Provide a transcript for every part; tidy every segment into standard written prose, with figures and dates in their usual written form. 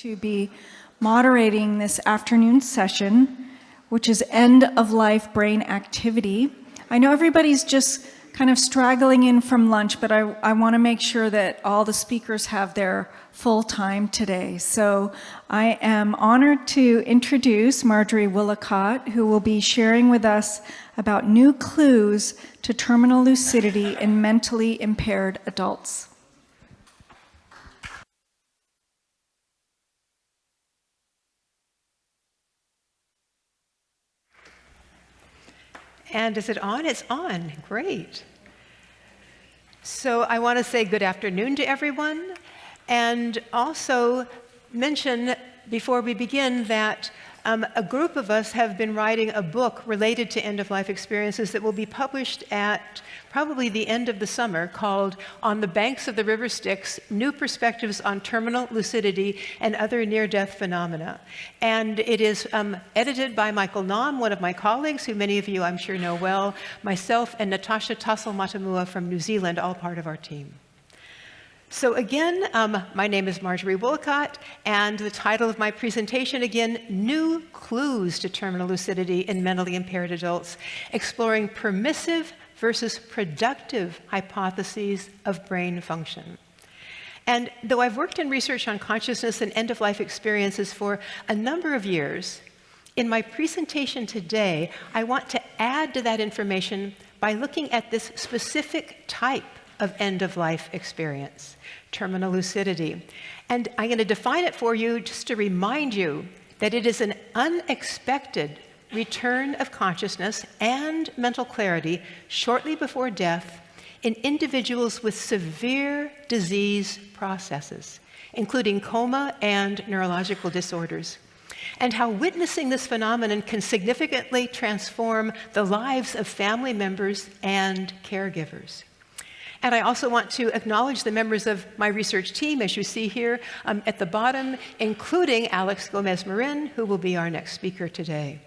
to be moderating this afternoon session, which is end-of-life brain activity. I know everybody's just kind of straggling in from lunch, but I want to make sure that all the speakers have their full time today. So I am honored to introduce Marjorie Woollacott, who will be sharing with us about new clues to terminal lucidity in mentally impaired adults. And is it on? It's on. Great. So I want to say good afternoon to everyone, and also mention before we begin that a group of us have been writing a book related to end-of-life experiences that will be published at probably the end of the summer, called On the Banks of the River Styx, New Perspectives on Terminal Lucidity and Other Near-Death Phenomena. And it is edited by Michael Naum, one of my colleagues, who many of you I'm sure know well, myself and Natasha Tassel-Matamua from New Zealand, all part of our team. So again, my name is Marjorie Woollacott, and the title of my presentation again, New Clues to Terminal Lucidity in Mentally Impaired Adults, exploring permissive versus productive hypotheses of brain function. And though I've worked in research on consciousness and end-of-life experiences for a number of years, in my presentation today, I want to add to that information by looking at this specific type of end-of-life experience, terminal lucidity. And I'm going to define it for you just to remind you that it is an unexpected return of consciousness and mental clarity shortly before death in individuals with severe disease processes, including coma and neurological disorders, and how witnessing this phenomenon can significantly transform the lives of family members and caregivers. And I also want to acknowledge the members of my research team, as you see here at the bottom, including Alex Gomez-Marin, who will be our next speaker today.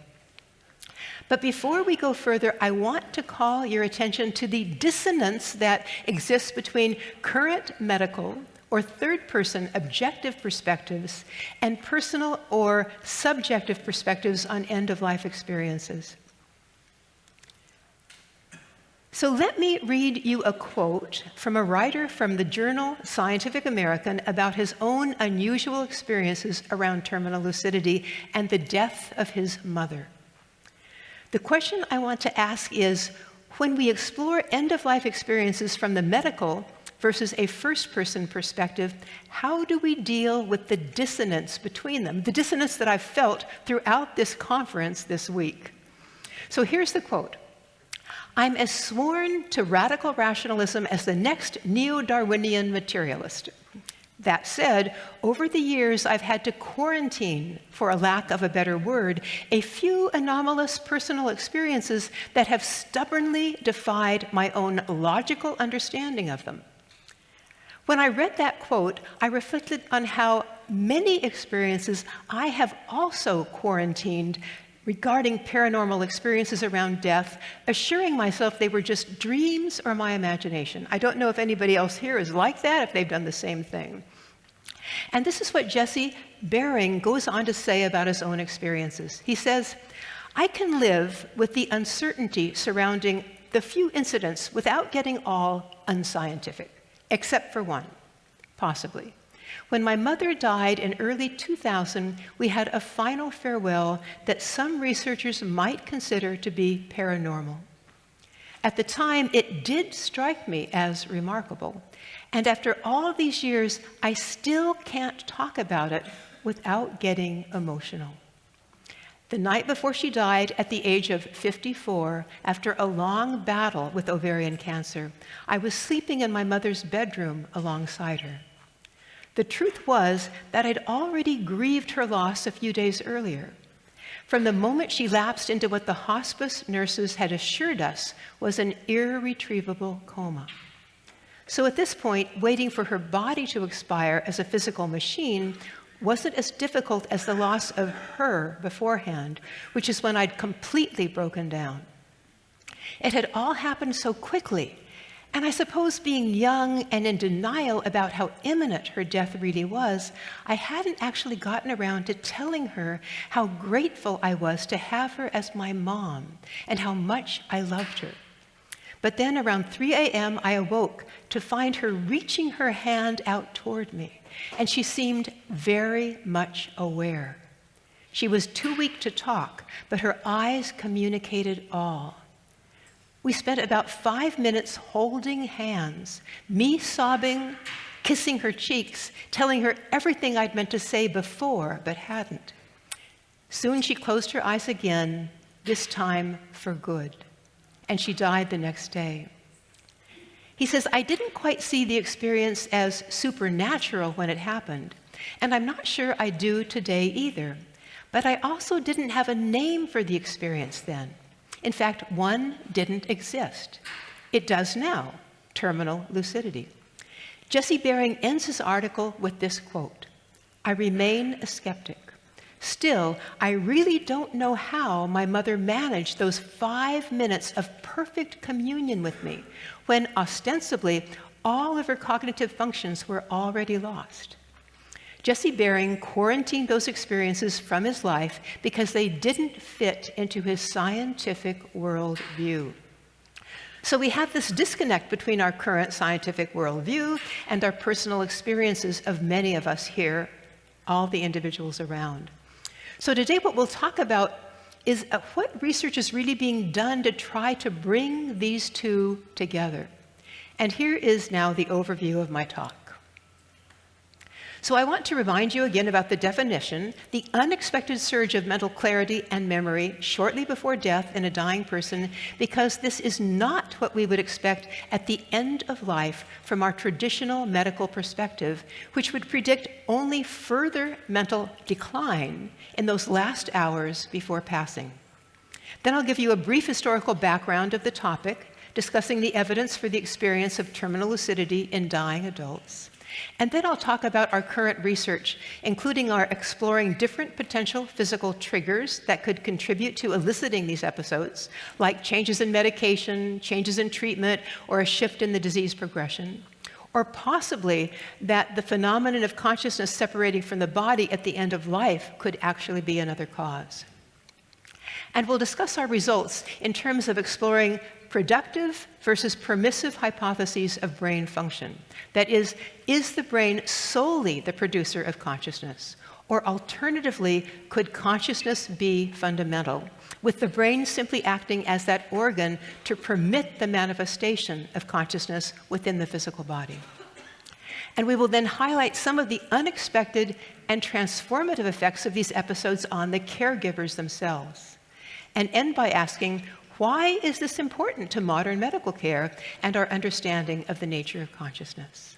But before we go further, I want to call your attention to the dissonance that exists between current medical or third-person objective perspectives and personal or subjective perspectives on end-of-life experiences. So let me read you a quote from a writer from the journal Scientific American about his own unusual experiences around terminal lucidity and the death of his mother. The question I want to ask is, when we explore end-of-life experiences from the medical versus a first-person perspective, how do we deal with the dissonance between them, the dissonance that I've felt throughout this conference this week? So here's the quote. I'm as sworn to radical rationalism as the next neo-Darwinian materialist. That said, over the years, I've had to quarantine, for a lack of a better word, a few anomalous personal experiences that have stubbornly defied my own logical understanding of them. When I read that quote, I reflected on how many experiences I have also quarantined regarding paranormal experiences around death, assuring myself they were just dreams or my imagination. I don't know if anybody else here is like that, if they've done the same thing. And this is what Jesse Bering goes on to say about his own experiences. He says, I can live with the uncertainty surrounding the few incidents without getting all unscientific, except for one, possibly. When my mother died in early 2000, we had a final farewell that some researchers might consider to be paranormal. At the time, it did strike me as remarkable. And after all these years, I still can't talk about it without getting emotional. The night before she died, at the age of 54, after a long battle with ovarian cancer, I was sleeping in my mother's bedroom alongside her. The truth was that I'd already grieved her loss a few days earlier, from the moment she lapsed into what the hospice nurses had assured us was an irretrievable coma. So at this point, waiting for her body to expire as a physical machine wasn't as difficult as the loss of her beforehand, which is when I'd completely broken down. It had all happened so quickly, And I suppose being young and in denial about how imminent her death really was, I hadn't actually gotten around to telling her how grateful I was to have her as my mom and how much I loved her. But then around 3 a.m., I awoke to find her reaching her hand out toward me, and she seemed very much aware. She was too weak to talk, but her eyes communicated all. We spent about 5 minutes holding hands, me sobbing, kissing her cheeks, telling her everything I'd meant to say before but hadn't. Soon she closed her eyes again, this time for good, and she died the next day. He says, I didn't quite see the experience as supernatural when it happened, and I'm not sure I do today either, but I also didn't have a name for the experience then. In fact, one didn't exist. It does now, terminal lucidity. Jesse Bering ends his article with this quote, I remain a skeptic. Still, I really don't know how my mother managed those 5 minutes of perfect communion with me when ostensibly all of her cognitive functions were already lost. Jesse Bering quarantined those experiences from his life because they didn't fit into his scientific worldview. So we have this disconnect between our current scientific worldview and our personal experiences of many of us here, all the individuals around. So today what we'll talk about is what research is really being done to try to bring these two together. And here is now the overview of my talk. So I want to remind you again about the definition, the unexpected surge of mental clarity and memory shortly before death in a dying person, because this is not what we would expect at the end of life from our traditional medical perspective, which would predict only further mental decline in those last hours before passing. Then I'll give you a brief historical background of the topic, discussing the evidence for the experience of terminal lucidity in dying adults. And then I'll talk about our current research, including our exploring different potential physical triggers that could contribute to eliciting these episodes, like changes in medication, changes in treatment, or a shift in the disease progression. Or possibly that the phenomenon of consciousness separating from the body at the end of life could actually be another cause. And we'll discuss our results in terms of exploring productive versus permissive hypotheses of brain function. That is the brain solely the producer of consciousness? Or alternatively, could consciousness be fundamental, with the brain simply acting as that organ to permit the manifestation of consciousness within the physical body? And we will then highlight some of the unexpected and transformative effects of these episodes on the caregivers themselves, and end by asking, why is this important to modern medical care and our understanding of the nature of consciousness?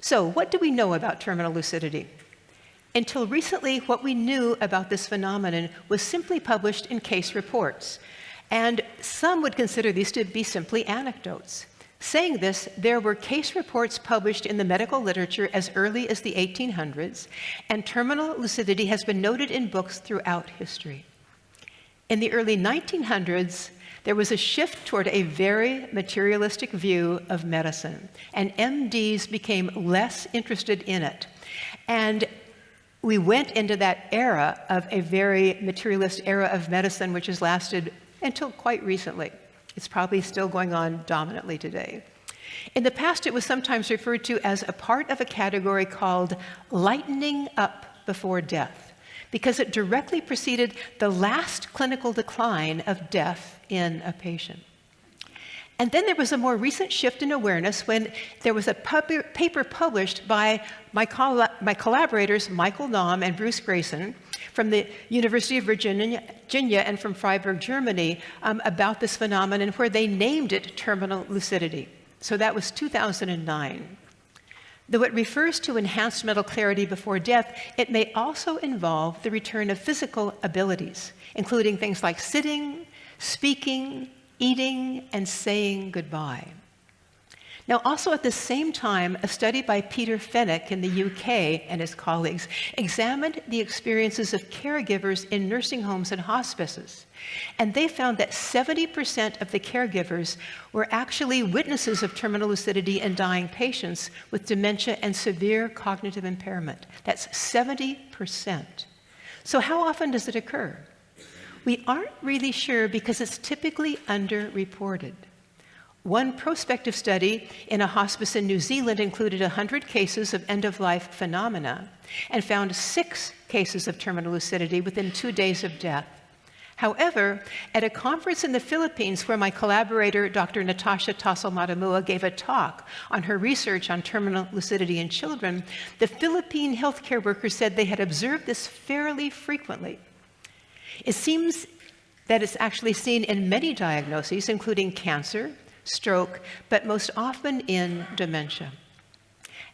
So, what do we know about terminal lucidity? Until recently, what we knew about this phenomenon was simply published in case reports, and some would consider these to be simply anecdotes. Saying this, there were case reports published in the medical literature as early as the 1800s, and terminal lucidity has been noted in books throughout history. In the early 1900s, there was a shift toward a very materialistic view of medicine, and MDs became less interested in it. And we went into that era of a very materialist era of medicine, which has lasted until quite recently. It's probably still going on dominantly today. In the past, it was sometimes referred to as a part of a category called lightening up before death, because it directly preceded the last clinical decline of death in a patient. And then there was a more recent shift in awareness when there was a paper published by my collaborators, Michael Naum and Bruce Grayson, from the University of Virginia and from Freiburg, Germany, about this phenomenon, where they named it terminal lucidity. So that was 2009. Though it refers to enhanced mental clarity before death, it may also involve the return of physical abilities, including things like sitting, speaking, eating, and saying goodbye. Now, also at the same time, a study by Peter Fenwick in the UK and his colleagues examined the experiences of caregivers in nursing homes and hospices. And they found that 70% of the caregivers were actually witnesses of terminal lucidity in dying patients with dementia and severe cognitive impairment. That's 70%. So how often does it occur? We aren't really sure because it's typically underreported. One prospective study in a hospice in New Zealand included 100 cases of end-of-life phenomena and found 6 cases of terminal lucidity within 2 days of death. However, at a conference in the Philippines where my collaborator, Dr. Natasha Tassel-Matamua, gave a talk on her research on terminal lucidity in children, the Philippine healthcare workers said they had observed this fairly frequently. It seems that it's actually seen in many diagnoses, including cancer, stroke, but most often in dementia.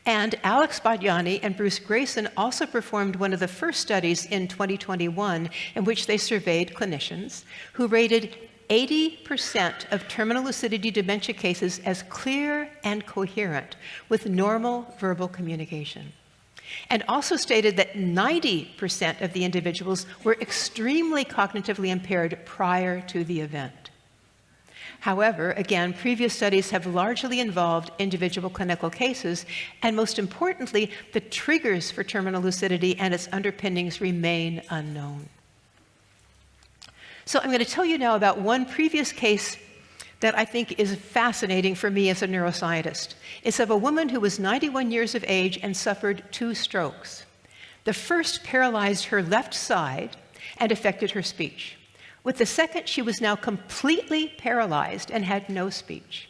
And Alex Badiani and Bruce Grayson also performed one of the first studies in 2021 in which they surveyed clinicians who rated 80% of terminal lucidity dementia cases as clear and coherent with normal verbal communication, and also stated that 90% of the individuals were extremely cognitively impaired prior to the event. However, again, previous studies have largely involved individual clinical cases, and most importantly, the triggers for terminal lucidity and its underpinnings remain unknown. So I'm going to tell you now about one previous case that I think is fascinating for me as a neuroscientist. It's of a woman who was 91 years of age and suffered 2 strokes. The first paralyzed her left side and affected her speech. With the second, she was now completely paralyzed and had no speech.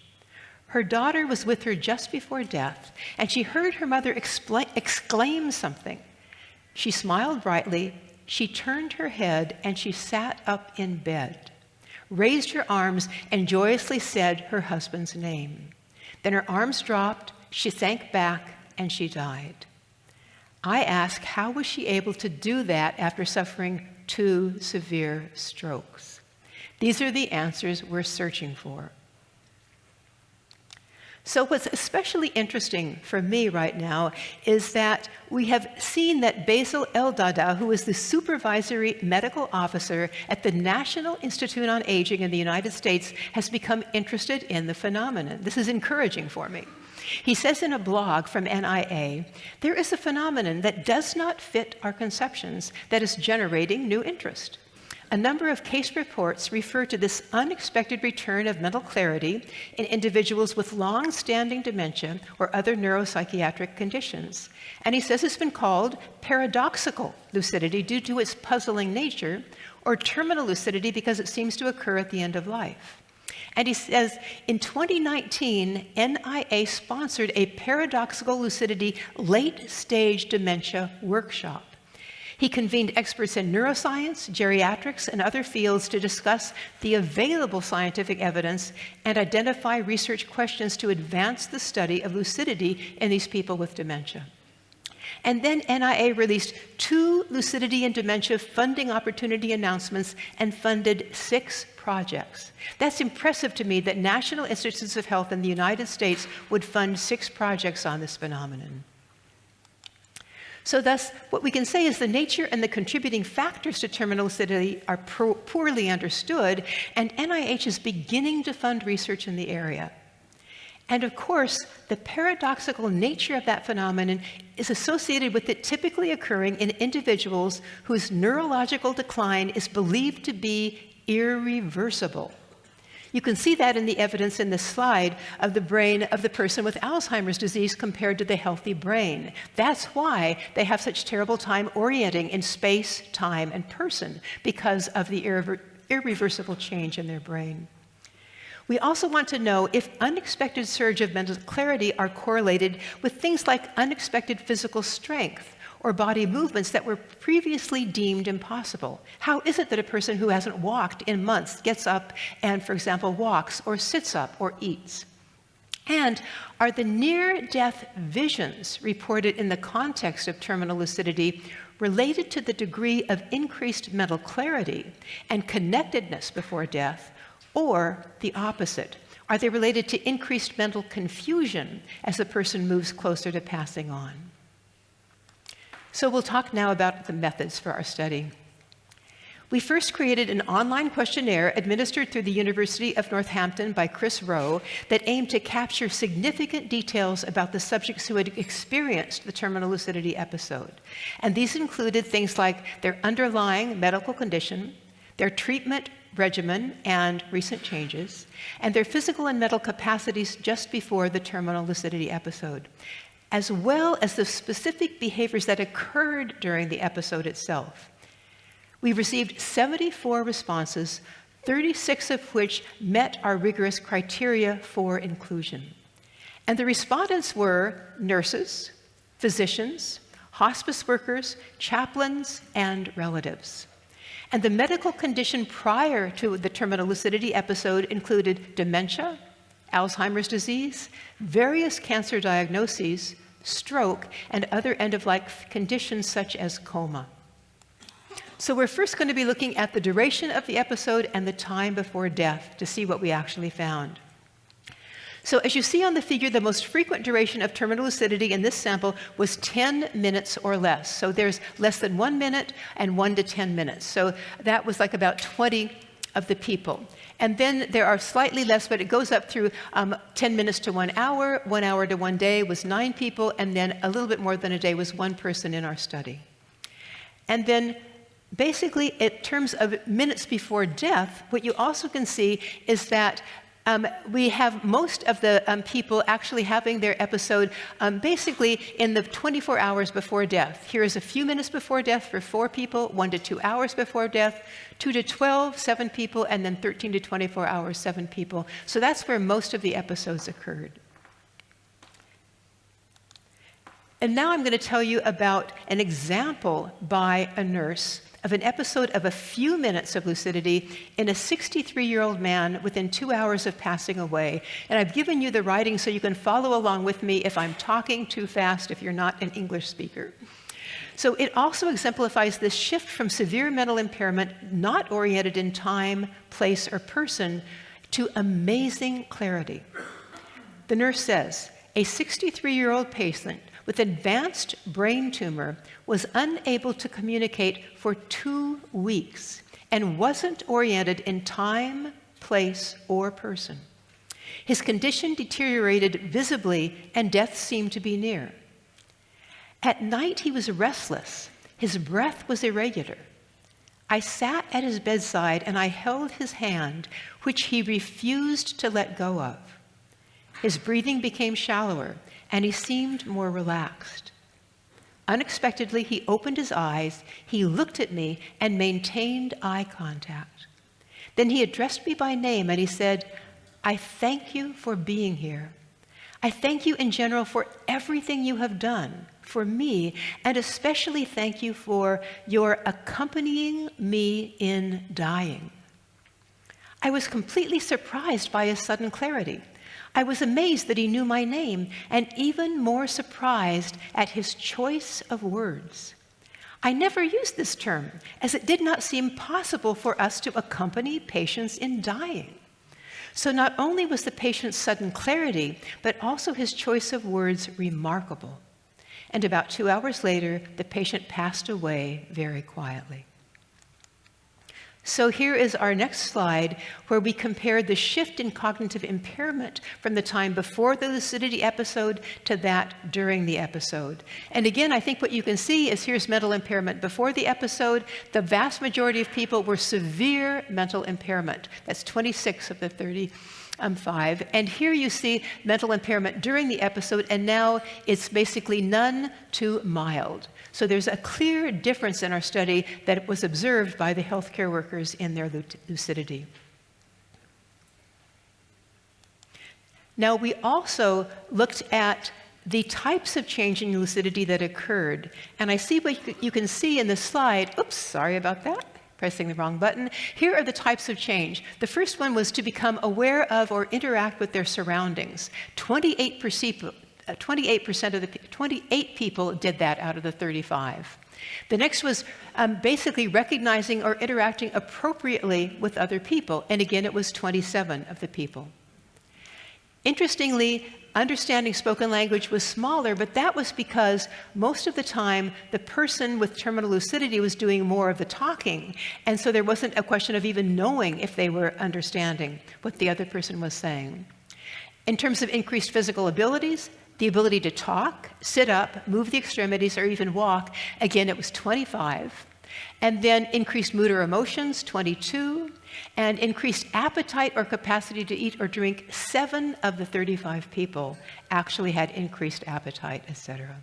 Her daughter was with her just before death, and she heard her mother exclaim something. She smiled brightly, she turned her head, and she sat up in bed, raised her arms, and joyously said her husband's name. Then her arms dropped, she sank back, and she died. I asked, how was she able to do that after suffering 2 severe strokes? These are the answers we're searching for. So what's especially interesting for me right now is that we have seen that Basil Eldada, who is the supervisory medical officer at the National Institute on Aging in the United States, has become interested in the phenomenon. This is encouraging for me. He says in a blog from NIA, there is a phenomenon that does not fit our conceptions that is generating new interest. A number of case reports refer to this unexpected return of mental clarity in individuals with long-standing dementia or other neuropsychiatric conditions. And he says it's been called paradoxical lucidity due to its puzzling nature, or terminal lucidity because it seems to occur at the end of life. And he says, in 2019, NIA sponsored a paradoxical lucidity late-stage dementia workshop. He convened experts in neuroscience, geriatrics, and other fields to discuss the available scientific evidence and identify research questions to advance the study of lucidity in these people with dementia. And then NIA released 2 lucidity and dementia funding opportunity announcements and funded 6 projects. That's impressive to me that National Institutes of Health in the United States would fund 6 projects on this phenomenon. So thus, what we can say is the nature and the contributing factors to terminal lucidity are poorly understood, and NIH is beginning to fund research in the area. And of course, the paradoxical nature of that phenomenon is associated with it typically occurring in individuals whose neurological decline is believed to be irreversible. You can see that in the evidence in this slide of the brain of the person with Alzheimer's disease compared to the healthy brain. That's why they have such terrible time orienting in space, time, and person, because of the irreversible change in their brain. We also want to know if unexpected surge of mental clarity are correlated with things like unexpected physical strength or body movements that were previously deemed impossible. How is it that a person who hasn't walked in months gets up and, for example, walks or sits up or eats? And are the near-death visions reported in the context of terminal lucidity related to the degree of increased mental clarity and connectedness before death, or the opposite? Are they related to increased mental confusion as the person moves closer to passing on? So we'll talk now about the methods for our study. We first created an online questionnaire administered through the University of Northampton by Chris Rowe that aimed to capture significant details about the subjects who had experienced the terminal lucidity episode. And these included things like their underlying medical condition, their treatment regimen and recent changes, and their physical and mental capacities just before the terminal lucidity episode, as well as the specific behaviors that occurred during the episode itself. We received 74 responses, 36 of which met our rigorous criteria for inclusion. And the respondents were nurses, physicians, hospice workers, chaplains, and relatives. And the medical condition prior to the terminal lucidity episode included dementia, Alzheimer's disease, various cancer diagnoses, stroke, and other end-of-life conditions such as coma. So we're first going to be looking at the duration of the episode and the time before death to see what we actually found. So as you see on the figure, the most frequent duration of terminal lucidity in this sample was 10 minutes or less. So there's less than 1 minute and 1 to 10 minutes. So that was like about 20 of the people. And then there are slightly less, but it goes up through 10 minutes to 1 hour. 1 hour to 1 day was 9 people. And then a little bit more than a day was 1 person in our study. And then basically, in terms of minutes before death, what you also can see is that we have most of the people actually having their episode basically in the 24 hours before death. Here is a few minutes before death for 4 people, 1 to 2 hours before death, 2 to 12, 7 people, and then 13 to 24 hours, 7 people. So that's where most of the episodes occurred. And now I'm going to tell you about an example by a nurse of an episode of a few minutes of lucidity in a 63-year-old man within 2 hours of passing away. And I've given you the writing so you can follow along with me if I'm talking too fast, if you're not an English speaker. So it also exemplifies this shift from severe mental impairment, not oriented in time, place, or person, to amazing clarity. The nurse says, a 63-year-old patient with advanced brain tumor was unable to communicate for 2 weeks and wasn't oriented in time, place, or person. His condition deteriorated visibly and death seemed to be near. At night he was restless. His breath was irregular. I sat at his bedside and I held his hand, which he refused to let go of. His breathing became shallower and he seemed more relaxed. Unexpectedly, he opened his eyes, he looked at me, and maintained eye contact. Then he addressed me by name and he said, I thank you for being here. I thank you in general for everything you have done for me, and especially thank you for your accompanying me in dying. I was completely surprised by his sudden clarity. I was amazed that he knew my name, and even more surprised at his choice of words. I never used this term, as it did not seem possible for us to accompany patients in dying. So not only was the patient's sudden clarity, but also his choice of words remarkable. And about 2 hours later, the patient passed away very quietly. So here is our next slide, where we compared the shift in cognitive impairment from the time before the lucidity episode to that during the episode. And again, I think what you can see is here's mental impairment before the episode. The vast majority of people were severe mental impairment. That's 26 of the 35. And here you see mental impairment during the episode, and now it's basically none to mild. So there's a clear difference in our study that was observed by the healthcare workers in their lucidity. Now, we also looked at the types of change in lucidity that occurred. And I see what you can see in this slide. Oops, sorry about that. Pressing the wrong button. Here are the types of change. The first one was to become aware of or interact with their surroundings. 28 people did that out of the 35. The next was basically recognizing or interacting appropriately with other people. And again, it was 27 of the people. Interestingly, understanding spoken language was smaller, but that was because most of the time the person with terminal lucidity was doing more of the talking, and so there wasn't a question of even knowing if they were understanding what the other person was saying. In terms of increased physical abilities, the ability to talk, sit up, move the extremities, or even walk, again, it was 25. And then increased mood or emotions, 22. And increased appetite or capacity to eat or drink, 7 of the 35 people actually had increased appetite, etc.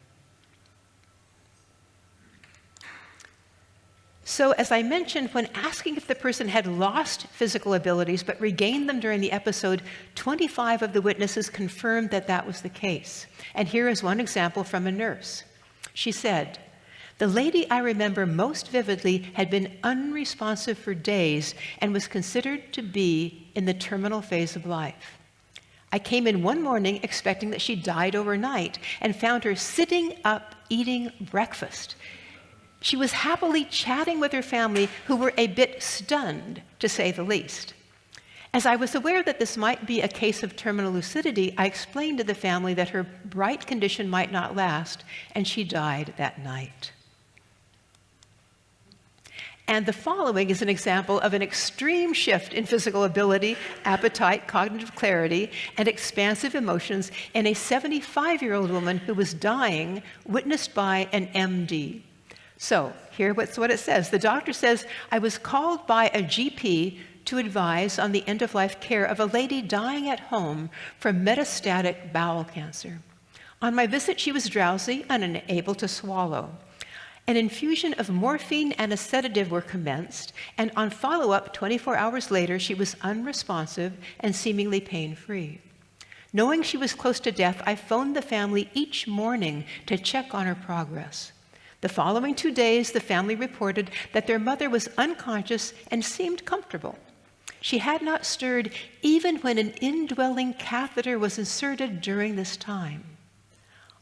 So as I mentioned, when asking if the person had lost physical abilities but regained them during the episode, 25 of the witnesses confirmed that that was the case. And here is one example from a nurse. She said, "The lady I remember most vividly had been unresponsive for days and was considered to be in the terminal phase of life. I came in one morning expecting that she died overnight and found her sitting up eating breakfast. She was happily chatting with her family, who were a bit stunned, to say the least. As I was aware that this might be a case of terminal lucidity, I explained to the family that her bright condition might not last, and she died that night." And the following is an example of an extreme shift in physical ability, appetite, cognitive clarity, and expansive emotions in a 75-year-old woman who was dying, witnessed by an MD. So, here's what it says. The doctor says, "I was called by a GP to advise on the end-of-life care of a lady dying at home from metastatic bowel cancer. On my visit, she was drowsy and unable to swallow. An infusion of morphine and a sedative were commenced, and on follow-up 24 hours later, she was unresponsive and seemingly pain-free. Knowing she was close to death, I phoned the family each morning to check on her progress. The following 2 days, the family reported that their mother was unconscious and seemed comfortable. She had not stirred even when an indwelling catheter was inserted during this time.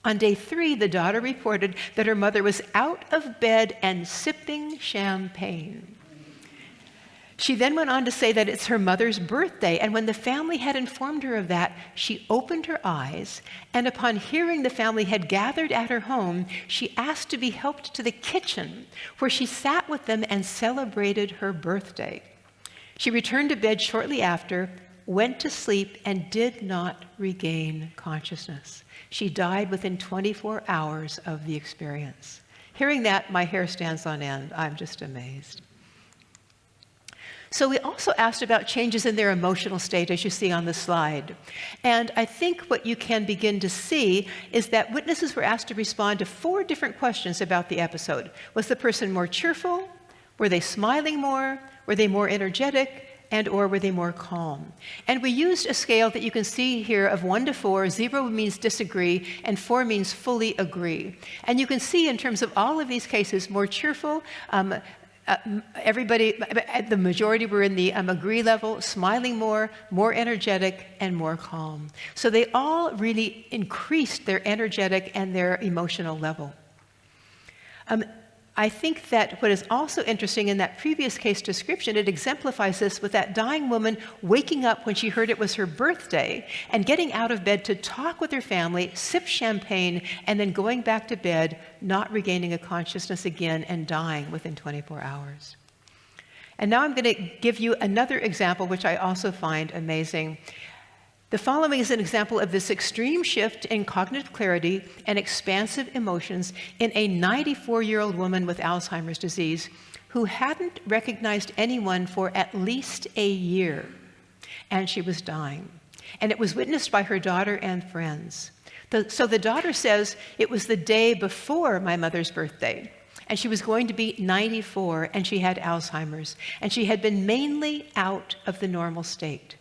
On day 3, the daughter reported that her mother was out of bed and sipping champagne. She then went on to say that it's her mother's birthday, and when the family had informed her of that, she opened her eyes, and upon hearing the family had gathered at her home, she asked to be helped to the kitchen, where she sat with them and celebrated her birthday. She returned to bed shortly after, went to sleep, and did not regain consciousness. She died within 24 hours of the experience." Hearing that, my hair stands on end. I'm just amazed. So we also asked about changes in their emotional state, as you see on the slide. And I think what you can begin to see is that witnesses were asked to respond to 4 different questions about the episode. Was the person more cheerful? Were they smiling more? Were they more energetic? And/or were they more calm? And we used a scale that you can see here of 1 to 4. 0 means disagree, and 4 means fully agree. And you can see in terms of all of these cases, more cheerful, everybody, the majority were in the agree level, smiling more energetic, and more calm. So they all really increased their energetic and their emotional level. I think that what is also interesting in that previous case description, it exemplifies this with that dying woman waking up when she heard it was her birthday and getting out of bed to talk with her family, sip champagne, and then going back to bed, not regaining a consciousness again and dying within 24 hours. And now I'm going to give you another example, which I also find amazing. The following is an example of this extreme shift in cognitive clarity and expansive emotions in a 94-year-old woman with Alzheimer's disease who hadn't recognized anyone for at least a year, and she was dying. And it was witnessed by her daughter and friends. So the daughter says, "It was the day before my mother's birthday, and she was going to be 94, and she had Alzheimer's, and she had been mainly out of the normal state.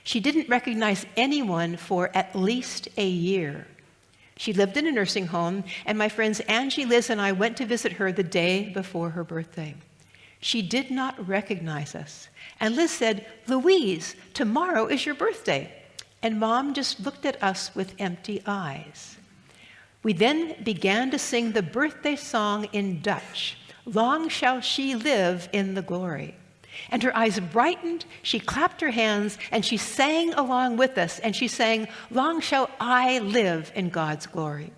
She didn't recognize anyone for at least a year. She lived in a nursing home, and my friends Angie, Liz, and I went to visit her the day before her birthday. She did not recognize us. And Liz said, 'Louise, tomorrow is your birthday.' And Mom just looked at us with empty eyes. We then began to sing the birthday song in Dutch, 'Long shall she live in the glory.' And her eyes brightened, she clapped her hands, and she sang along with us, and she sang, "Long shall I live in God's glory."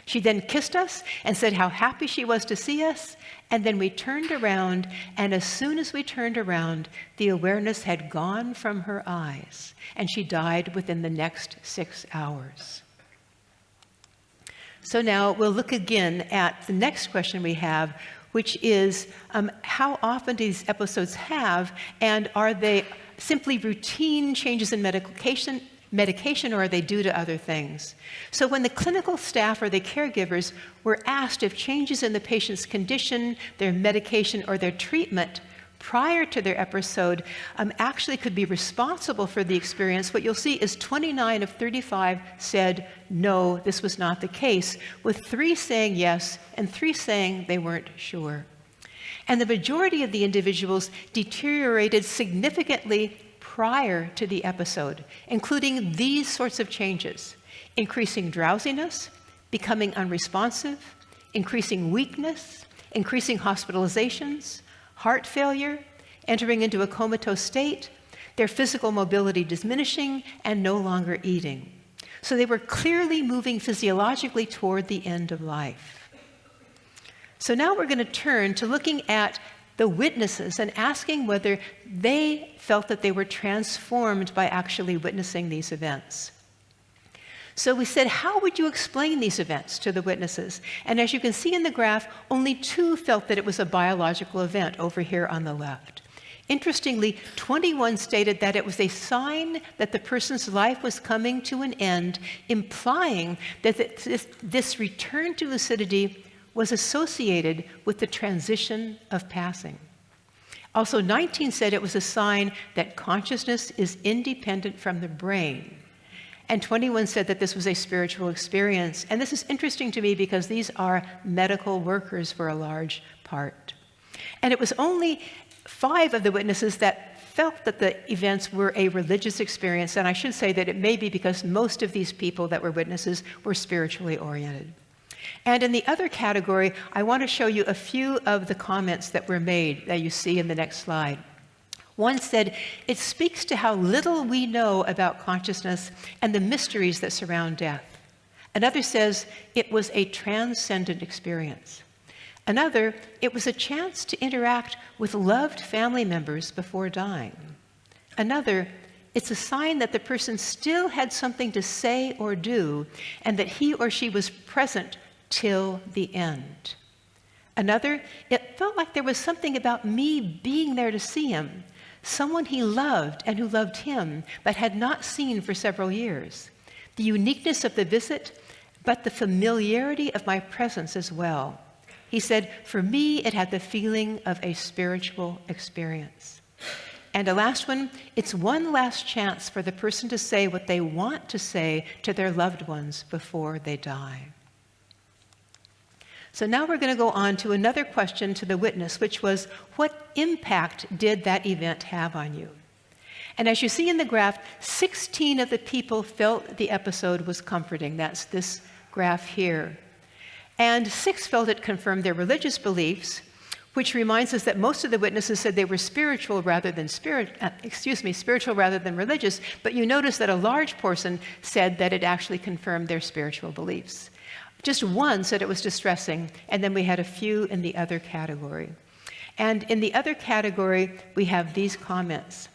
She then kissed us and said how happy she was to see us, and then we turned around, and as soon as we turned around, the awareness had gone from her eyes, and she died within the next 6 hours. So now we'll look again at the next question we have, which is how often do these episodes have, and are they simply routine changes in medication, or are they due to other things? So when the clinical staff or the caregivers were asked if changes in the patient's condition, their medication, or their treatment prior to their episode actually could be responsible for the experience, what you'll see is 29 of 35 said, no, this was not the case, with 3 saying yes and 3 saying they weren't sure. And the majority of the individuals deteriorated significantly prior to the episode, including these sorts of changes: increasing drowsiness, becoming unresponsive, increasing weakness, increasing hospitalizations, heart failure, entering into a comatose state, their physical mobility diminishing, and no longer eating. So they were clearly moving physiologically toward the end of life. So now we're going to turn to looking at the witnesses and asking whether they felt that they were transformed by actually witnessing these events. So we said, how would you explain these events to the witnesses? And as you can see in the graph, only 2 felt that it was a biological event over here on the left. Interestingly, 21 stated that it was a sign that the person's life was coming to an end, implying that this return to lucidity was associated with the transition of passing. Also, 19 said it was a sign that consciousness is independent from the brain. And 21 said that this was a spiritual experience. And this is interesting to me because these are medical workers for a large part. And it was only 5 of the witnesses that felt that the events were a religious experience. And I should say that it may be because most of these people that were witnesses were spiritually oriented. And in the other category, I want to show you a few of the comments that were made that you see in the next slide. One said, "It speaks to how little we know about consciousness and the mysteries that surround death." Another says, "It was a transcendent experience." Another, "It was a chance to interact with loved family members before dying." Another, "It's a sign that the person still had something to say or do, and that he or she was present till the end." Another, "It felt like there was something about me being there to see him, someone he loved and who loved him, but had not seen for several years. The uniqueness of the visit, but the familiarity of my presence as well." He said, "For me, it had the feeling of a spiritual experience." And the last one, "It's one last chance for the person to say what they want to say to their loved ones before they die." So now we're going to go on to another question to the witness, which was, what impact did that event have on you? And as you see in the graph, 16 of the people felt the episode was comforting. That's this graph here. And 6 felt it confirmed their religious beliefs, which reminds us that most of the witnesses said they were spiritual rather than religious, but you notice that a large portion said that it actually confirmed their spiritual beliefs. Just 1 said it was distressing, and then we had a few in the other category. And in the other category, we have these comments.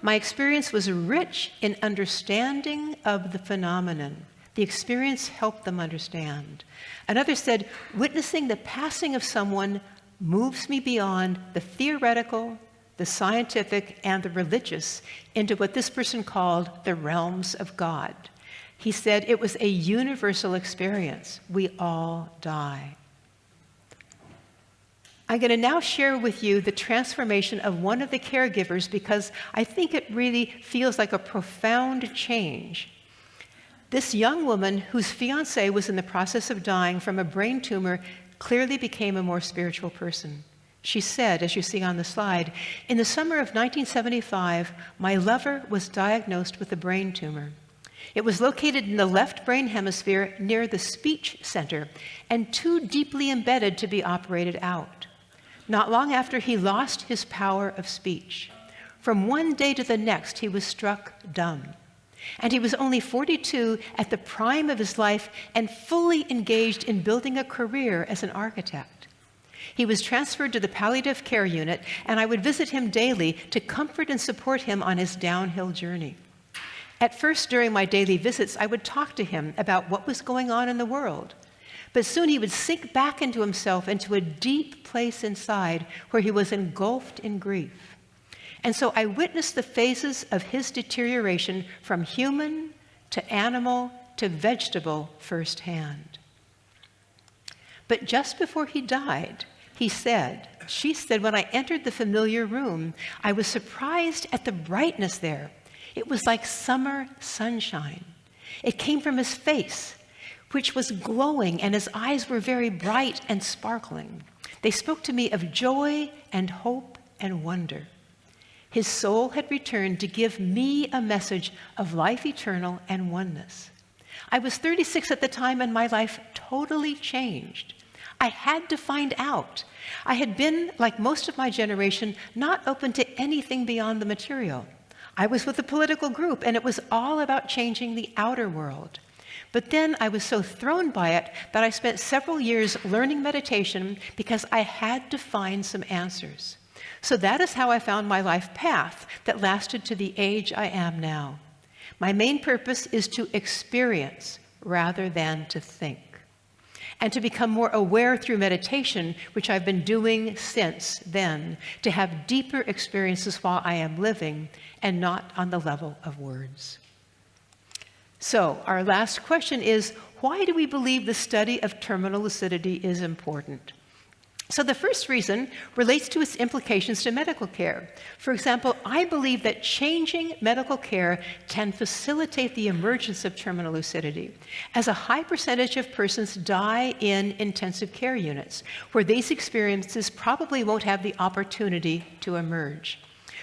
"My experience was rich in understanding of the phenomenon. The experience helped them understand." Another said, "Witnessing the passing of someone moves me beyond the theoretical, the scientific, and the religious into what this person called the realms of God." He said it was a universal experience. We all die. I'm going to now share with you the transformation of one of the caregivers because I think it really feels like a profound change. This young woman whose fiancé was in the process of dying from a brain tumor clearly became a more spiritual person. She said, as you see on the slide, "In the summer of 1975, my lover was diagnosed with a brain tumor. It was located in the left brain hemisphere near the speech center and too deeply embedded to be operated out. not long after he lost his power of speech. From one day to the next, he was struck dumb. And he was only 42 at the prime of his life and fully engaged in building a career as an architect. He was transferred to the palliative care unit, and I would visit him daily to comfort and support him on his downhill journey. At first, during my daily visits, I would talk to him about what was going on in the world. But soon he would sink back into himself, into a deep place inside where he was engulfed in grief. And so I witnessed the phases of his deterioration from human to animal to vegetable firsthand. But just before he died, she said, when I entered the familiar room, I was surprised at the brightness there. It was like summer sunshine. It came from his face, which was glowing, and his eyes were very bright and sparkling. They spoke to me of joy and hope and wonder. His soul had returned to give me a message of life eternal and oneness. I was 36 at the time, and my life totally changed. I had to find out. I had been, like most of my generation, not open to anything beyond the material. I was with a political group, and it was all about changing the outer world. But then I was so thrown by it that I spent several years learning meditation because I had to find some answers. So that is how I found my life path that lasted to the age I am now. My main purpose is to experience rather than to think, and to become more aware through meditation, which I've been doing since then, to have deeper experiences while I am living and not on the level of words. So our last question is, why do we believe the study of terminal lucidity is important? So the first reason relates to its implications to medical care. For example, I believe that changing medical care can facilitate the emergence of terminal lucidity, as a high percentage of persons die in intensive care units, where these experiences probably won't have the opportunity to emerge.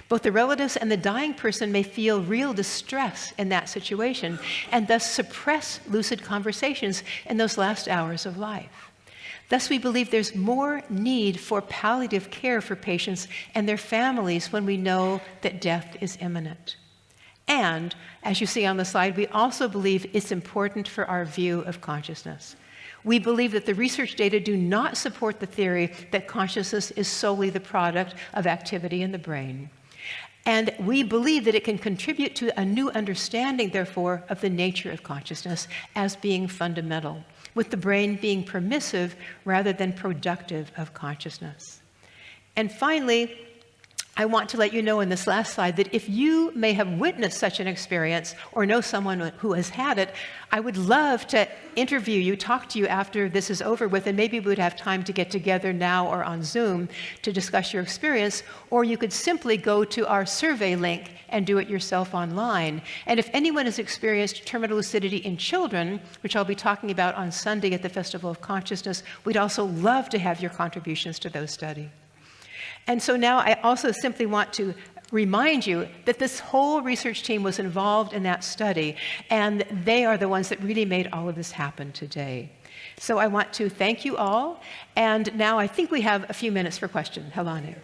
Both the relatives and the dying person may feel real distress in that situation, and thus suppress lucid conversations in those last hours of life. Thus, we believe there's more need for palliative care for patients and their families when we know that death is imminent. And, as you see on the slide, we also believe it's important for our view of consciousness. We believe that the research data do not support the theory that consciousness is solely the product of activity in the brain. And we believe that it can contribute to a new understanding, therefore, of the nature of consciousness as being fundamental, with the brain being permissive rather than productive of consciousness. And finally, I want to let you know in this last slide that if you may have witnessed such an experience or know someone who has had it, I would love to interview you, talk to you after this is over with, and maybe we would have time to get together now or on Zoom to discuss your experience, or you could simply go to our survey link and do it yourself online. And if anyone has experienced terminal lucidity in children, which I'll be talking about on Sunday at the Festival of Consciousness, we'd also love to have your contributions to those studies. And so now I also simply want to remind you that this whole research team was involved in that study, and they are the ones that really made all of this happen today. So I want to thank you all, and now I think we have a few minutes for questions. Helane.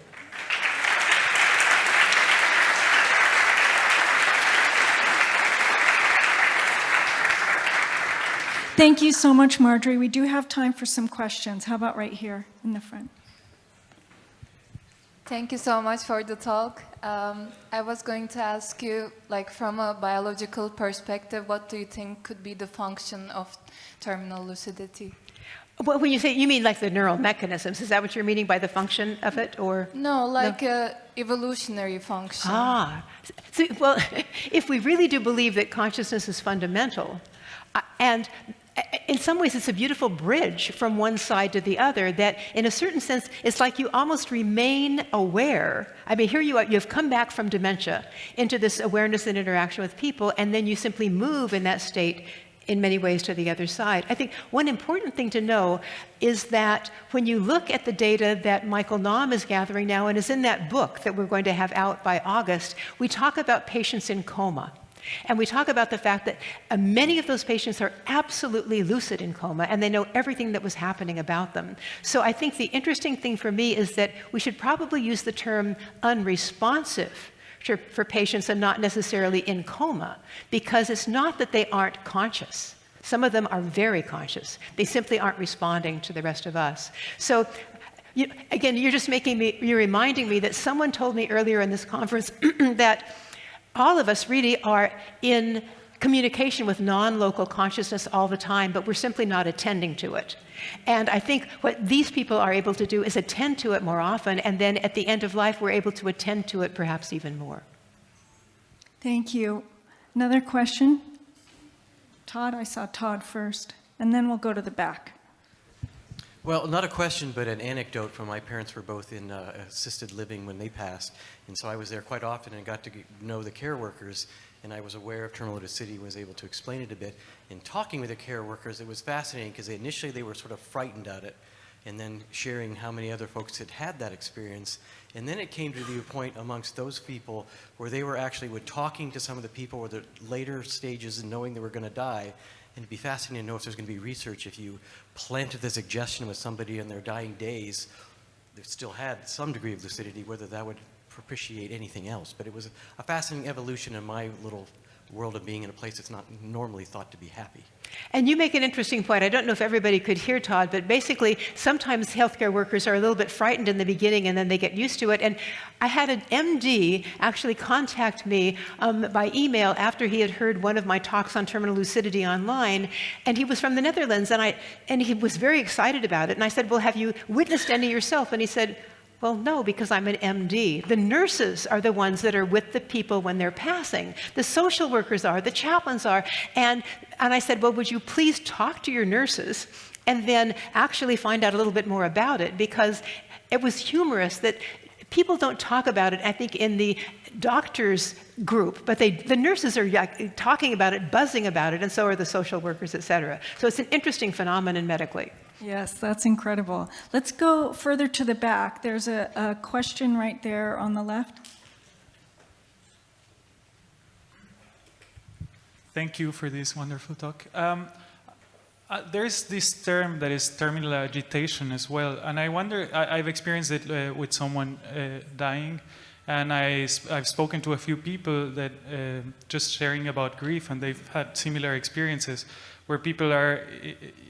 Thank you so much, Marjorie. We do have time for some questions. How about right here in the front? Thank you so much for the talk. I was going to ask you, like, from a biological perspective, what do you think could be the function of terminal lucidity? Well, when you say, you mean like the neural mechanisms, is that what you're meaning by the function of it, or? No, like a evolutionary function. So, well, if we really do believe that consciousness is fundamental, and in some ways, it's a beautiful bridge from one side to the other that, in a certain sense, it's like you almost remain aware. I mean, here you are, you've come back from dementia into this awareness and interaction with people, and then you simply move in that state in many ways to the other side. I think one important thing to know is that when you look at the data that Michael Naum is gathering now and is in that book that we're going to have out by August, we talk about patients in coma. And we talk about the fact that many of those patients are absolutely lucid in coma, and they know everything that was happening about them. So I think the interesting thing for me is that we should probably use the term unresponsive for patients and not necessarily in coma, because it's not that they aren't conscious. Some of them are very conscious. They simply aren't responding to the rest of us. So again, you're reminding me that someone told me earlier in this conference that all of us really are in communication with non-local consciousness all the time, but we're simply not attending to it. And I think what these people are able to do is attend to it more often, and then at the end of life, we're able to attend to it perhaps even more. Thank you. Another question? Todd, I saw Todd first, and then we'll go to the back. Well, not a question, but an anecdote from my parents were both in assisted living when they passed. And so I was there quite often and got to know the care workers. And I was aware of terminal lucidity and was able to explain it a bit. In talking with the care workers, it was fascinating because initially they were sort of frightened at it, and then sharing how many other folks had had that experience. And then it came to the point amongst those people where they were actually talking to some of the people where the later stages and knowing they were going to die. And it'd be fascinating to know if there's going to be research if you planted the suggestion with somebody in their dying days that still had some degree of lucidity, whether that would propitiate anything else. But it was a fascinating evolution in my little world of being in a place that's not normally thought to be happy. And you make an interesting point. I don't know if everybody could hear Todd, but basically sometimes healthcare workers are a little bit frightened in the beginning and then they get used to it. And I had an MD actually contact me by email after he had heard one of my talks on terminal lucidity online, and he was from the Netherlands, and he was very excited about it. And I said, well, have you witnessed any yourself? And he said, well, no, because I'm an MD. The nurses are the ones that are with the people when they're passing. The social workers are, the chaplains are. And I said, well, would you please talk to your nurses and then actually find out a little bit more about it? Because it was humorous that people don't talk about it, I think, in the doctors group, but the nurses are talking about it, buzzing about it, and so are the social workers, et cetera. So it's an interesting phenomenon medically. Yes, that's incredible. Let's go further to the back. There's a question right there on the left. Thank you for this wonderful talk. There's this term that is terminal agitation as well, and I wonder, I've experienced it with someone dying, and I've spoken to a few people that just sharing about grief, and they've had similar experiences where people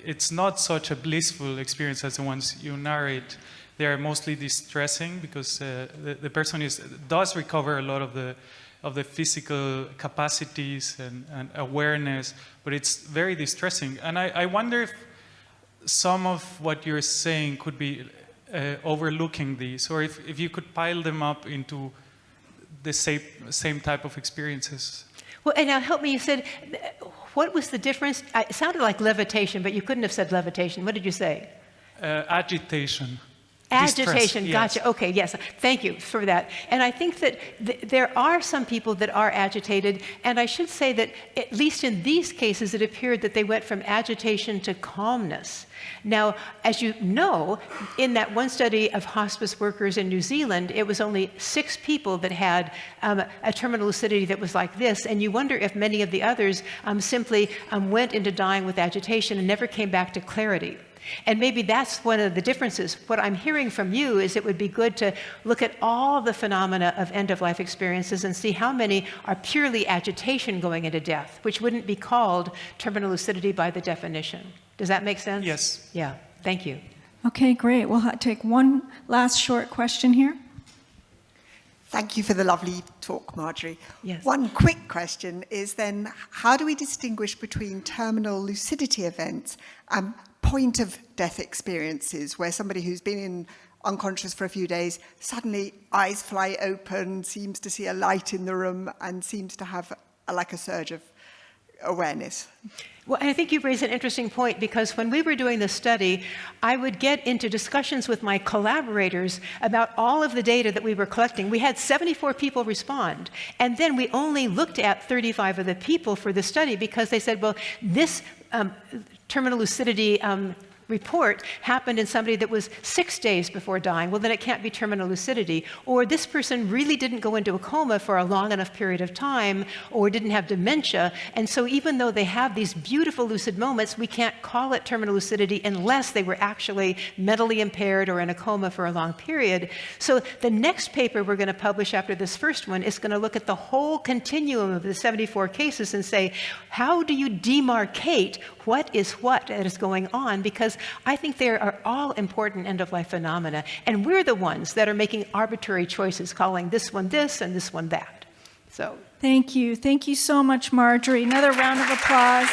it's not such a blissful experience as the ones you narrate. They are mostly distressing because the person does recover a lot of the physical capacities and awareness, but it's very distressing. And I wonder if some of what you're saying could be overlooking these, or if you could pile them up into the same type of experiences. Well, and now help me, you said, what was the difference? It sounded like levitation, but you couldn't have said levitation. What did you say? Agitation. Agitation, Distress, gotcha. yes. Okay, yes, thank you for that. And I think that there are some people that are agitated, and I should say that at least in these cases, it appeared that they went from agitation to calmness. Now, as you know, in that one study of hospice workers in New Zealand, it was only 6 people that had a terminal lucidity that was like this, and you wonder if many of the others simply went into dying with agitation and never came back to clarity. And maybe that's one of the differences. What I'm hearing from you is it would be good to look at all the phenomena of end-of-life experiences and see how many are purely agitation going into death, which wouldn't be called terminal lucidity by the definition. Does that make sense? Yes. Yeah, thank you. Okay, great. We'll take one last short question here. Thank you for the lovely talk, Marjorie. Yes. One quick question is then, how do we distinguish between terminal lucidity events and point of death experiences, where somebody who's been unconscious for a few days, suddenly eyes fly open, seems to see a light in the room, and seems to have like a surge of awareness? Well, I think you raise an interesting point, because when we were doing this study, I would get into discussions with my collaborators about all of the data that we were collecting. We had 74 people respond, and then we only looked at 35 of the people for the study because they said, well, this terminal lucidity report happened in somebody that was 6 days before dying, well, then it can't be terminal lucidity. Or this person really didn't go into a coma for a long enough period of time, or didn't have dementia. And so even though they have these beautiful lucid moments, we can't call it terminal lucidity unless they were actually mentally impaired or in a coma for a long period. So the next paper we're going to publish after this first one is going to look at the whole continuum of the 74 cases and say, how do you demarcate what is what that is going on? Because I think they are all important end-of-life phenomena, and we're the ones that are making arbitrary choices, calling this one this and this one that. So Thank you. Thank you so much, Marjorie. Another round of applause.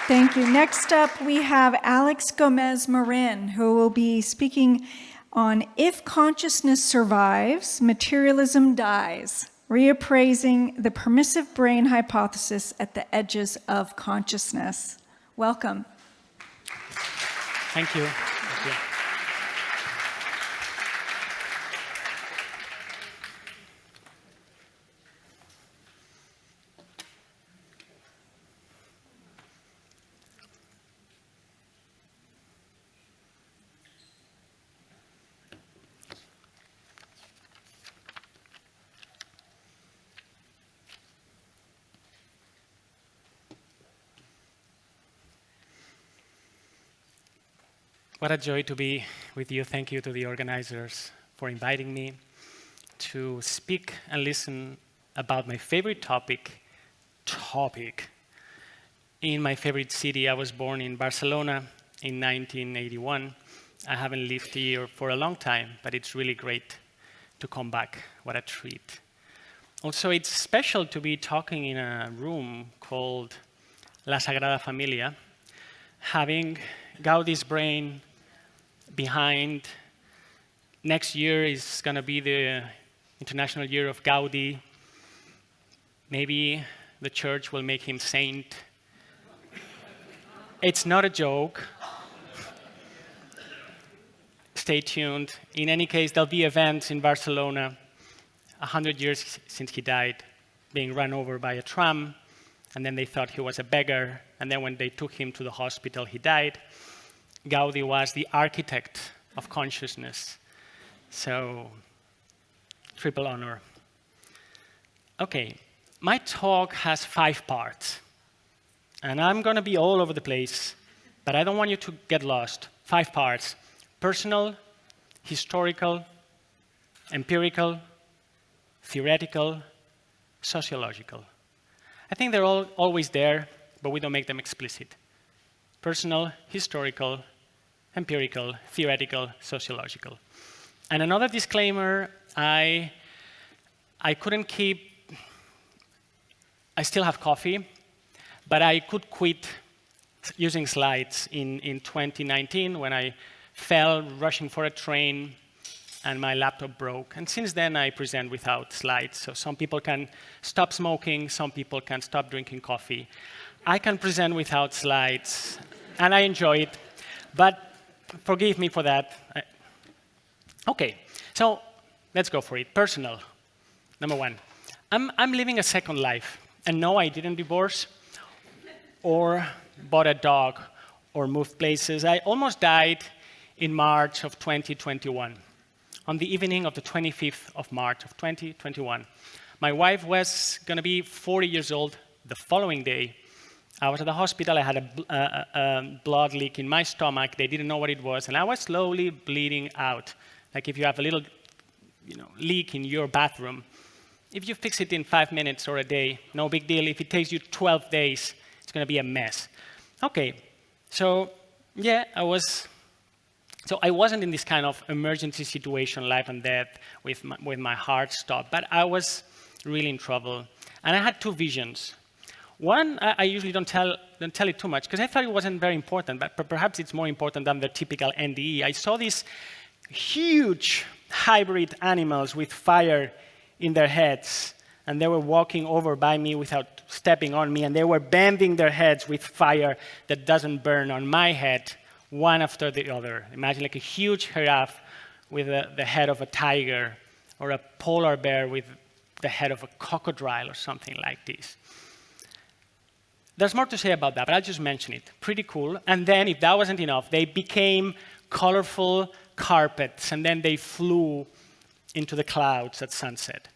Thank you. Next up, we have Alex Gomez-Marin, who will be speaking on If Consciousness Survives, Materialism Dies, Reappraising the Permissive Brain Hypothesis at the Edges of Consciousness. Welcome. Thank you. Thank you. What a joy to be with you. Thank you to the organizers for inviting me to speak and listen about my favorite topic. In my favorite city. I was born in Barcelona in 1981. I haven't lived here for a long time, but it's really great to come back. What a treat. Also, it's special to be talking in a room called La Sagrada Familia, having Gaudi's brain behind. Next year is going to be the International Year of Gaudi. Maybe the church will make him saint. It's not a joke. Stay tuned. In any case, there'll be events in Barcelona, 100 years since he died, being run over by a tram, and then they thought he was a beggar, and then when they took him to the hospital, he died. Gaudi was the architect of consciousness. So, triple honor. Okay, my talk has 5 parts. And I'm going to be all over the place, but I don't want you to get lost. 5 parts: personal, historical, empirical, theoretical, sociological. I think they're all always there, but we don't make them explicit. Personal, historical, empirical, theoretical, sociological. And another disclaimer, I couldn't keep, I still have coffee, but I could quit using slides in 2019 when I fell rushing for a train and my laptop broke. And since then, I present without slides. So some people can stop smoking, some people can stop drinking coffee. I can present without slides, and I enjoy it, but forgive me for that. Okay, so let's go for it. Personal, number 1. I'm living a second life, and no, I didn't divorce or bought a dog or moved places. I almost died in March of 2021, on the evening of the 25th of March of 2021. My wife was going to be 40 years old the following day. I was at the hospital. I had a blood leak in my stomach. They didn't know what it was, and I was slowly bleeding out. Like if you have a little leak in your bathroom, if you fix it in 5 minutes or a day, no big deal. If it takes you 12 days, it's going to be a mess. Okay, so yeah, I wasn't in this kind of emergency situation, life and death, with my heart stopped, but I was really in trouble. And I had 2 visions. One, I usually don't tell it too much, because I thought it wasn't very important, but perhaps it's more important than the typical NDE. I saw these huge hybrid animals with fire in their heads, and they were walking over by me without stepping on me, and they were bending their heads with fire that doesn't burn on my head, one after the other. Imagine like a huge giraffe with the head of a tiger, or a polar bear with the head of a crocodile or something like this. There's more to say about that, but I'll just mention it. Pretty cool. And then, if that wasn't enough, they became colorful carpets, and then they flew into the clouds at sunset.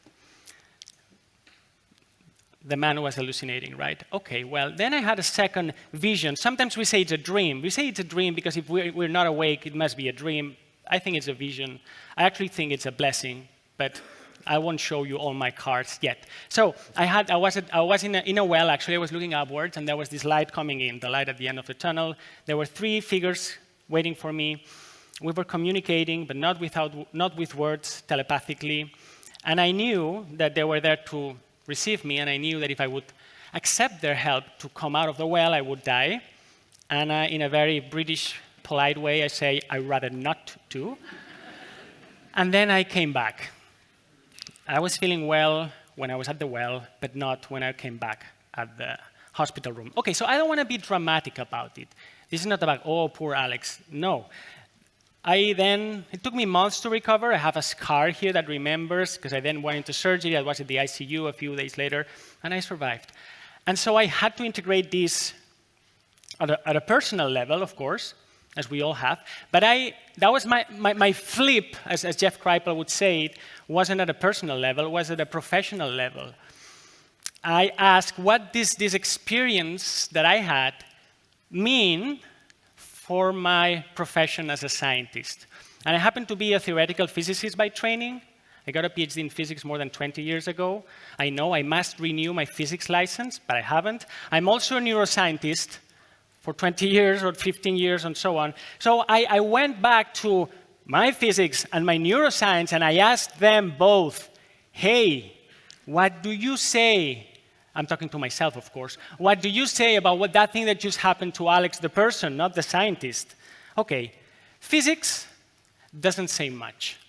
The man was hallucinating, right? Okay, well, then I had a second vision. Sometimes we say it's a dream. We say it's a dream because if we're not awake, it must be a dream. I think it's a vision. I actually think it's a blessing, but I won't show you all my cards yet. So I was in a well, actually. I was looking upwards, and there was this light coming in, the light at the end of the tunnel. There were 3 figures waiting for me. We were communicating, but not with words, telepathically. And I knew that they were there to receive me, and I knew that if I would accept their help to come out of the well, I would die. And in a very British, polite way, I say, I'd rather not to. And then I came back. I was feeling well when I was at the well, but not when I came back at the hospital room. Okay, so I don't want to be dramatic about it. This is not about, oh, poor Alex. No. It took me months to recover. I have a scar here that remembers, because I then went into surgery. I was at the ICU a few days later, and I survived. And so I had to integrate this at a personal level, of course, as we all have. But that was my flip, as Jeff Kripal would say it, wasn't at a personal level, it was at a professional level. I asked, what does this experience that I had mean for my profession as a scientist? And I happen to be a theoretical physicist by training. I got a PhD in physics more than 20 years ago. I know I must renew my physics license, but I haven't. I'm also a neuroscientist for 20 years or 15 years and so on. So I went back to my physics and my neuroscience, and I asked them both, hey, what do you say? I'm talking to myself, of course. What do you say about that thing that just happened to Alex, the person, not the scientist? Okay, physics doesn't say much.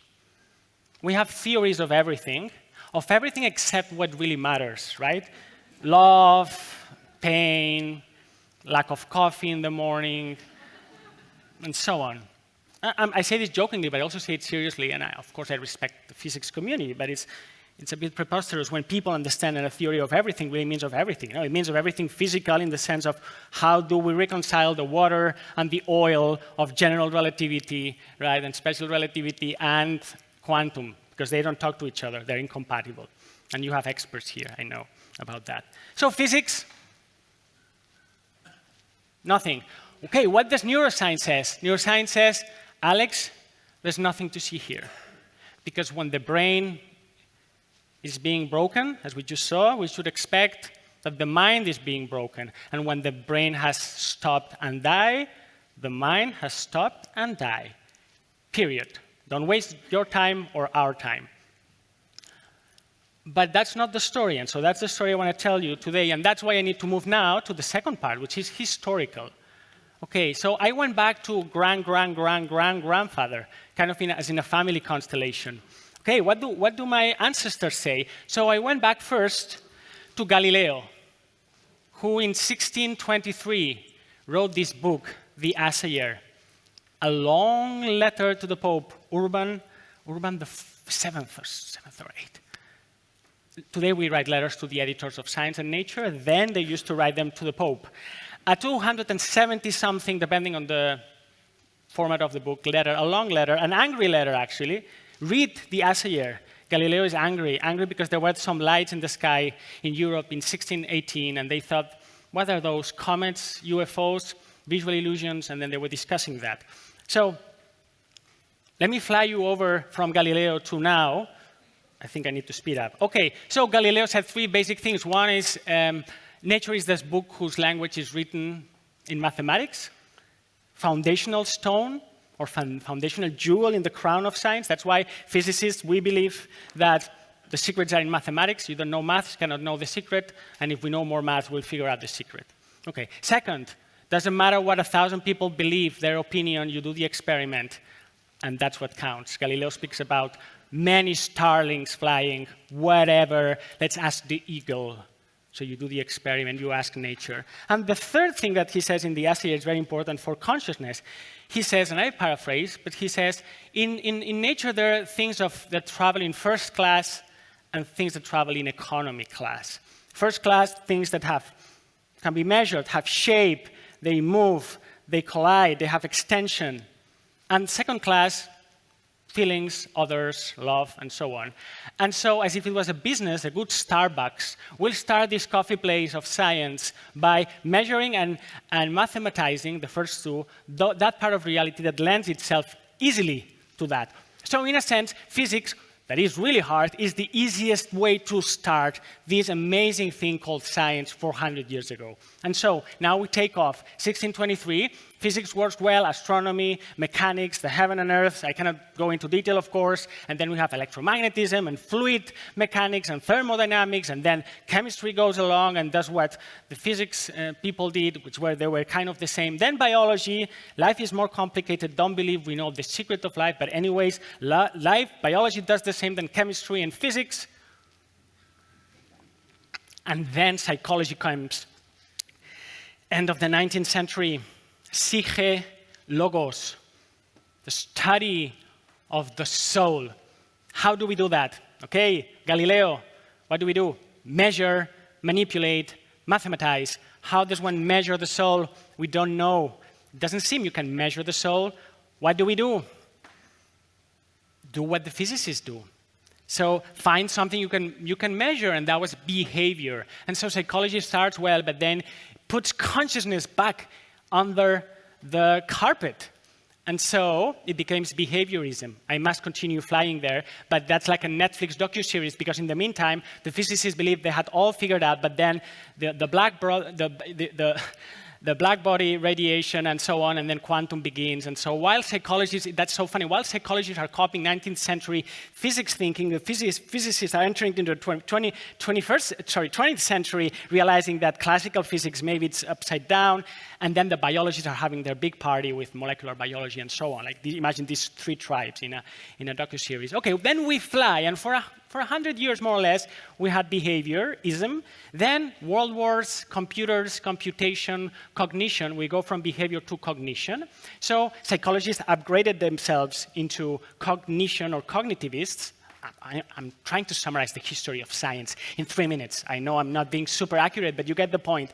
We have theories of everything except what really matters, right? Love, pain, lack of coffee in the morning, and so on. I say this jokingly, but I also say it seriously, and of course I respect the physics community, but it's a bit preposterous when people understand that a theory of everything really means of everything. You know, it means of everything physical in the sense of how do we reconcile the water and the oil of general relativity, right, and special relativity and quantum, because they don't talk to each other. They're incompatible. And you have experts here, I know, about that. So physics, nothing. Okay, what does neuroscience say? Neuroscience says, Alex, there's nothing to see here. Because when the brain is being broken, as we just saw, we should expect that the mind is being broken. And when the brain has stopped and died, the mind has stopped and died. Period. Don't waste your time or our time. But that's not the story, and so that's the story I want to tell you today, and that's why I need to move now to the second part, which is historical. Okay, so I went back to grandfather, kind of as in a family constellation. Okay, what do my ancestors say? So I went back first to Galileo, who in 1623 wrote this book, The Assayer, a long letter to the Pope, Urban the seventh or eighth. Today we write letters to the editors of Science and Nature. Then they used to write them to the Pope. A 270-something, depending on the format of the book, letter, a long letter, an angry letter actually. Read The Assayer. Galileo is angry because there were some lights in the sky in Europe in 1618, and they thought, what are those comets, UFOs, visual illusions, and then they were discussing that. So let me fly you over from Galileo to now. I think I need to speed up. Okay, so Galileo said 3 basic things. One is nature is this book whose language is written in mathematics, foundational stone, or foundational jewel in the crown of science. That's why physicists, we believe that the secrets are in mathematics. You don't know math, you cannot know the secret, and if we know more math, we'll figure out the secret. Okay, second, doesn't matter what 1,000 people believe, their opinion, you do the experiment, and that's what counts. Galileo speaks about many starlings flying, whatever, let's ask the eagle. So you do the experiment, you ask nature. And the third thing that he says in the essay is very important for consciousness. He says, and I paraphrase, but he says, in nature there are things that travel in first class and things that travel in economy class. First class, things that can be measured, have shape, they move, they collide, they have extension. And second class, feelings, others, love, and so on. And so, as if it was a business, a good Starbucks, we'll start this coffee place of science by measuring and mathematizing, the first two, that part of reality that lends itself easily to that. So in a sense, physics, that is really hard, is the easiest way to start this amazing thing called science 400 years ago. And so now we take off. 1623, physics works well, astronomy, mechanics, the heaven and earth. I cannot go into detail, of course. And then we have electromagnetism and fluid mechanics and thermodynamics. And then chemistry goes along and does what the physics people did, they were kind of the same. Then biology. Life is more complicated. Don't believe we know the secret of life. But anyways, biology does the same than chemistry and physics. And then psychology comes. End of the 19th century, psyche, logos, the study of the soul. How do we do that? Okay, Galileo, what do we do? Measure, manipulate, mathematize. How does one measure the soul? We don't know. It doesn't seem you can measure the soul. What do? Do what the physicists do. So find something you can measure, and that was behavior. And so psychology starts well, but then puts consciousness back under the carpet. And so it becomes behaviorism. I must continue flying there, but that's like a Netflix docuseries, because in the meantime, the physicists believed they had all figured out, but then the black body radiation and so on, and then quantum begins. And so while psychologists, that's so funny, while psychologists are copying 19th century physics thinking, the physicists are entering into the 20th century, realizing that classical physics, maybe it's upside down, and then the biologists are having their big party with molecular biology and so on. Like, imagine these three tribes in a docuseries. Okay, then we fly, and for 100 years, more or less, we had behaviorism. Then world wars, computers, computation, cognition. We go from behavior to cognition. So psychologists upgraded themselves into cognition or cognitivists. I'm trying to summarize the history of science in 3 minutes. I know I'm not being super accurate, but you get the point.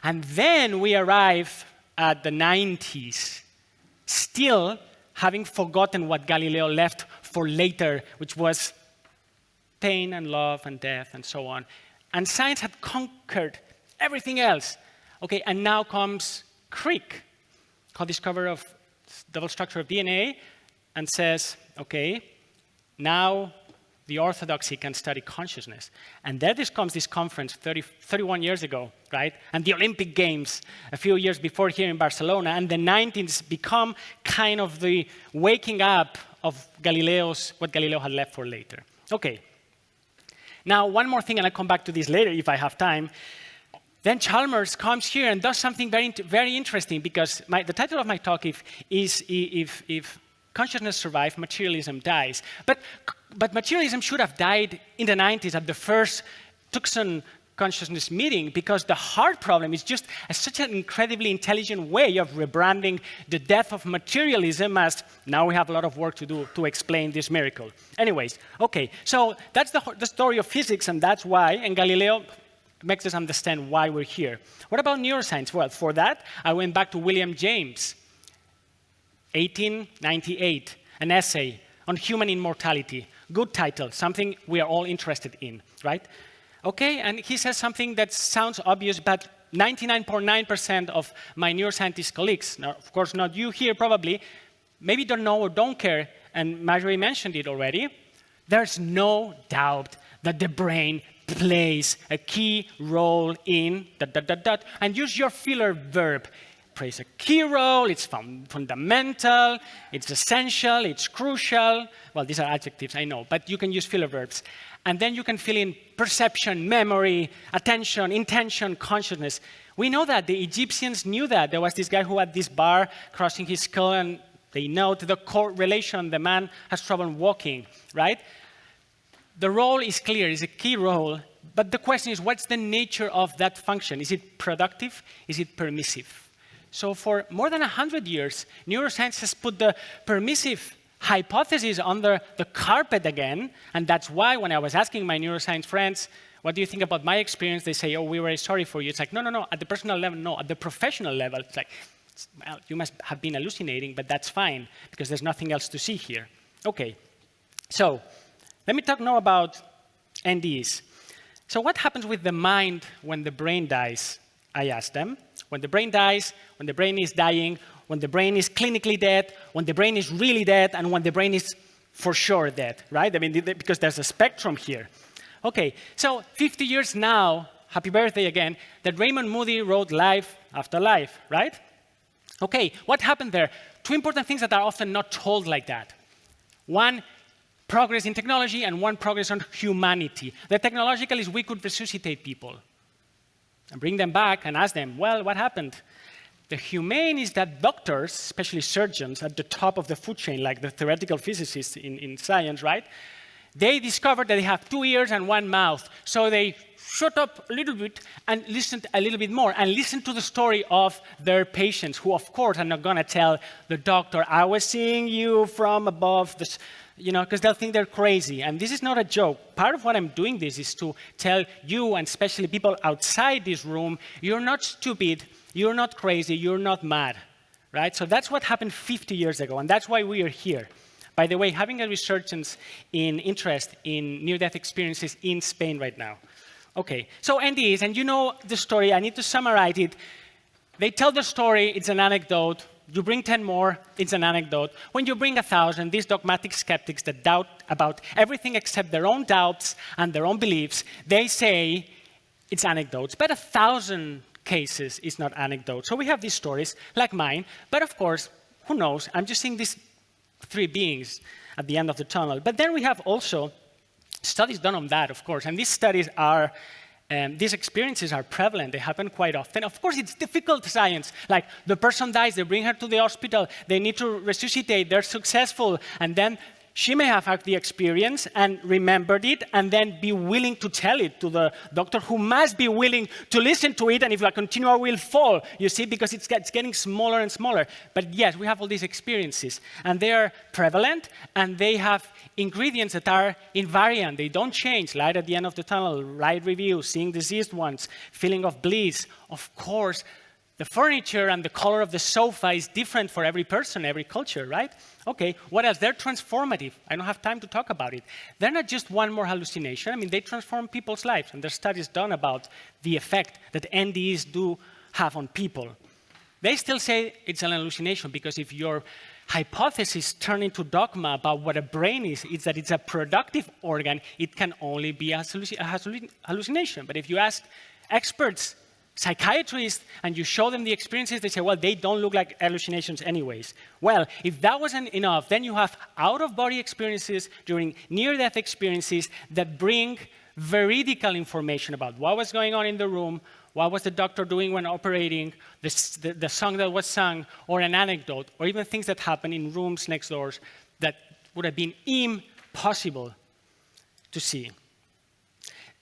And then we arrive at the 90s, still having forgotten what Galileo left for later, which was pain and love and death and so on. And science had conquered everything else. Okay, and now comes Crick, co-discoverer of double structure of DNA, and says, okay, now the orthodoxy can study consciousness. And there comes this conference 31 years ago, right? And the Olympic Games a few years before here in Barcelona, and the 90s become kind of the waking up of what Galileo had left for later. Okay. Now, one more thing, and I'll come back to this later if I have time. Then Chalmers comes here and does something very, very interesting, because the title of my talk is if consciousness survives, materialism dies. But materialism should have died in the 90s at the first Tucson consciousness meeting, because the hard problem is just such an incredibly intelligent way of rebranding the death of materialism as now we have a lot of work to do to explain this miracle. Anyways, okay, so that's the story of physics, and that's why, and Galileo makes us understand why we're here. What about neuroscience? Well, for that, I went back to William James, 1898, an essay on human immortality. Good title, something we are all interested in, right? Okay, and he says something that sounds obvious, but 99.9% of my neuroscientist colleagues, now, of course not you here probably, maybe don't know or don't care, and Marjorie mentioned it already. There's no doubt that the brain plays a key role in ... and use your filler verb. Plays a key role, it's fundamental, it's essential, it's crucial. Well, these are adjectives, I know, but you can use filler verbs. And then you can fill in perception, memory, attention, intention, consciousness. We know that. The Egyptians knew that. There was this guy who had this bar crossing his skull, and they note the correlation. The man has trouble walking, right? The role is clear. It's a key role. But the question is, what's the nature of that function? Is it productive? Is it permissive? So for more than 100 years, neuroscience has put the permissive hypotheses under the carpet again, and that's why when I was asking my neuroscience friends, what do you think about my experience? They say, oh, we're very sorry for you. It's like, no, no, no, at the personal level, no. At the professional level, it's like, well, you must have been hallucinating, but that's fine, because there's nothing else to see here. Okay, so let me talk now about NDEs. So what happens with the mind when the brain dies? I asked them. When the brain dies, when the brain is dying, when the brain is clinically dead, when the brain is really dead, and when the brain is for sure dead, right? I mean, because there's a spectrum here. Okay, so 50 years now, happy birthday again, that Raymond Moody wrote Life After Life, right? Okay, what happened there? Two important things that are often not told like that. One, progress in technology, and one, progress on humanity. The technological is we could resuscitate people and bring them back and ask them, well, what happened? The humane is that doctors, especially surgeons at the top of the food chain, like the theoretical physicists in science, right? They discovered that they have 2 ears and 1 mouth. So they shut up a little bit and listened a little bit more and listened to the story of their patients, who, of course, are not going to tell the doctor, I was seeing you from above, this, you know, because they'll think they're crazy. And this is not a joke. Part of what I'm doing this is to tell you, and especially people outside this room, you're not stupid, you're not crazy, you're not mad, right? So that's what happened 50 years ago, and that's why we are here. By the way, having a resurgence in interest in near-death experiences in Spain right now. Okay, so NDEs, and you know the story, I need to summarize it. They tell the story, it's an anecdote. You bring 10 more, it's an anecdote. When you bring 1,000, these dogmatic skeptics that doubt about everything except their own doubts and their own beliefs, they say it's anecdotes. But 1,000 cases is not anecdotes. So we have these stories, like mine, but of course, who knows? I'm just seeing these 3 beings at the end of the tunnel. But then we have also studies done on that, of course, and these studies are, these experiences are prevalent. They happen quite often. Of course, it's difficult science. Like, the person dies, they bring her to the hospital, they need to resuscitate, they're successful, and then she may have had the experience and remembered it and then be willing to tell it to the doctor, who must be willing to listen to it, and if I continue, I will fall, you see, because it's getting smaller and smaller. But yes, we have all these experiences, and they are prevalent, and they have ingredients that are invariant. They don't change. Light at the end of the tunnel, right review, seeing deceased ones, feeling of bliss. Of course, the furniture and the color of the sofa is different for every person, every culture, right? Okay, what else? They're transformative. I don't have time to talk about it. They're not just one more hallucination. I mean, they transform people's lives, and there's studies done about the effect that NDEs do have on people. They still say it's an hallucination, because if your hypothesis turn into dogma about what a brain is that it's a productive organ, it can only be a hallucination. But if you ask experts, psychiatrists, and you show them the experiences, they say, well, they don't look like hallucinations anyways. Well, if that wasn't enough, then you have out-of-body experiences during near-death experiences that bring veridical information about what was going on in the room, what was the doctor doing when operating, the song that was sung, or an anecdote, or even things that happen in rooms next doors that would have been impossible to see.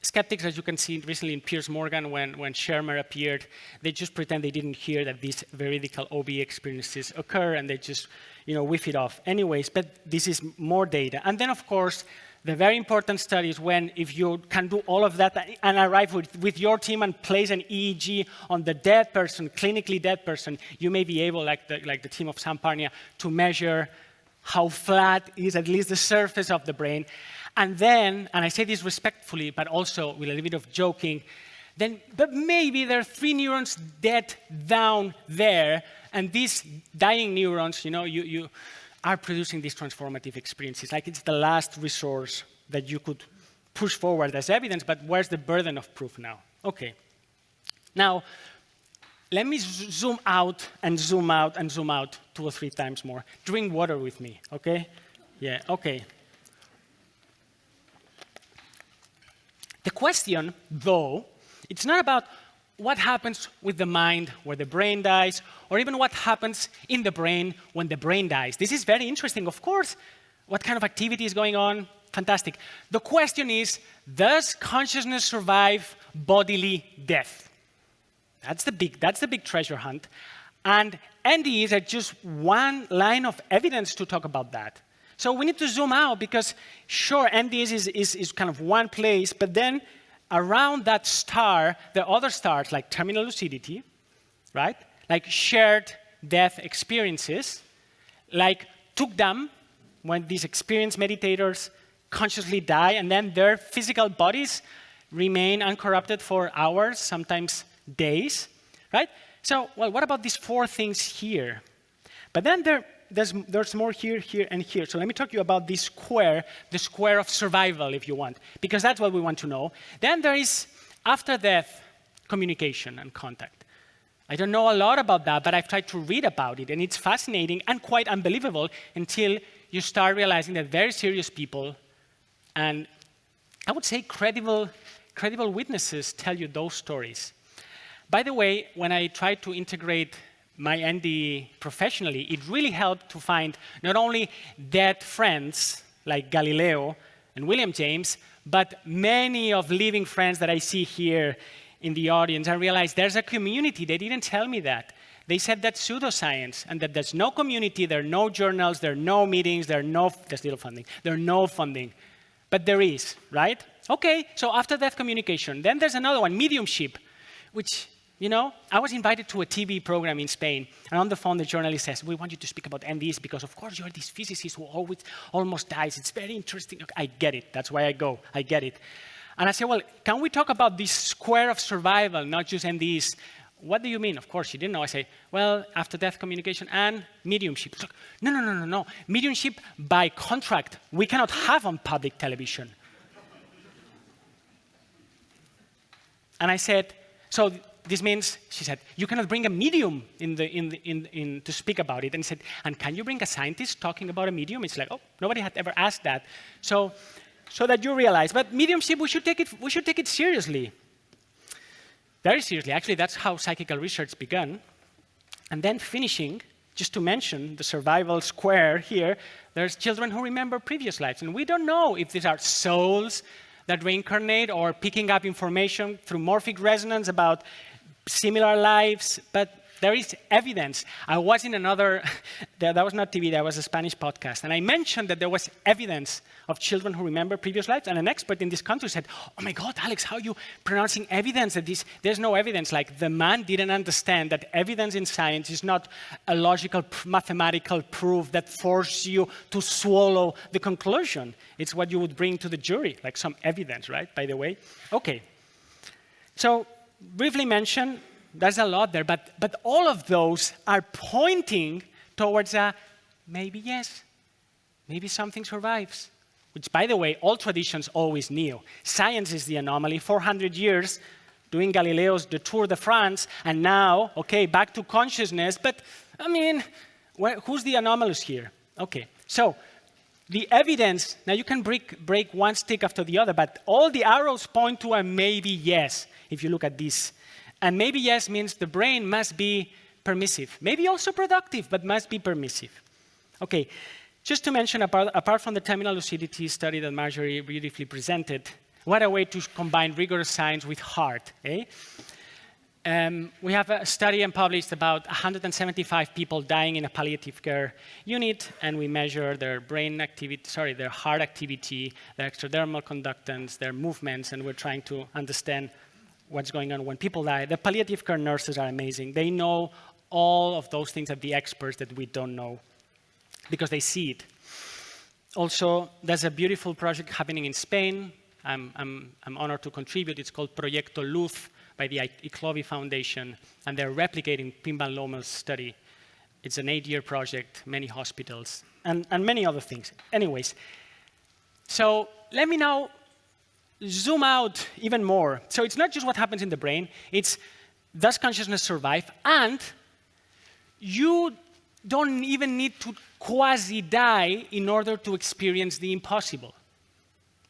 Skeptics, as you can see recently in Piers Morgan, when Shermer appeared, they just pretend they didn't hear that these veridical OB experiences occur, and they just, whiff it off. Anyways, but this is more data. And then, of course, the very important study is when, if you can do all of that and arrive with your team and place an EEG on the dead person, clinically dead person, you may be able, like the team of Sam Parnia, to measure how flat is at least the surface of the brain. And then, and I say this respectfully, but also with a little bit of joking, but maybe there are 3 neurons dead down there, and these dying neurons, you are producing these transformative experiences. Like, it's the last resource that you could push forward as evidence, but where's the burden of proof now? Okay. Now, let me zoom out and zoom out and zoom out 2 or 3 times more. Drink water with me, okay? Yeah, okay. The question, though, it's not about what happens with the mind where the brain dies, or even what happens in the brain when the brain dies. This is very interesting, of course. What kind of activity is going on? Fantastic. The question is, does consciousness survive bodily death? That's the big treasure hunt. And NDEs are just one line of evidence to talk about that. So we need to zoom out because, sure, NDS is kind of one place, but then around that star, there are other stars like terminal lucidity, right? Like shared death experiences, like Tucson, when these experienced meditators consciously die, and then their physical bodies remain uncorrupted for hours, sometimes days, right? So, well, what about these 4 things here? But then there's more here, here, and here. So let me talk to you about this square, the square of survival, if you want, because that's what we want to know. Then there is after-death communication and contact. I don't know a lot about that, but I've tried to read about it, and it's fascinating and quite unbelievable until you start realizing that very serious people and I would say credible witnesses tell you those stories. By the way, when I tried to integrate my ND professionally, it really helped to find not only dead friends like Galileo and William James, but many of living friends that I see here in the audience. I realized there's a community. They didn't tell me that. They said that's pseudoscience and that there's no community, there are no journals, there are no meetings, there's little funding, there's no funding. But there is, right? Okay, so after-death communication. Then there's another one, mediumship, which, you know, I was invited to a TV program in Spain, and on the phone, the journalist says, we want you to speak about NDs because, of course, you're this physicist who always almost dies. It's very interesting. Okay, I get it. That's why I go. I get it. And I said, well, can we talk about this square of survival, not just NDs? What do you mean? Of course, she didn't know. I say, well, after-death communication and mediumship. Like, no. Mediumship by contract. We cannot have on public television. And I said, so this means, she said, you cannot bring a medium to speak about it. And he said, and can you bring a scientist talking about a medium? It's like, oh, nobody had ever asked that. So that you realize, but mediumship, we should take it seriously. Very seriously. Actually, that's how psychical research began. And then finishing, just to mention the survival square here, there's children who remember previous lives. And we don't know if these are souls that reincarnate or picking up information through morphic resonance about similar lives, but there is evidence. I was in another, that was not TV, that was a Spanish podcast, and I mentioned that there was evidence of children who remember previous lives, and an expert in this country said, oh my God, Alex, how are you pronouncing evidence that there's no evidence? Like, the man didn't understand that evidence in science is not a logical, mathematical proof that forces you to swallow the conclusion. It's what you would bring to the jury, like some evidence, right, by the way? Okay. So, briefly mention, there's a lot there, but all of those are pointing towards a maybe yes, maybe something survives. Which, by the way, all traditions always knew. Science is the anomaly. 400 years doing Galileo's The Tour de France, and now, okay, back to consciousness. But, I mean, who's the anomalous here? Okay, so the evidence, now you can break one stick after the other, but all the arrows point to a maybe yes, if you look at this. And maybe yes means the brain must be permissive. Maybe also productive, but must be permissive. Okay, just to mention, apart from the terminal lucidity study that Marjorie beautifully presented, what a way to combine rigorous science with heart, eh? We have a study and published about 175 people dying in a palliative care unit, and we measure their brain activity, their heart activity, their extradermal conductance, their movements, and we're trying to understand what's going on when people die. The palliative care nurses are amazing. They know all of those things that the experts that we don't know because they see it. Also, there's a beautiful project happening in Spain. I'm honored to contribute. It's called Proyecto Luz by the Iclovi Foundation, and they're replicating Pimban Lomel's study. It's an 8-year project, many hospitals, and many other things. Anyways, so let me now zoom out even more. So it's not just what happens in the brain, it's does consciousness survive? And you don't even need to quasi-die in order to experience the impossible.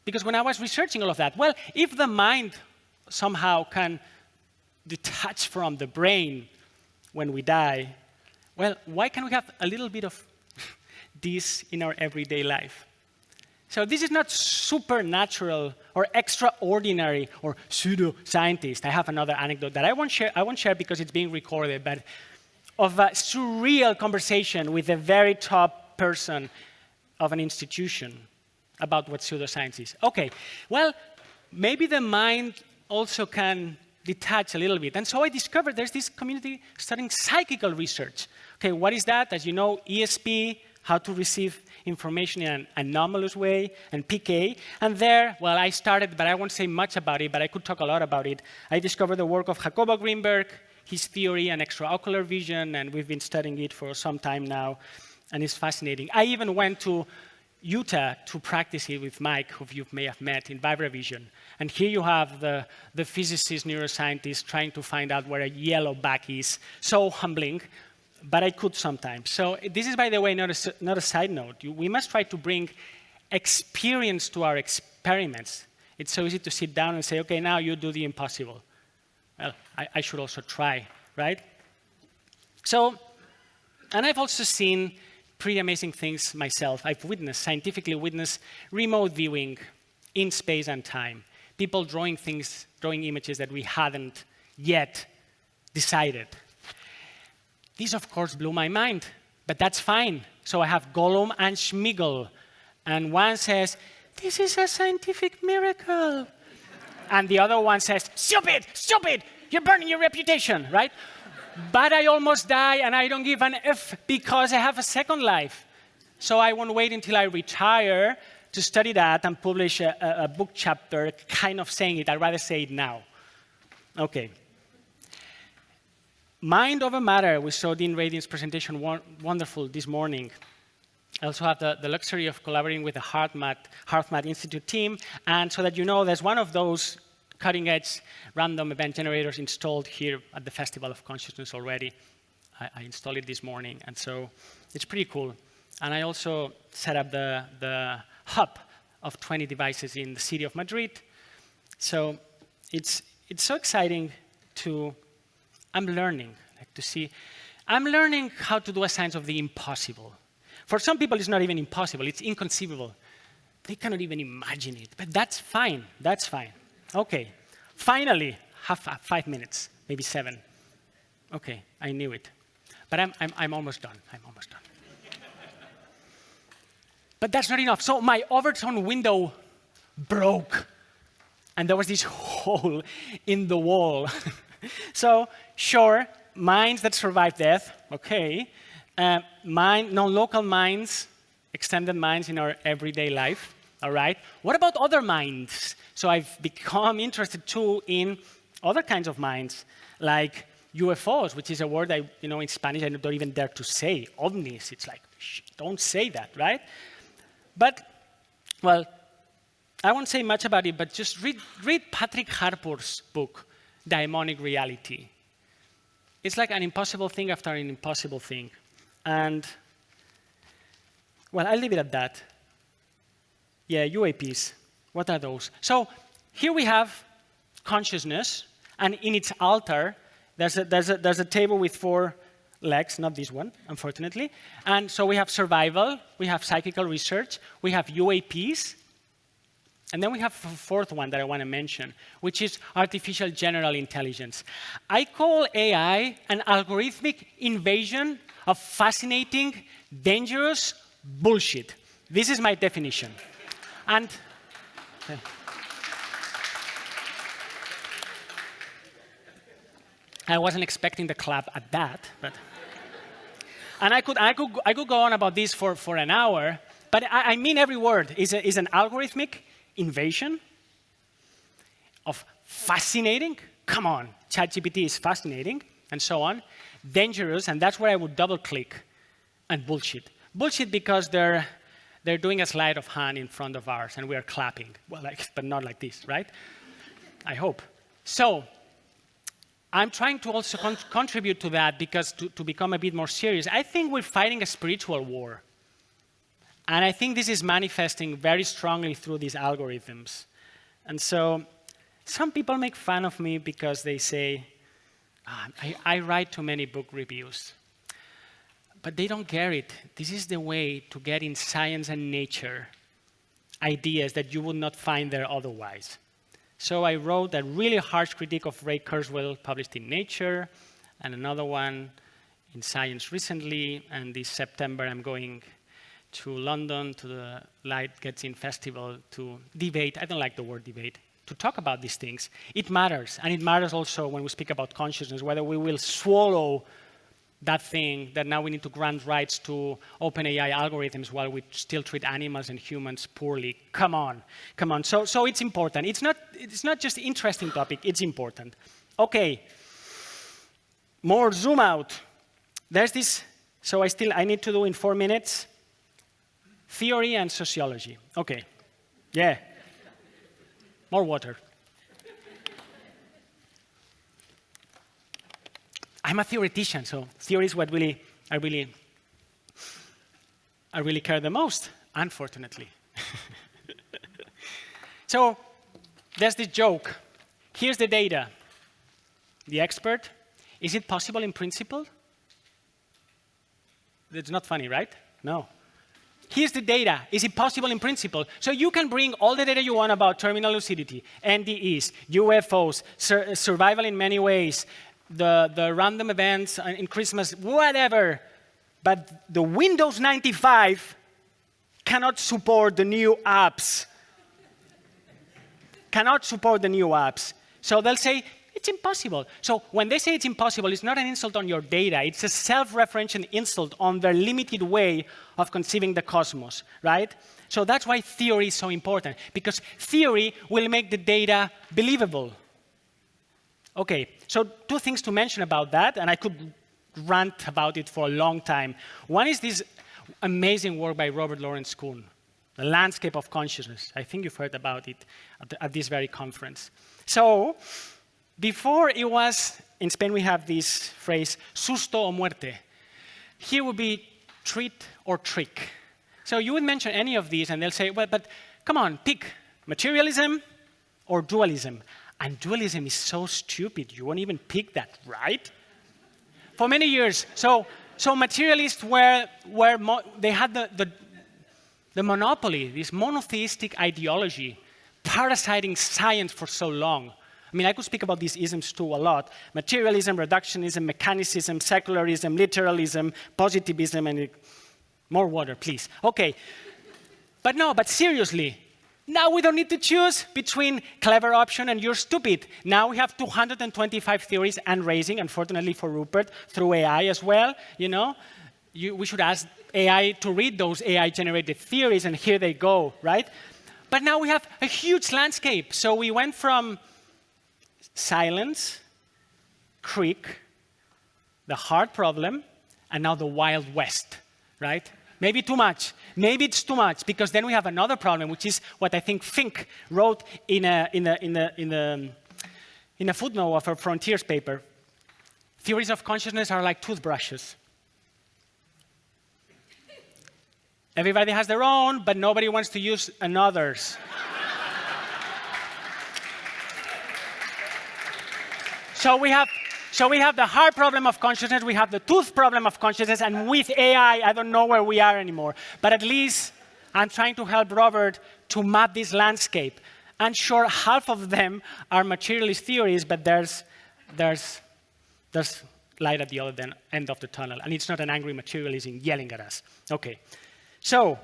Because when I was researching all of that, well, if the mind somehow can detach from the brain when we die, well, why can't we have a little bit of this in our everyday life? So this is not supernatural or extraordinary or pseudo-scientist. I have another anecdote that I won't share because it's being recorded, but of a surreal conversation with a very top person of an institution about what pseudoscience is. Okay, well, maybe the mind also can detach a little bit. And so I discovered there's this community studying psychical research. Okay, what is that? As you know, ESP, how to receive information in an anomalous way, and PK. And there, well, I started, but I won't say much about it, but I could talk a lot about it. I discovered the work of Jacobo Greenberg, his theory and extraocular vision, and we've been studying it for some time now, and it's fascinating. I even went to Utah to practice it with Mike, who you may have met in VibraVision. And here you have the physicist, neuroscientist trying to find out where a yellow back is. So humbling, but I could sometimes. So this is, by the way, not a side note. We must try to bring experience to our experiments. It's so easy to sit down and say, okay, now you do the impossible. Well, I should also try, right? So, and I've also seen pretty amazing things myself. I've scientifically witnessed remote viewing in space and time. People drawing things, drawing images that we hadn't yet decided. This, of course, blew my mind, but that's fine. So I have Gollum and Schmigel, and one says, this is a scientific miracle. And the other one says, stupid, stupid, you're burning your reputation, right? But I almost die, and I don't give an F because I have a second life. So I won't wait until I retire to study that and publish a book chapter kind of saying it. I'd rather say it now. Okay. Mind over matter. We saw Dean Radian's presentation, wonderful this morning. I also have the luxury of collaborating with the HeartMath Institute team. And so that you know, there's one of those cutting-edge random event generators installed here at the Festival of Consciousness already. I installed it this morning, and so it's pretty cool. And I also set up the hub of 20 devices in the city of Madrid. So it's so exciting I'm learning how to do a science of the impossible. For some people, it's not even impossible, it's inconceivable. They cannot even imagine it, but that's fine, that's fine. Okay, finally, 5 minutes, maybe 7. Okay, I knew it. But I'm almost done, I'm almost done. But that's not enough. So my overtone window broke, and there was this hole in the wall. So, sure, minds that survive death, okay. Non-local minds, extended minds in our everyday life, all right. What about other minds? So I've become interested, too, in other kinds of minds, like UFOs, which is a word in Spanish I don't even dare to say. Ovnis, it's like, shh, don't say that, right? But, well, I won't say much about it, but just read Patrick Harpur's book, Daemonic Reality. It's like an impossible thing after an impossible thing. And, well, I'll leave it at that. Yeah, UAPs. What are those? So here we have consciousness, and in its altar, there's a table with 4 legs, not this one, unfortunately. And so we have survival, we have psychical research, we have UAPs, and then we have a 4th one that I want to mention, which is artificial general intelligence. I call AI an algorithmic invasion of fascinating, dangerous bullshit. This is my definition. And I wasn't expecting the clap at that, but and I could go on about this for an hour, but I mean every word is an algorithmic invasion of fascinating. Come on, ChatGPT is fascinating, and so on. Dangerous, and that's where I would double click, and bullshit. Bullshit because they're doing a sleight of hand in front of ours, and we are clapping. Well, but not like this, right? I hope. So I'm trying to also contribute to that because to become a bit more serious. I think we're fighting a spiritual war. And I think this is manifesting very strongly through these algorithms. And so some people make fun of me because they say, I write too many book reviews. But they don't get it. This is the way to get in science and nature ideas that you would not find there otherwise. So I wrote a really harsh critique of Ray Kurzweil, published in Nature, and another one in Science recently. And this September, I'm going to London, to the Light Gets In Festival, to debate. I don't like the word debate. To talk about these things. It matters. And it matters also when we speak about consciousness, whether we will swallow that thing that now we need to grant rights to OpenAI algorithms while we still treat animals and humans poorly. Come on, come on. So it's important. It's not just an interesting topic, it's important. Okay, more zoom out. There's this, so I need to do in 4 minutes, theory and sociology. Okay, yeah. More water. I'm a theoretician, so theory is what I really care the most, unfortunately. So there's this joke. Here's the data. The expert, is it possible in principle? It's not funny, right? No. Here's the data. Is it possible in principle? So you can bring all the data you want about terminal lucidity, NDEs, UFOs, survival in many ways, the random events in Christmas, whatever. But the Windows 95 cannot support the new apps. Cannot support the new apps. So they'll say, it's impossible. So when they say it's impossible, it's not an insult on your data. It's a self-referential insult on their limited way of conceiving the cosmos, right? So that's why theory is so important, because theory will make the data believable. Okay, so 2 things to mention about that, and I could rant about it for a long time. One is this amazing work by Robert Lawrence Kuhn, The Landscape of Consciousness. I think you've heard about it at this very conference. So, before it was, in Spain we have this phrase, susto o muerte. Here would be treat or trick. So you would mention any of these and they'll say, well, but come on, pick materialism or dualism. And dualism is so stupid, you won't even pick that, right? For many years, so materialists they had the monopoly, this monotheistic ideology, parasiting science for so long. I mean, I could speak about these isms too a lot. Materialism, reductionism, mechanicism, secularism, literalism, positivism, and more water, please. Okay. But seriously, now we don't need to choose between clever option and you're stupid. Now we have 225 theories and raising, unfortunately for Rupert, through AI as well. You know, we should ask AI to read those AI-generated theories, and here they go, right? But now we have a huge landscape. So we went from silence, creek, the hard problem, and now the Wild West, right? Maybe too much. Maybe it's too much, because then we have another problem, which is what I think Fink wrote in a footnote of her Frontiers paper. Theories of consciousness are like toothbrushes. Everybody has their own, but nobody wants to use another's. So we have the hard problem of consciousness, we have the tooth problem of consciousness, and with AI, I don't know where we are anymore. But at least I'm trying to help Robert to map this landscape. And sure, half of them are materialist theories, but there's light at the other end of the tunnel. And it's not an angry materialism yelling at us. Okay, so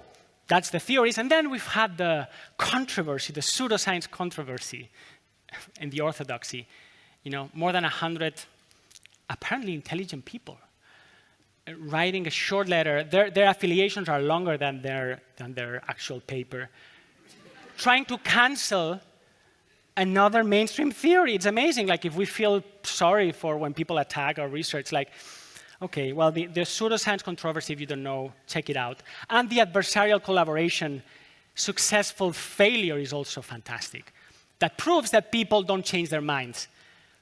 that's the theories. And then we've had the controversy, the pseudoscience controversy in the orthodoxy. You know, more than 100 apparently intelligent people writing a short letter. Their affiliations are longer than their actual paper, trying to cancel another mainstream theory. It's amazing. Like, if we feel sorry for when people attack our research, like, okay, well, the pseudoscience controversy, if you don't know, check it out. And the adversarial collaboration, successful failure is also fantastic. That proves that people don't change their minds.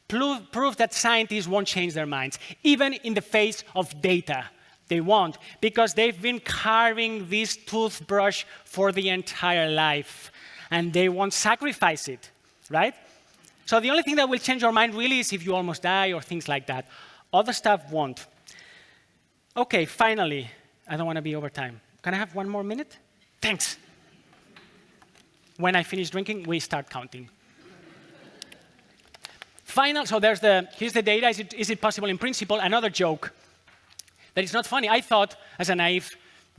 Proof that scientists won't change their minds, even in the face of data. They won't, because they've been carving this toothbrush for the entire life, and they won't sacrifice it, right? So the only thing that will change your mind really is if you almost die or things like that. Other stuff won't. Okay, finally, I don't want to be over time. Can I have 1 more minute? Thanks. When I finish drinking, we start counting. So here's the data. Is it possible in principle? Another joke that is not funny. I thought, as a naive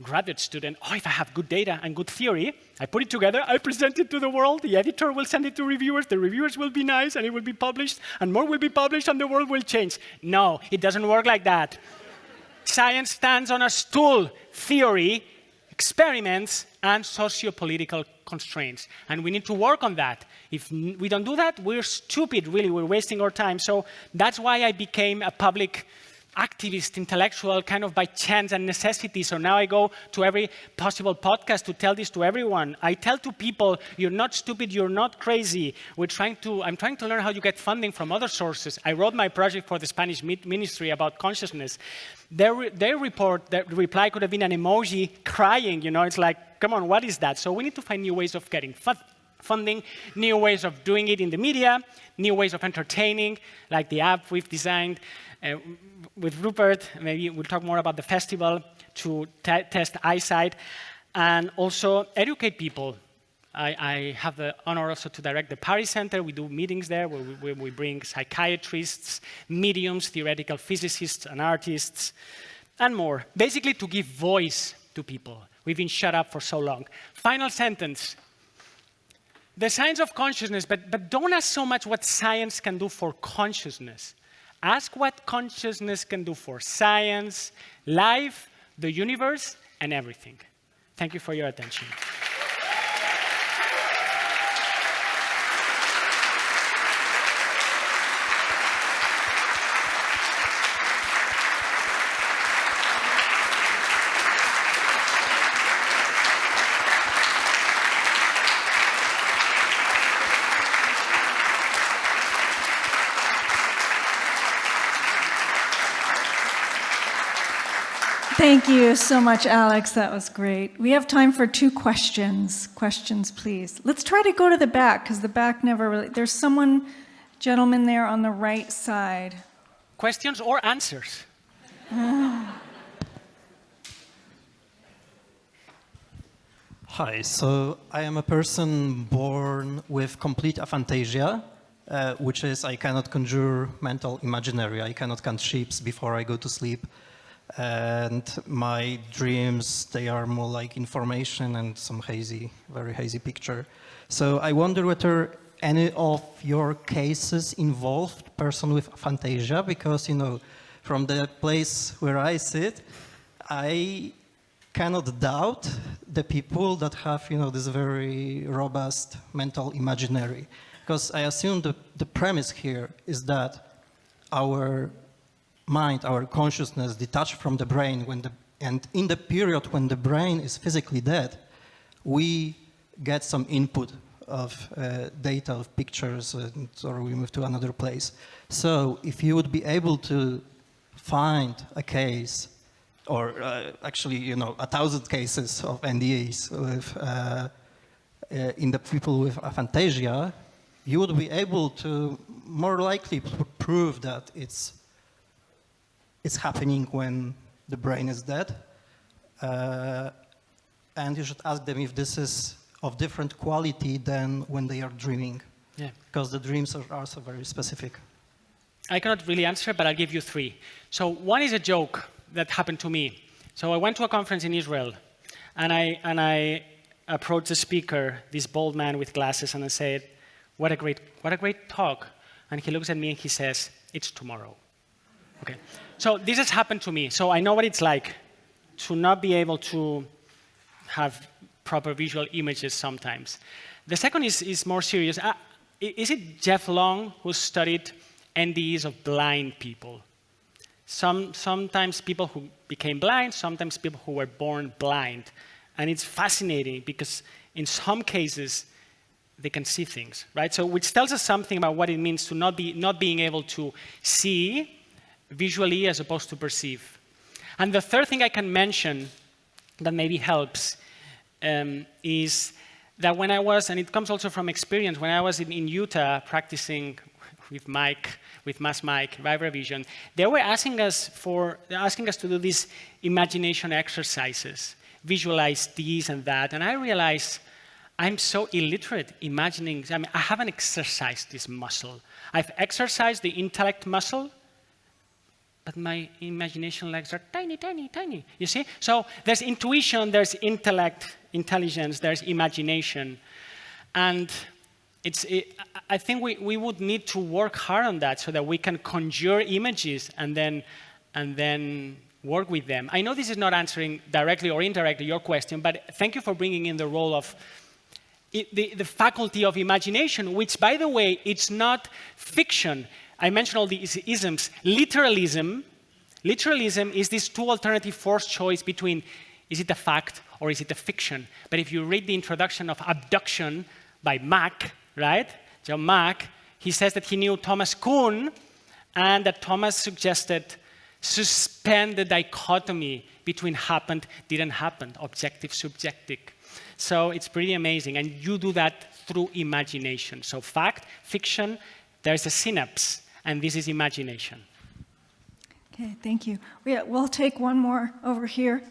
graduate student, oh, if I have good data and good theory, I put it together, I present it to the world, the editor will send it to reviewers, the reviewers will be nice, and it will be published, and more will be published, and the world will change. No, it doesn't work like that. Science stands on a stool: theory, experiments, and socio-political constraints. And we need to work on that. If we don't do that, we're stupid, really. We're wasting our time. So that's why I became a public activist, intellectual, kind of by chance and necessity. So now I go to every possible podcast to tell this to everyone. I tell to people, you're not stupid, you're not crazy. I'm trying to learn how you get funding from other sources. I wrote my project for the Spanish ministry about consciousness. Their reply could have been an emoji crying, it's like, come on, what is that? So we need to find new ways of getting funding, new ways of doing it in the media, new ways of entertaining, like the app we've designed. With Rupert, maybe we'll talk more about the festival to test eyesight, and also educate people. I have the honor also to direct the Paris Center. We do meetings there where we bring psychiatrists, mediums, theoretical physicists, and artists, and more. Basically to give voice to people. We've been shut up for so long. Final sentence. The science of consciousness, but don't ask so much what science can do for consciousness. Ask what consciousness can do for science, life, the universe, and everything. Thank you for your attention. Thank you so much, Alex. That was great. We have time for 2 questions. Questions, please. Let's try to go to the back, because the back never really... There's someone, gentleman there on the right side. Questions or answers? Hi, so I am a person born with complete aphantasia, which is I cannot conjure mental imaginary. I cannot count sheep before I go to sleep. And my dreams, they are more like information and some hazy, very hazy picture. So I wonder whether any of your cases involved person with aphantasia, because, from the place where I sit, I cannot doubt the people that have, this very robust mental imaginary. Because I assume the premise here is that our mind, our consciousness detached from the brain, and in the period when the brain is physically dead, we get some input of data, of pictures, or we move to another place. So if you would be able to find a case, or actually, 1,000 cases of NDAs in the people with aphantasia, you would be able to more likely prove that it's happening when the brain is dead. And you should ask them if this is of different quality than when they are dreaming. Yeah. Because the dreams are also very specific. I cannot really answer, but I'll give you 3. So one is a joke that happened to me. So I went to a conference in Israel, and I approached the speaker, this bald man with glasses, and I said, what a great talk. And he looks at me and he says, it's tomorrow. Okay. So this has happened to me. So I know what it's like to not be able to have proper visual images sometimes. The second is more serious. Is it Jeff Long who studied NDEs of blind people? Sometimes people who became blind, sometimes people who were born blind. And it's fascinating because in some cases, they can see things, right? So which tells us something about what it means to not being able to see visually as opposed to perceive. And the third thing I can mention that maybe helps is that when I was, and it comes also from experience, when I was in Utah practicing with Mike, with Mass Mike, Vive Revision, they were asking us to do these imagination exercises, visualize these and that, and I realized I'm so illiterate imagining. I mean, I haven't exercised this muscle. I've exercised the intellect muscle, but my imagination legs are tiny, tiny, tiny. You see? So there's intuition, there's intellect, intelligence, there's imagination. And I think we would need to work hard on that so that we can conjure images and then work with them. I know this is not answering directly or indirectly your question, but thank you for bringing in the role of the faculty of imagination, which, by the way, it's not fiction. I mentioned all these isms. Literalism is this two alternative forced choice between is it a fact or is it a fiction? But if you read the introduction of Abduction by Mack, right? John Mack, he says that he knew Thomas Kuhn and that Thomas suggested suspend the dichotomy between happened, didn't happen, objective, subjective. So it's pretty amazing. And you do that through imagination. So fact, fiction, there's a synapse, and this is imagination. Okay, thank you. We'll take one more over here.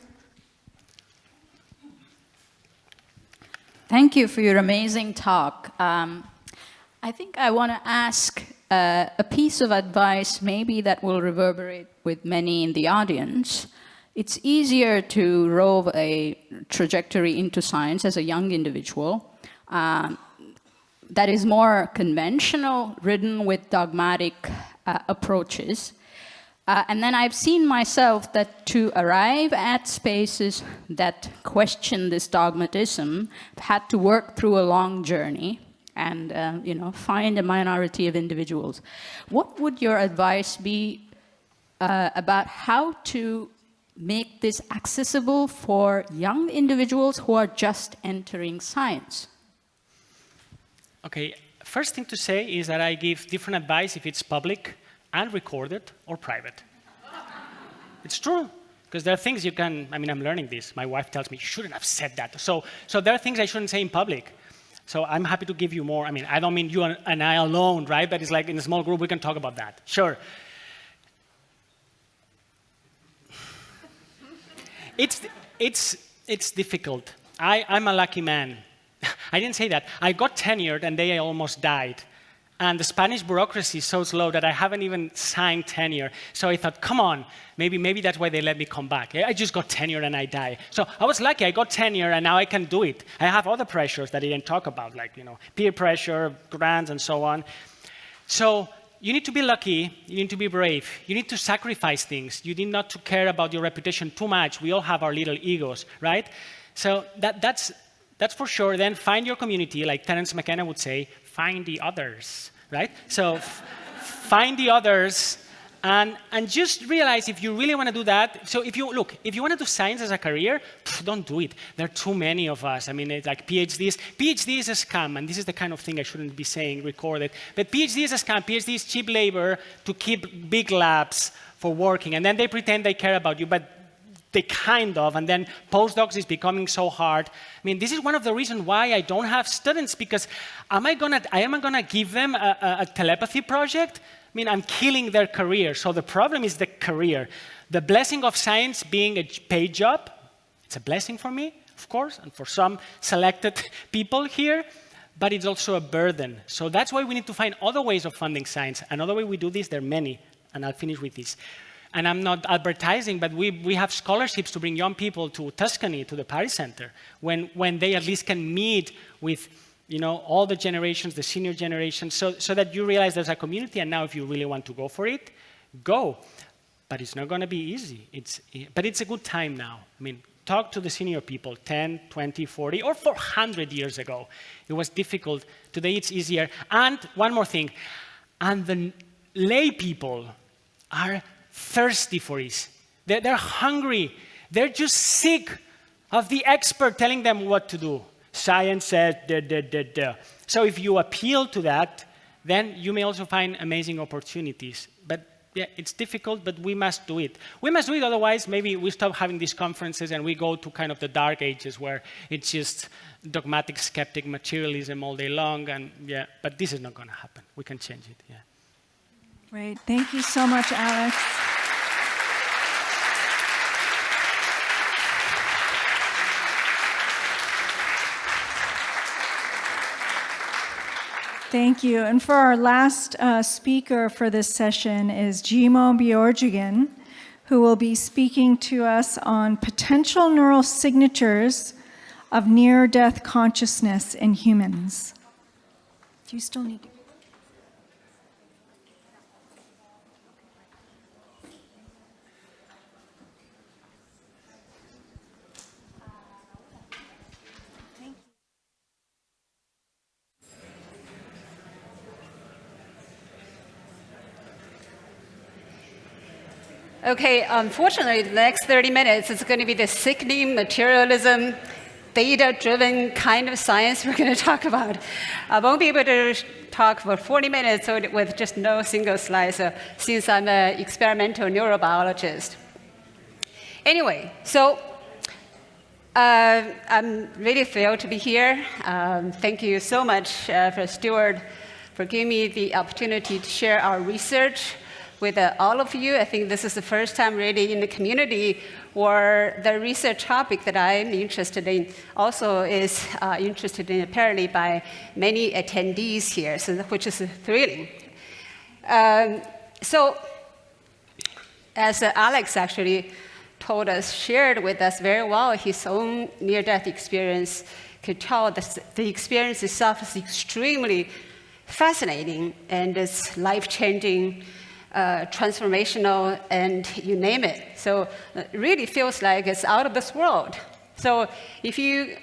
Thank you for your amazing talk. I think I want to ask a piece of advice maybe that will reverberate with many in the audience. It's easier to rove a trajectory into science as a young individual that is more conventional, ridden with dogmatic approaches. And then I've seen myself that to arrive at spaces that question this dogmatism, I've had to work through a long journey and find a minority of individuals. What would your advice be about how to make this accessible for young individuals who are just entering science? Okay, first thing to say is that I give different advice if it's public and recorded or private. It's true, because there are things you can, I'm learning this. My wife tells me, you shouldn't have said that. So there are things I shouldn't say in public. So I'm happy to give you more. I don't mean you and I alone, right? But it's like in a small group, we can talk about that. Sure. It's difficult. I'm a lucky man. I didn't say that. I got tenured, and then I almost died. And the Spanish bureaucracy is so slow that I haven't even signed tenure. So I thought, come on, maybe that's why they let me come back. I just got tenure and I die. So I was lucky. I got tenure, and now I can do it. I have other pressures that I didn't talk about, like peer pressure, grants, and so on. So you need to be lucky. You need to be brave. You need to sacrifice things. You need not to care about your reputation too much. We all have our little egos, right? So that's for sure. Then find your community, like Terence McKenna would say, find the others, right? So find the others and just realize if you really want to do that. So if you want to do science as a career, don't do it. There are too many of us. It's like PhDs. PhD is a scam, and this is the kind of thing I shouldn't be saying recorded. But PhD is a scam. PhD is cheap labor to keep big labs for working, and then they pretend they care about you, but they kind of, and then postdocs is becoming so hard. This is one of the reasons why I don't have students, because am I gonna give them a telepathy project? I'm killing their career. So the problem is the career. The blessing of science being a paid job, it's a blessing for me, of course, and for some selected people here, but it's also a burden. So that's why we need to find other ways of funding science. Another way we do this, there are many, and I'll finish with this. And I'm not advertising, but we have scholarships to bring young people to Tuscany, to the Paris Center, when they at least can meet with all the generations, the senior generations, so that you realize there's a community, and now if you really want to go for it, go. But it's not going to be easy. But it's a good time now. Talk to the senior people 10, 20, 40, or 400 years ago. It was difficult. Today it's easier. And one more thing. And the lay people are thirsty for this. They're hungry. They're just sick of the expert telling them what to do. Science says, So if you appeal to that, then you may also find amazing opportunities. But yeah, it's difficult, but we must do it. We must do it, otherwise maybe we stop having these conferences and we go to kind of the dark ages where it's just dogmatic, skeptic materialism all day long. And yeah, but this is not going to happen. We can change it, yeah. Great. Thank you so much, Alex. Thank you. And for our last speaker for this session is Jimo Borjigin, who will be speaking to us on potential neural signatures of near-death consciousness in humans. Do you still need to? Okay, unfortunately, the next 30 minutes is going to be the sickening materialism, data-driven kind of science we're going to talk about. I won't be able to talk for 40 minutes with just no single slide, since I'm an experimental neurobiologist. Anyway, so I'm really thrilled to be here. Thank you so much for Stuart for giving me the opportunity to share our research with all of you. I think this is the first time really in the community where the research topic that I'm interested in also is interested in apparently by many attendees here, which is thrilling. So as Alex actually told us, shared with us very well his own near-death experience, could tell that the experience itself is extremely fascinating and it's life-changing, transformational, and you name it. So it really feels like it's out of this world. So if you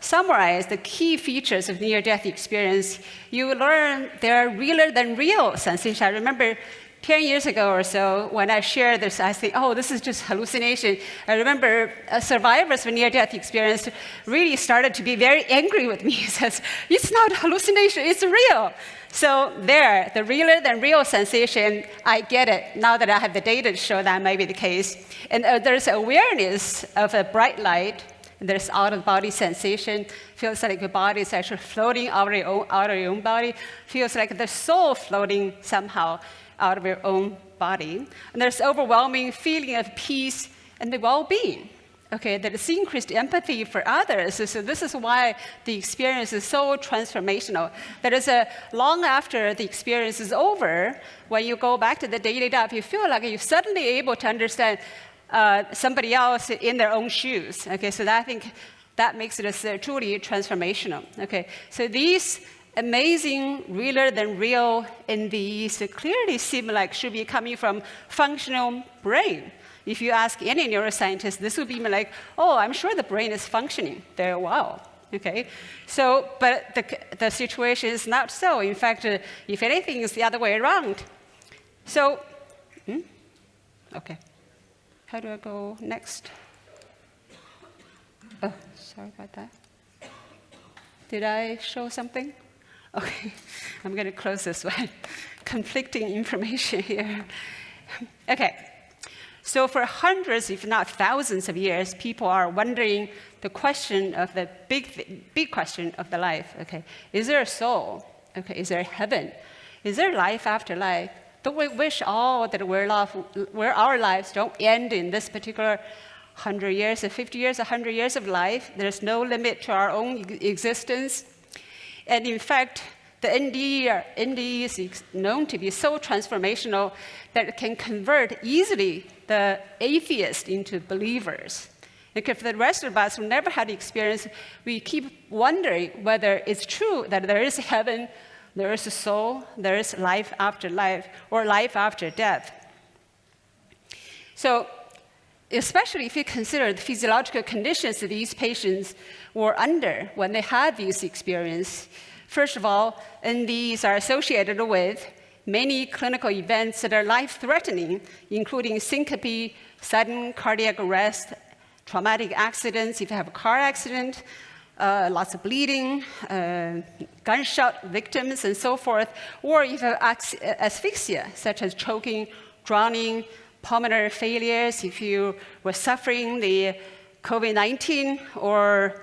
summarize the key features of near-death experience, you will learn there are realer than real sensations. I remember 10 years ago or so, when I shared this, I think, oh, this is just hallucination. I remember survivors of near-death experience really started to be very angry with me. He says, it's not hallucination, it's real. So there, the realer than real sensation, I get it now that I have the data to show that might be the case. And there's awareness of a bright light. There's out-of-body sensation. Feels like your body is actually floating out of your own body. Feels like the soul floating somehow out of your own body. And there's overwhelming feeling of peace and the well-being. Okay, there is increased empathy for others. So this is why the experience is so transformational. There is long after the experience is over, when you go back to the daily life, you feel like you're suddenly able to understand somebody else in their own shoes. Okay, so I think that makes it truly transformational. Okay, so these amazing, realer than real in these clearly seem like should be coming from functional brain. If you ask any neuroscientist, this would be like, oh, I'm sure the brain is functioning very well. Okay, so but the situation is not so. In fact, if anything, it's the other way around. So, okay, how do I go next? Oh, sorry about that. Did I show something? Okay, I'm going to close this one. Conflicting information here. Okay, so for hundreds, if not thousands of years, people are wondering the question of the big question of the life. Okay, is there a soul? Okay, is there heaven? Is there life after life? Don't we wish all that where our lives don't end in this particular 100 years, or 50 years, 100 years of life? There's no limit to our own existence. And in fact, the NDE is known to be so transformational that it can convert easily the atheists into believers. Because for the rest of us who never had the experience, we keep wondering whether it's true that there is heaven, there is a soul, there is life after life, or life after death. So, especially if you consider the physiological conditions that these patients were under when they had this experience. First of all, NDEs are associated with many clinical events that are life-threatening, including syncope, sudden cardiac arrest, traumatic accidents, if you have a car accident, lots of bleeding, gunshot victims, and so forth, or if you have asphyxia, such as choking, drowning, pulmonary failures, if you were suffering the COVID-19 or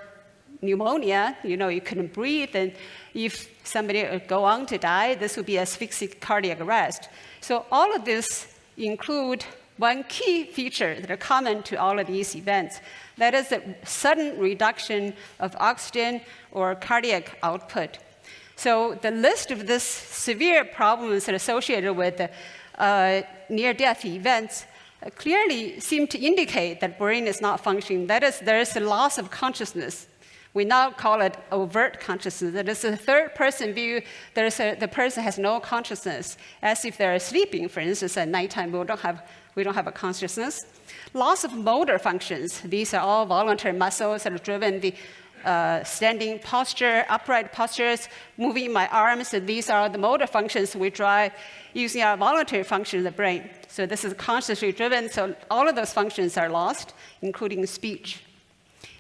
pneumonia, you couldn't breathe, and if somebody would go on to die, this would be asphyxic cardiac arrest. So all of this include one key feature that are common to all of these events. That is the sudden reduction of oxygen or cardiac output. So the list of this severe problems that are associated with near-death events clearly seem to indicate that brain is not functioning. That is, there is a loss of consciousness. We now call it overt consciousness. That is a third-person view. The person has no consciousness, as if they're sleeping, for instance, at nighttime. We don't have a consciousness. Loss of motor functions. These are all voluntary muscles that are driven the standing posture, upright postures, moving my arms. And these are the motor functions we drive using our voluntary function of the brain. So this is consciously driven. So all of those functions are lost, including speech.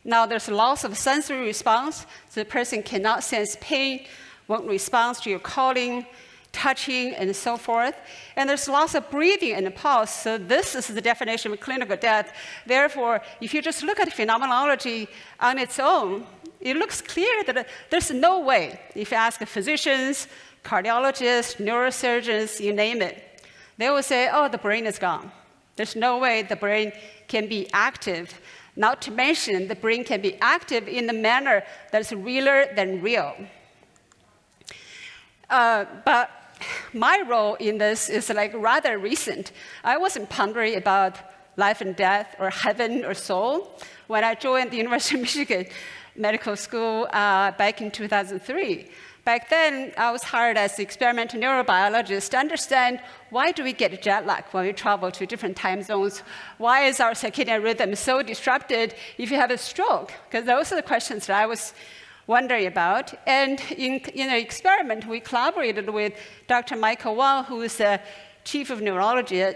Now there's a loss of sensory response. So the person cannot sense pain, won't respond to your calling, touching, and so forth. And there's loss of breathing and pulse. So this is the definition of clinical death. Therefore, if you just look at phenomenology on its own, it looks clear that there's no way. If you ask physicians, cardiologists, neurosurgeons, you name it, they will say, oh, the brain is gone. There's no way the brain can be active. Not to mention, the brain can be active in a manner that's realer than real. But my role in this is like rather recent. I wasn't pondering about life and death or heaven or soul when I joined the University of Michigan Medical School back in 2003. Back then, I was hired as an experimental neurobiologist to understand why do we get jet lag when we travel to different time zones? Why is our circadian rhythm so disrupted if you have a stroke? Because those are the questions that I was wondering about. And in an experiment, we collaborated with Dr. Michael Wang, who is the chief of neurologist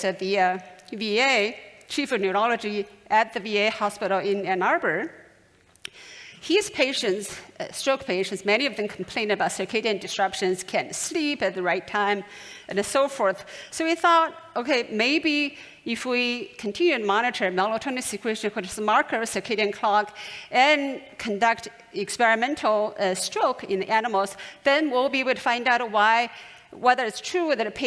at the VA, chief of neurology at the VA hospital in Ann Arbor. His patients, stroke patients, many of them complain about circadian disruptions, can't sleep at the right time, and so forth. So we thought, okay, maybe if we continue to monitor melatonin secretion, which is a marker of circadian clock, and conduct experimental stroke in animals, then we'll be able to find out whether it's true that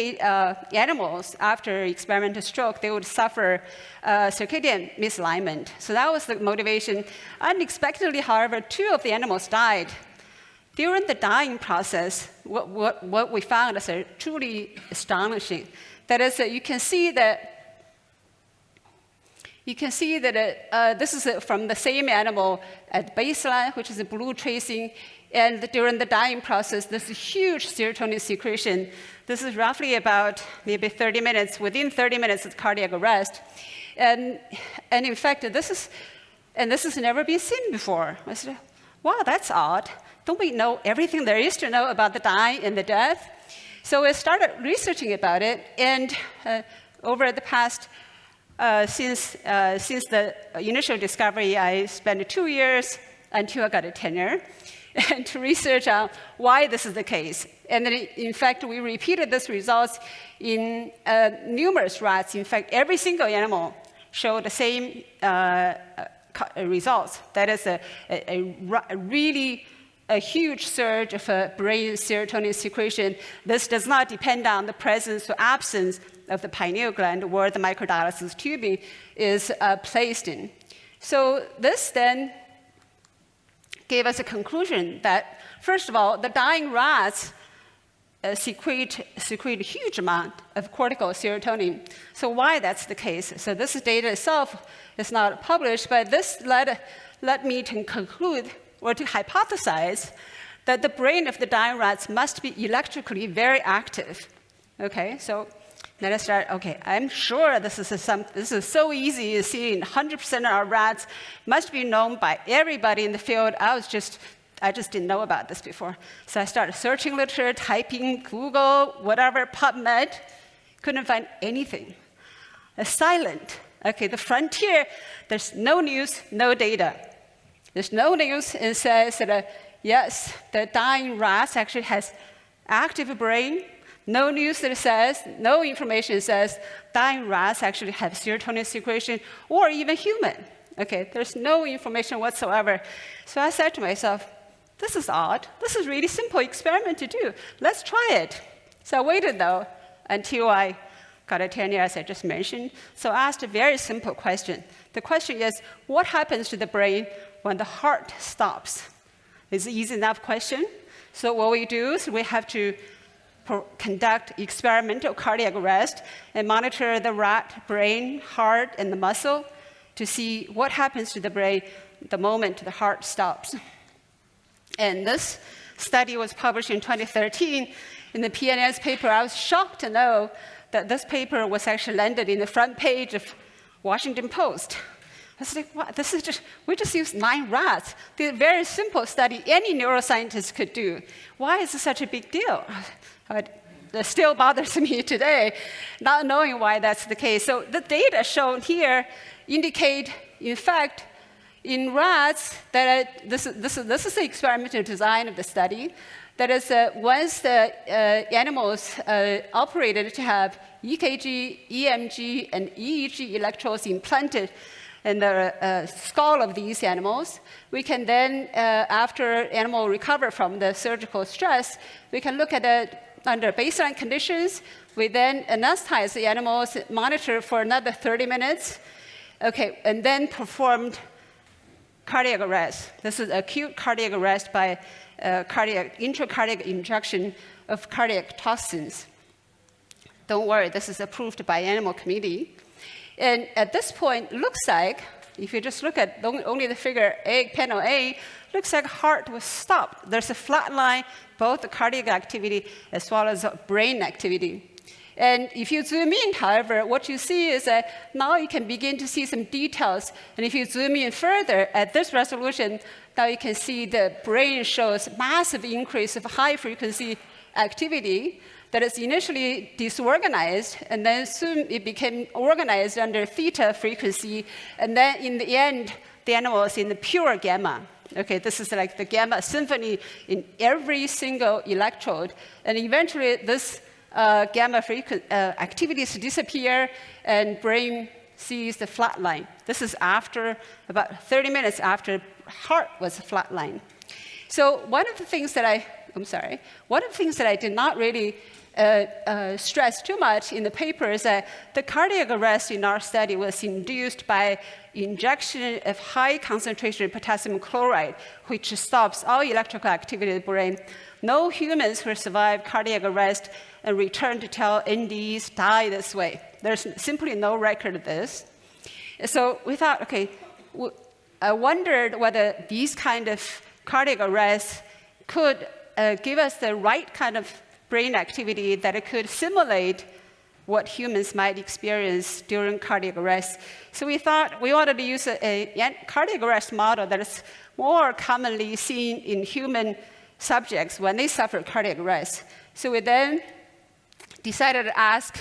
animals, after experimental stroke, they would suffer circadian misalignment. So that was the motivation. Unexpectedly, however, 2 of the animals died. During the dying process, what we found is truly astonishing. That is, you can see that this is from the same animal at baseline, which is a blue tracing. And during the dying process, there's a huge serotonin secretion. This is roughly about maybe 30 minutes. Within 30 minutes, it's cardiac arrest. And in fact, this has never been seen before. I said, wow, that's odd. Don't we know everything there is to know about the dying and the death? So I started researching about it. And over the past, since the initial discovery, I spent 2 years until I got a tenure. And to research on why this is the case. And then, in fact, we repeated these results in numerous rats. In fact, every single animal showed the same results. That is a huge surge of brain serotonin secretion. This does not depend on the presence or absence of the pineal gland where the microdialysis tubing is placed in. So this then gave us a conclusion that, first of all, the dying rats secrete a huge amount of cortical serotonin. So why that's the case? So this data itself is not published, but this led me to conclude or to hypothesize that the brain of the dying rats must be electrically very active. Okay, so then I started, okay, I'm sure this is so easy to see in 100% of our rats, must be known by everybody in the field. I just didn't know about this before. So I started searching literature, typing Google, whatever, PubMed, couldn't find anything. Silent. Okay, the frontier, there's no news, no data. There's no news. It says that, yes, the dying rats actually has active brain. No news that says, no information says dying rats actually have serotonin secretion, or even human. Okay, there's no information whatsoever. So I said to myself, this is odd. This is a really simple experiment to do. Let's try it. So I waited, though, until I got a tenure, as I just mentioned. So I asked a very simple question. The question is, what happens to the brain when the heart stops? It's an easy enough question. So what we do is we have to conduct experimental cardiac arrest and monitor the rat brain, heart, and the muscle to see what happens to the brain the moment the heart stops. And this study was published in 2013 in the PNAS paper. I was shocked to know that this paper was actually landed in the front page of Washington Post. I was like, what? This is just, we just used 9 rats. It's a very simple study any neuroscientist could do. Why is this such a big deal? That still bothers me today, not knowing why that's the case. So the data shown here indicate, in fact, in rats, that this is the experimental design of the study. That is, once the animals operated to have EKG, EMG, and EEG electrodes implanted in the skull of these animals, we can then, after animal recover from the surgical stress, we can look at it under baseline conditions. We then anesthetize the animals, monitor for another 30 minutes, okay, and then performed cardiac arrest. This is acute cardiac arrest by intracardiac injection of cardiac toxins. Don't worry, this is approved by animal committee. And at this point, looks like, if you just look at only the figure A, panel A, looks like heart was stopped. There's a flat line, both the cardiac activity as well as brain activity. And if you zoom in, however, what you see is that now you can begin to see some details. And if you zoom in further at this resolution, now you can see the brain shows massive increase of high-frequency activity that is initially disorganized, and then soon it became organized under theta frequency, and then in the end, the animal is in the pure gamma. Okay, this is like the gamma symphony in every single electrode, and eventually this gamma activities disappear, and brain sees the flat line. This is after about 30 minutes after heart was flatlined. So one of the things that I did not really stress too much in the paper is that the cardiac arrest in our study was induced by injection of high concentration potassium chloride, which stops all electrical activity in the brain. No humans who survived cardiac arrest and returned to tell NDs die this way. There's simply no record of this. So we thought, okay, I wondered whether these kind of cardiac arrests could give us the right kind of brain activity that it could simulate what humans might experience during cardiac arrest. So we thought we wanted to use a cardiac arrest model that is more commonly seen in human subjects when they suffer cardiac arrest. So we then decided to ask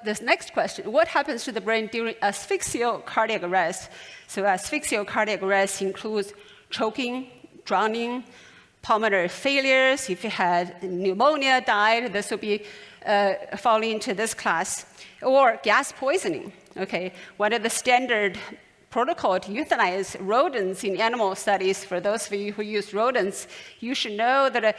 this next question: what happens to the brain during asphyxial cardiac arrest? So asphyxial cardiac arrest includes choking, drowning, pulmonary failures. If you had pneumonia, died, this will be falling into this class. Or gas poisoning. Okay, one of the standard protocol to euthanize rodents in animal studies. For those of you who use rodents, you should know that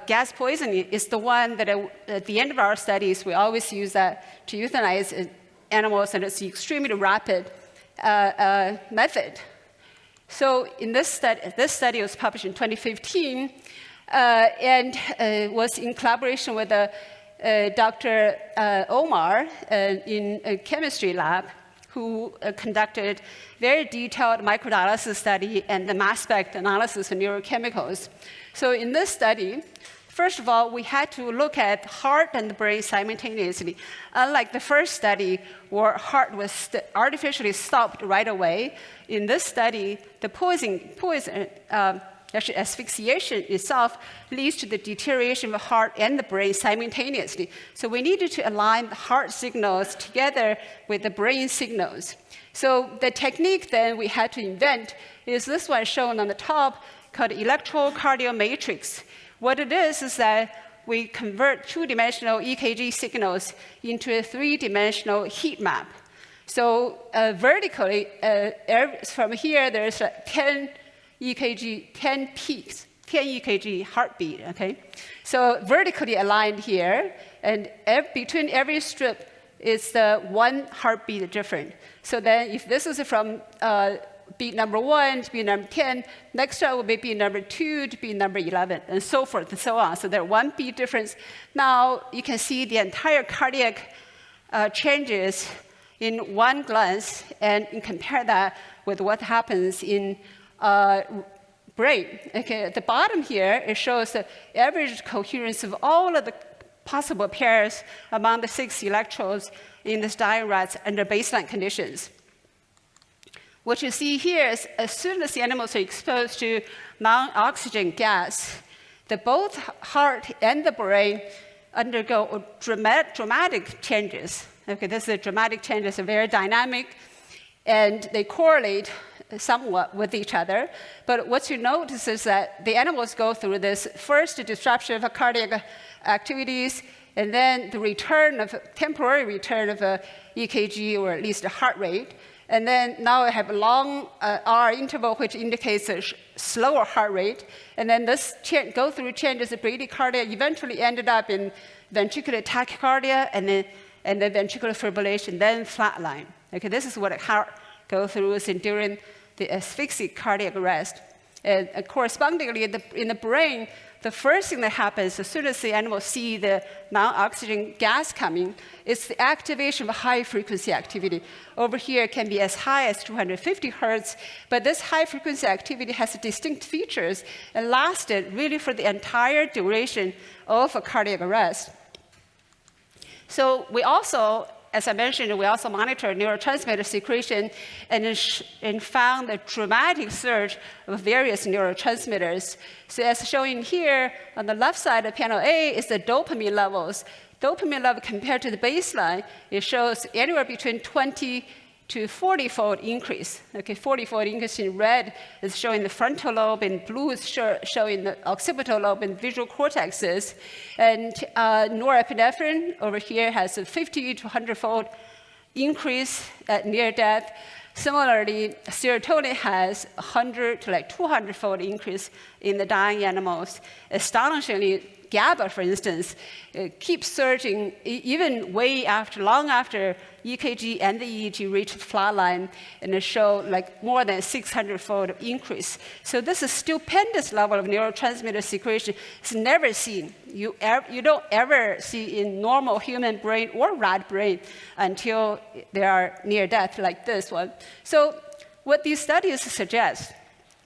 gas poisoning is the one that at the end of our studies, we always use that to euthanize animals, and it's an extremely rapid method. So in this study was published in 2015, and was in collaboration with Dr. Omar in a chemistry lab, who conducted very detailed microdialysis study and the mass spec analysis of neurochemicals. So in this study, first of all, we had to look at heart and the brain simultaneously. Unlike the first study, where heart was artificially stopped right away, in this study, the actually asphyxiation itself leads to the deterioration of the heart and the brain simultaneously. So we needed to align the heart signals together with the brain signals. So the technique then we had to invent is this one shown on the top, called electrocardiomatrix matrix. What it is that we convert two-dimensional EKG signals into a three-dimensional heat map. So vertically, from here, there's 10 EKG, 10 peaks, 10 EKG heartbeat, okay? So vertically aligned here, and between every strip is the one heartbeat different. So then if this is from beat number 1 to beat number 10. Next round will be beat number 2 to beat number 11, and so forth and so on. So there are 1 beat difference. Now you can see the entire cardiac changes in one glance, and compare that with what happens in brain. Okay, at the bottom here, it shows the average coherence of all of the possible pairs among the 6 electrodes in this dying rats under baseline conditions. What you see here is as soon as the animals are exposed to non-oxygen gas, both heart and the brain undergo dramatic changes. Okay, this is dramatic changes, are very dynamic, and they correlate somewhat with each other. But what you notice is that the animals go through this first disruption of cardiac activities, and then the temporary return of a EKG, or at least a heart rate. And then now I have a long R interval, which indicates a slower heart rate. And then this go through changes of bradycardia, eventually ended up in ventricular tachycardia, and then ventricular fibrillation, then flatline. Okay, this is what a heart goes through during the asphyxic cardiac arrest. And correspondingly, in the brain, the first thing that happens as soon as the animals see the non-oxygen gas coming is the activation of high-frequency activity. Over here, it can be as high as 250 hertz, but this high-frequency activity has distinct features and lasted really for the entire duration of a cardiac arrest. So we also, as I mentioned, we also monitor neurotransmitter secretion and found a dramatic surge of various neurotransmitters. So as shown here, on the left side of panel A is the dopamine levels. Dopamine level compared to the baseline, it shows anywhere between 20 to 40-fold increase. Okay, 40-fold increase in red is showing the frontal lobe, and blue is showing the occipital lobe and visual cortexes. And norepinephrine over here has a 50 to 100-fold increase at near death. Similarly, serotonin has 100 to 200-fold increase in the dying animals. Astonishingly, GABA, for instance, keeps surging even long after EKG and the EEG reach flatline, and it show more than 600-fold increase. So this is stupendous level of neurotransmitter secretion. It's never seen. You don't ever see in normal human brain or rat brain until they are near death like this one. So what these studies suggest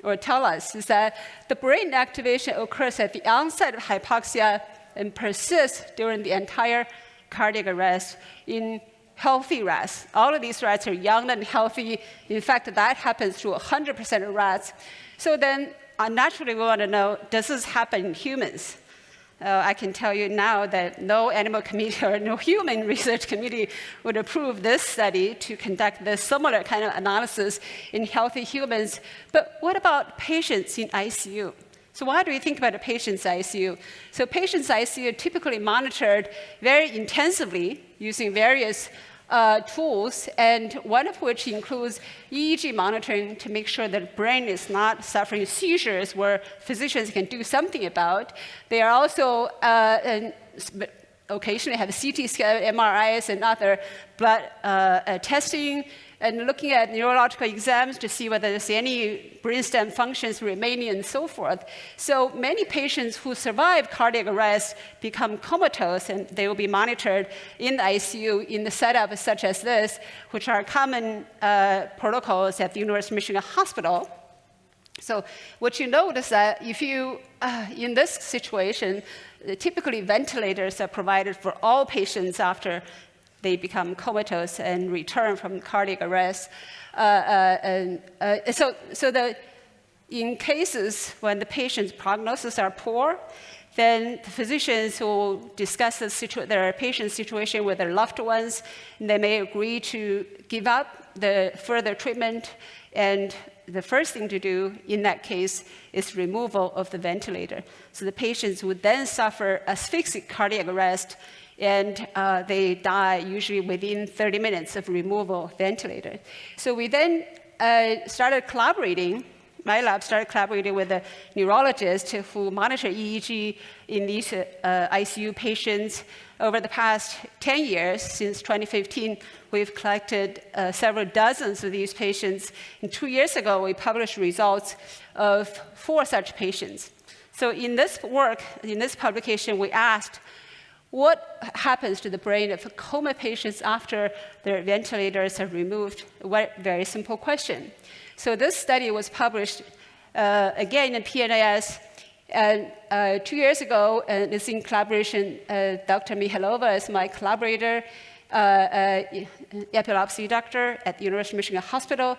or tell us is that the brain activation occurs at the onset of hypoxia and persists during the entire cardiac arrest in healthy rats. All of these rats are young and healthy. In fact, that happens to 100% of rats. So then, naturally, we want to know, does this happen in humans? I can tell you now that no animal committee or no human research committee would approve this study to conduct this similar kind of analysis in healthy humans. But what about patients in ICU? So why do we think about a patient's ICU? So patients' ICU are typically monitored very intensively using various tools, and one of which includes EEG monitoring to make sure that the brain is not suffering seizures where physicians can do something about. They are also occasionally have CT scan, MRIs, and other blood testing, and looking at neurological exams to see whether there's any brainstem functions remaining and so forth. So many patients who survive cardiac arrest become comatose, and they will be monitored in the ICU in the setup such as this, which are common protocols at the University of Michigan Hospital. So what you notice that if you, in this situation, typically ventilators are provided for all patients after they become comatose and return from cardiac arrest. In cases when the patient's prognosis are poor, then the physicians will discuss their patient's situation with their loved ones, and they may agree to give up the further treatment, and the first thing to do in that case is removal of the ventilator. So the patients would then suffer asphyxic cardiac arrest, and they die usually within 30 minutes of removal of ventilator. So we then started collaborating my lab started collaborating with a neurologist who monitor EEG in these ICU patients. Over the past 10 years, since 2015, we've collected several dozens of these patients. And 2 years ago, we published results of 4 such patients. So in this work, in this publication, we asked, what happens to the brain of coma patients after their ventilators are removed? A very simple question. So this study was published again in PNAS. And 2 years ago, and it's in collaboration, Dr. Mihalova is my collaborator, epilepsy doctor at the University of Michigan Hospital,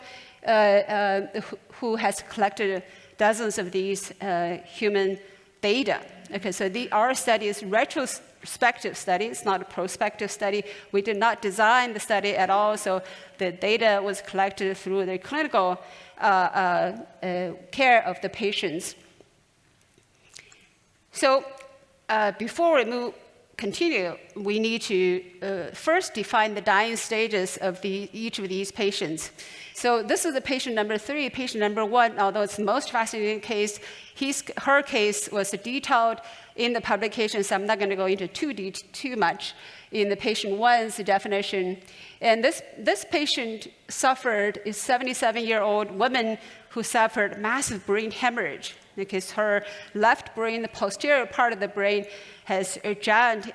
who has collected dozens of these human data. Okay, so our study is retrospective study. It's not a prospective study. We did not design the study at all, so the data was collected through the clinical care of the patients. So before we continue, we need to first define the dying stages of each of these patients. So this is the patient number 3. Patient number 1, although it's the most fascinating case, her case was detailed in the publication, so I'm not going to go into too much in the patient 1's definition. And this patient suffered, is a 77-year-old woman who suffered massive brain hemorrhage, because her left brain, the posterior part of the brain, has a giant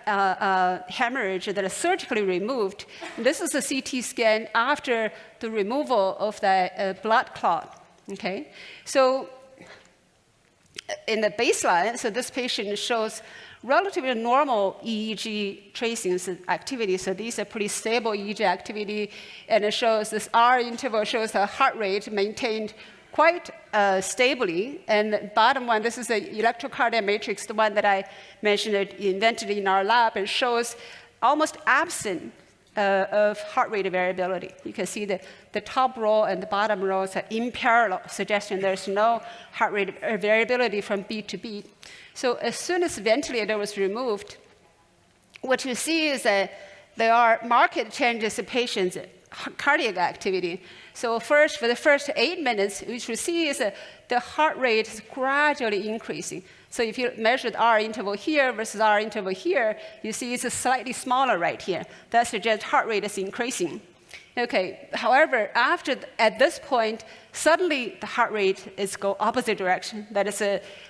hemorrhage that is surgically removed. And this is a CT scan after the removal of the blood clot. Okay, so in the baseline, so this patient shows relatively normal EEG tracings activity. So these are pretty stable EEG activity, and it shows this R interval shows the heart rate maintained quite stably. And the bottom one, this is the electrocardiographic matrix, the one that I mentioned invented in our lab, and shows almost absent of heart rate variability. You can see the top row and the bottom rows are in parallel, suggesting there's no heart rate variability from beat to beat. So as soon as the ventilator was removed, what you see is that there are marked changes in patients' cardiac activity. So first, for the first 8 minutes, what you see is the heart rate is gradually increasing. So if you measure the R interval here versus R interval here, you see it's slightly smaller right here. That suggests heart rate is increasing. Okay, however, at this point, suddenly the heart rate is go opposite direction. That is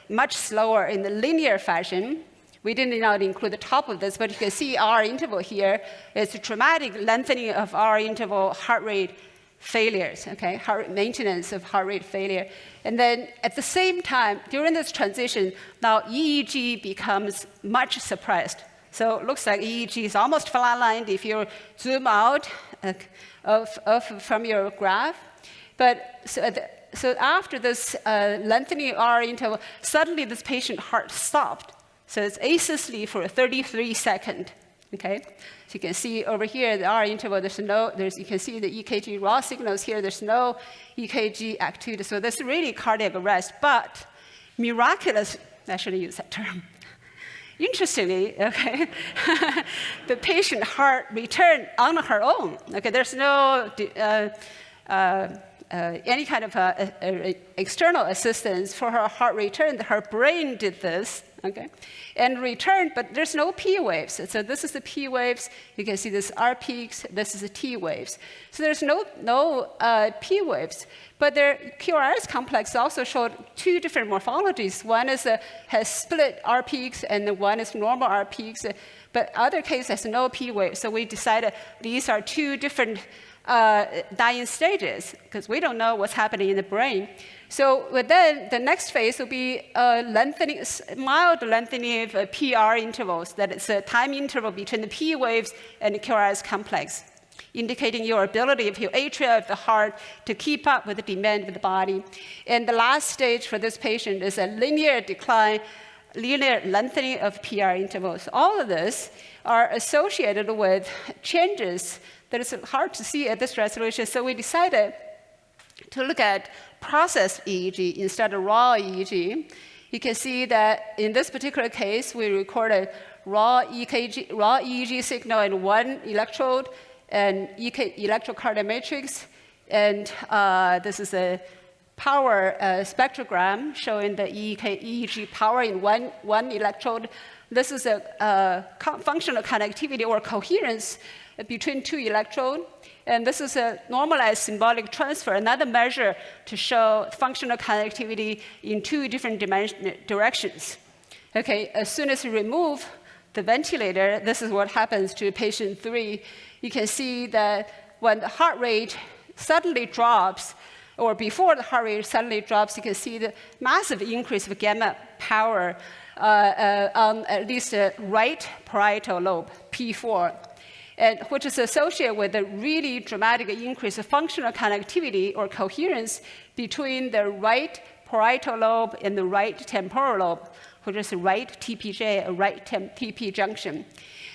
much slower in the linear fashion. We did not include the top of this, but you can see R interval here. It's a dramatic lengthening of R interval heart rate failures, okay, maintenance of heart rate failure. And then at the same time, during this transition, now EEG becomes much suppressed. So it looks like EEG is almost flatlined if you zoom out from your graph. But so after this lengthening R interval, suddenly this patient's heart stopped. So it's asystole for 33 seconds. Okay, so you can see over here the R interval. You can see the EKG raw signals here. There's no EKG activity. So that's really cardiac arrest. But miraculous, I shouldn't use that term. Interestingly, okay, the patient heart returned on her own. Okay, there's no any kind of external assistance for her heart return. Her brain did this, okay, and returned, but there's no P waves. So this is the P waves. You can see this R peaks. This is the T waves. So there's no P waves. But their QRS complex also showed 2 different morphologies. One is has split R peaks, and the one is normal R peaks. But other case has no P waves. So we decided these are 2 different dying stages, because we don't know what's happening in the brain. So then the next phase will be mild lengthening of PR intervals. That is a time interval between the P waves and the QRS complex, indicating your ability of your atria of the heart to keep up with the demand of the body. And the last stage for this patient is a linear decline, linear lengthening of PR intervals. All of this are associated with changes that is hard to see at this resolution. So we decided to look at processed EEG instead of raw EEG. You can see that in this particular case, we recorded raw EEG signal in 1 electrode and electrocardiogram matrix. And this is a power spectrogram showing the EEG power in one electrode. This is a functional connectivity or coherence between two electrodes. And this is a normalized symbolic transfer, another measure to show functional connectivity in two different directions. Okay, as soon as you remove the ventilator, this is what happens to patient 3. You can see that when the heart rate suddenly drops, or before the heart rate suddenly drops, you can see the massive increase of gamma power on at least the right parietal lobe, P4, and which is associated with a really dramatic increase of functional connectivity or coherence between the right parietal lobe and the right temporal lobe, which is the right TPJ, a right TP junction.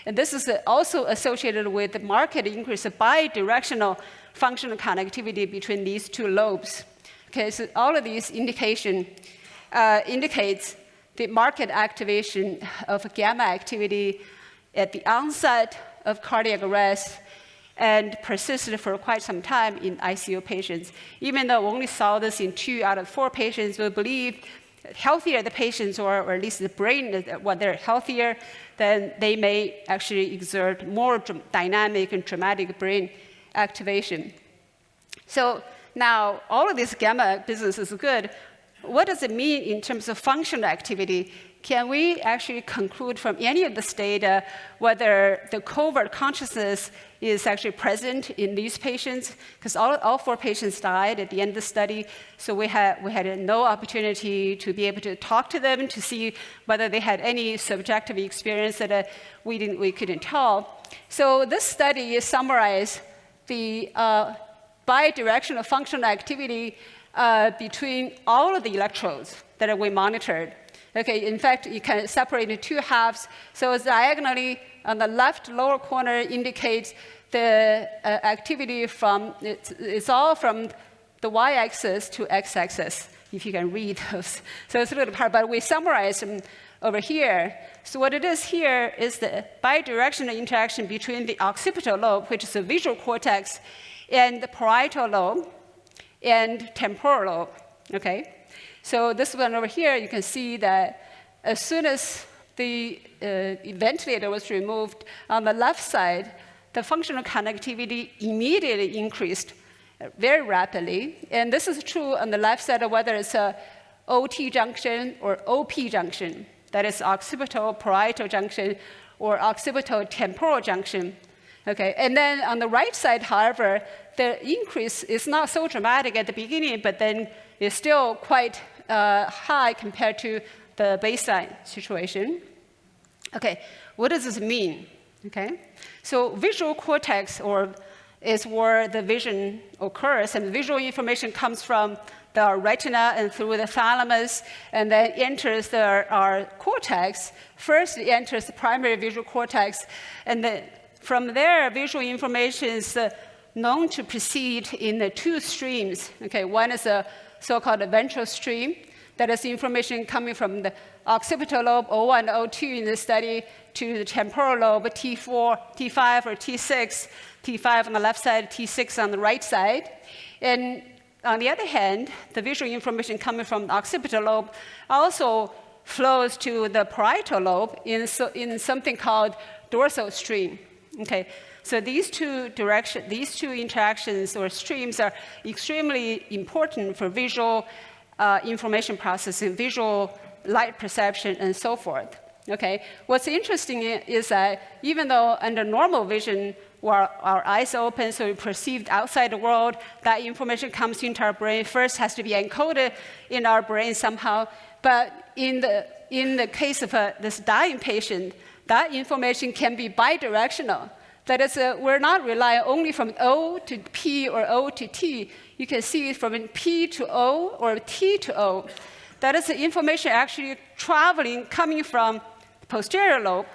And this is also associated with the marked increase of bidirectional functional connectivity between these two lobes. Okay, so all of these indicates the marked activation of gamma activity at the onset of cardiac arrest and persisted for quite some time in ICU patients. Even though we only saw this in 2 out of 4 patients, we believe healthier the patients are, or at least the brain, when they're healthier, then they may actually exert more dynamic and dramatic brain activation. So now all of this gamma business is good. What does it mean in terms of functional activity? Can we actually conclude from any of this data whether the covert consciousness is actually present in these patients? Because all 4 patients died at the end of the study, so we had no opportunity to be able to talk to them to see whether they had any subjective experience that we couldn't tell. So this study summarized the bidirectional functional activity between all of the electrodes that we monitored. Okay, in fact, you can separate into 2 halves. So diagonally on the left lower corner indicates the activity from, it's all from the y-axis to x-axis, if you can read those. So it's a little hard, but we summarize them over here. So what it is here is the bidirectional interaction between the occipital lobe, which is the visual cortex, and the parietal lobe and temporal lobe, okay? So this one over here, you can see that as soon as the ventilator was removed on the left side, the functional connectivity immediately increased very rapidly. And this is true on the left side of whether it's a OT junction or OP junction, that is occipital parietal junction or occipital temporal junction. Okay, and then on the right side, however, the increase is not so dramatic at the beginning, but then it's still quite high compared to the baseline situation. Okay, what does this mean? Okay, so visual cortex is where the vision occurs, and visual information comes from the retina and through the thalamus, and then enters our cortex. First, it enters the primary visual cortex, and then from there, visual information is known to proceed in the 2 streams. Okay, one is a so-called ventral stream. That is information coming from the occipital lobe, O1, O2 in the study, to the temporal lobe, T4, T5, or T6, T5 on the left side, T6 on the right side. And on the other hand, the visual information coming from the occipital lobe also flows to the parietal lobe in something called dorsal stream. Okay, so these two interactions or streams are extremely important for visual information processing, visual light perception, and so forth. Okay, what's interesting is that even though under normal vision, where our eyes are open, so we perceive the outside world, that information comes into our brain, first has to be encoded in our brain somehow. But in the case of this dying patient, that information can be bidirectional. That is, we're not relying only from O to P or O to T. You can see it from P to O or T to O. That is the information actually traveling, coming from the posterior lobe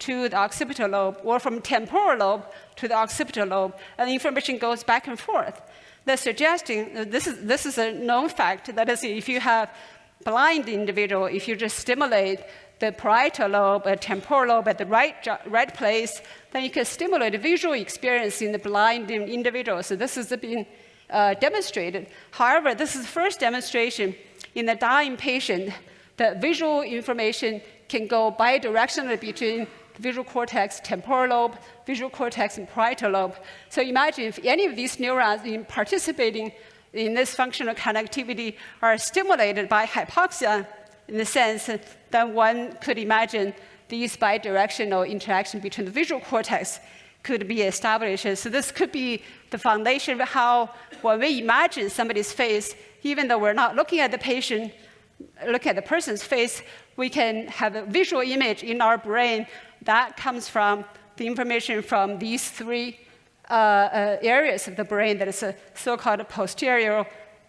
to the occipital lobe, or from temporal lobe to the occipital lobe, and the information goes back and forth. That's suggesting, this is a known fact, that is, if you have blind individual, if you just stimulate the parietal lobe, temporal lobe at the right place, then you can stimulate a visual experience in the blind individual. So this has been demonstrated. However, this is the first demonstration in a dying patient that visual information can go bidirectionally between the visual cortex, temporal lobe, visual cortex, and parietal lobe. So imagine if any of these neurons in participating in this functional connectivity are stimulated by hypoxia, in the sense that one could imagine these bidirectional interaction between the visual cortex could be established. So this could be the foundation of how, when we imagine somebody's face, even though we're not looking at the patient, look at the person's face, we can have a visual image in our brain that comes from the information from these three areas of the brain that is a so-called posterior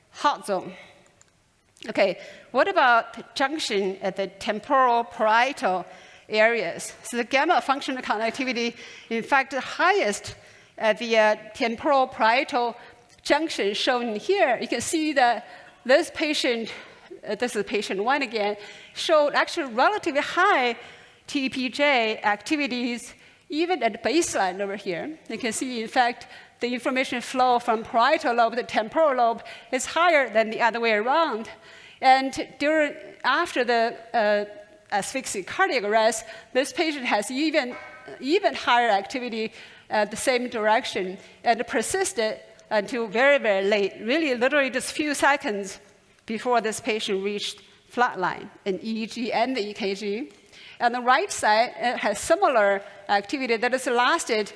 hot zone. Okay, what about the junction at the temporal parietal areas? So the gamma functional connectivity, in fact, the highest at the temporal parietal junction shown here. You can see that this patient, this is patient 1 again, showed actually relatively high TPJ activities even at baseline over here. You can see, in fact, the information flow from parietal lobe to temporal lobe is higher than the other way around. And after the asphyxic cardiac arrest, this patient has even higher activity at the same direction, and it persisted until very, very late, really literally just few seconds before this patient reached flatline in EEG and the EKG. And the right side has similar activity that has lasted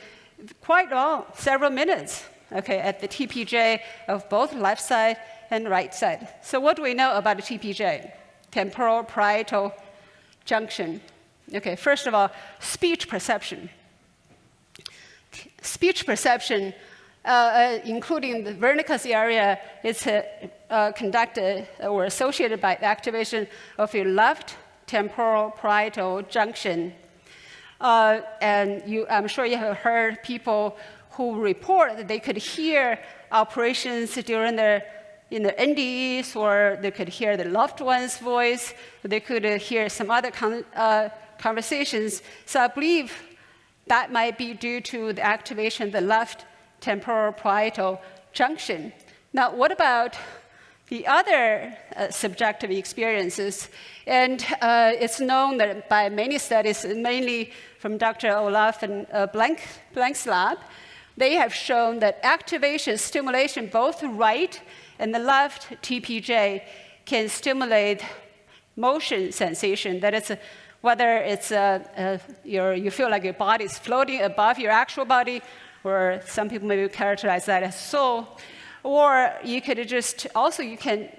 quite long, several minutes, okay, at the TPJ of both left side and right side. So what do we know about the TPJ, temporal parietal junction? Okay, first of all, speech perception. Speech perception, including the Wernicke's area, is conducted or associated by the activation of your left temporal parietal junction. And I'm sure you have heard people who report that they could hear operations during in the NDEs, or they could hear the loved one's voice, or they could hear some other conversations. So I believe that might be due to the activation of the left temporal parietal junction. Now, what about the other subjective experiences? And it's known that by many studies, mainly from Dr. Olaf and Blank's lab, they have shown that activation, stimulation, both the right and the left TPJ can stimulate motion sensation. That is, whether it's you feel like your body is floating above your actual body, or some people maybe characterize that as soul. Or you could just, also you can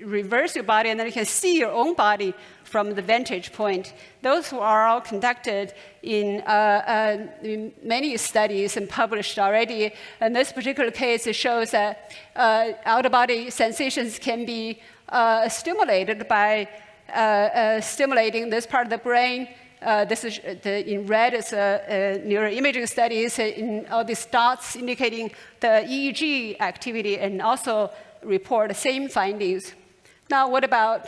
reverse your body, and then you can see your own body from the vantage point. Those are all conducted in many studies and published already. In this particular case, it shows that out-of-body sensations can be stimulated by stimulating this part of the brain. This is in red is neuroimaging studies in all these dots indicating the EEG activity, and also report the same findings. Now, what about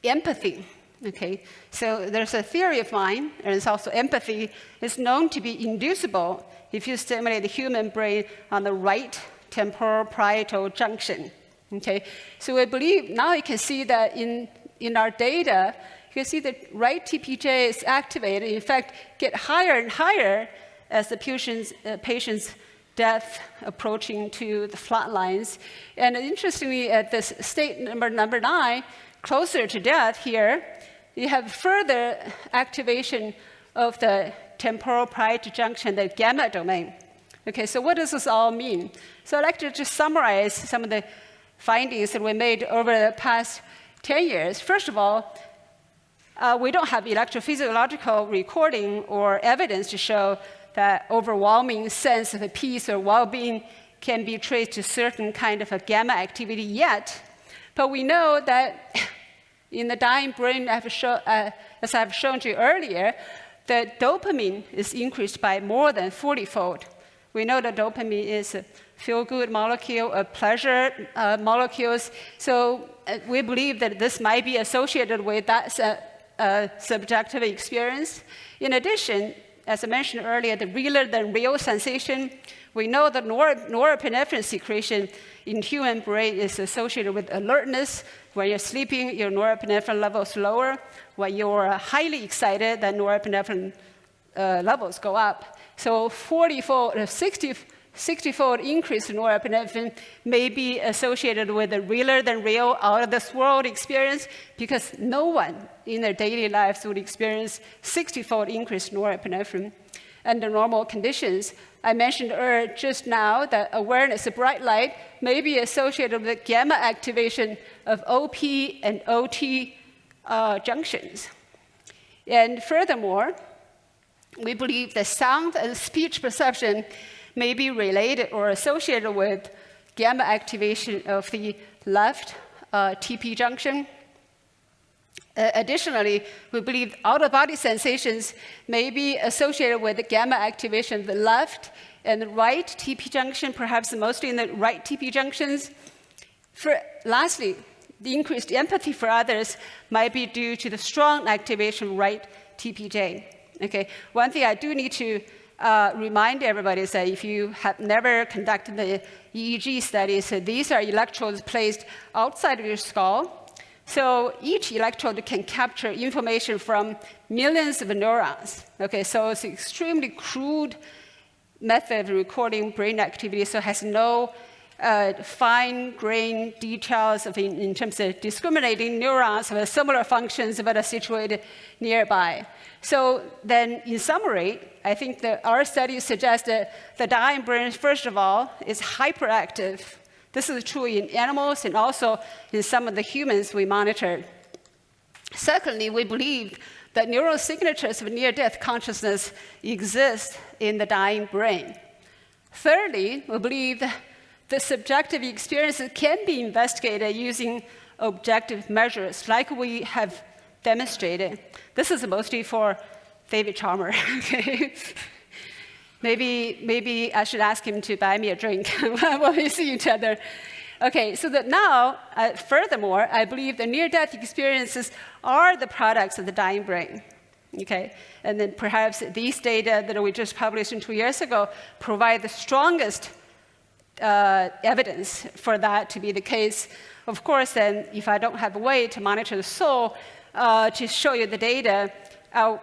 empathy? Okay, so there's a theory of mine, and it's also empathy is known to be inducible if you stimulate the human brain on the right temporal parietal junction. Okay, so we believe now you can see that in our data, you can see the right TPJ is activated, in fact, get higher and higher as the patient's death approaching to the flat lines. And interestingly, at this state number 9, closer to death here, you have further activation of the temporal parietal junction, the gamma domain. Okay, so what does this all mean? So I'd like to just summarize some of the findings that we made over the past 10 years. First of all, we don't have electrophysiological recording or evidence to show that overwhelming sense of peace or well-being can be traced to certain kind of a gamma activity yet. But we know that in the dying brain, as I've shown you earlier, the dopamine is increased by more than 40-fold. We know that dopamine is a feel-good molecule, a pleasure molecules. So we believe that this might be associated with that subjective experience. In addition, as I mentioned earlier, the realer than real sensation. We know that norepinephrine secretion in human brain is associated with alertness. When you're sleeping, your norepinephrine level is lower. When you're highly excited, then norepinephrine levels go up. So 40-fold, 60-fold increase in norepinephrine may be associated with a realer than real out-of-this-world experience, because no one in their daily lives would experience 60-fold increase in norepinephrine under normal conditions. I mentioned just now that awareness of bright light may be associated with gamma activation of OP and OT junctions. And furthermore, we believe that sound and speech perception may be related or associated with gamma activation of the left TP junction. Additionally, we believe out-of-body sensations may be associated with the gamma activation of the left and the right TP junction, perhaps mostly in the right TP junctions. Lastly, the increased empathy for others might be due to the strong activation of right TPJ. Okay, one thing I do need to remind everybody is that if you have never conducted the EEG studies, so these are electrodes placed outside of your skull. So each electrode can capture information from millions of neurons. Okay, so it's an extremely crude method of recording brain activity, so it has no fine-grained details in terms of discriminating neurons with similar functions that are situated nearby. So then, in summary, I think that our studies suggest that the dying brain, first of all, is hyperactive. This is true in animals and also in some of the humans we monitored. Secondly, we believe that neural signatures of near-death consciousness exist in the dying brain. Thirdly, we believe that the subjective experiences can be investigated using objective measures, like we have demonstrated. This is mostly for David Chalmer. Okay? Maybe I should ask him to buy me a drink when we see each other. Okay, so that now, furthermore, I believe the near-death experiences are the products of the dying brain. Okay, and then perhaps these data that we just published 2 years ago provide the strongest evidence for that to be the case. Of course, then, if I don't have a way to monitor the soul to show you the data,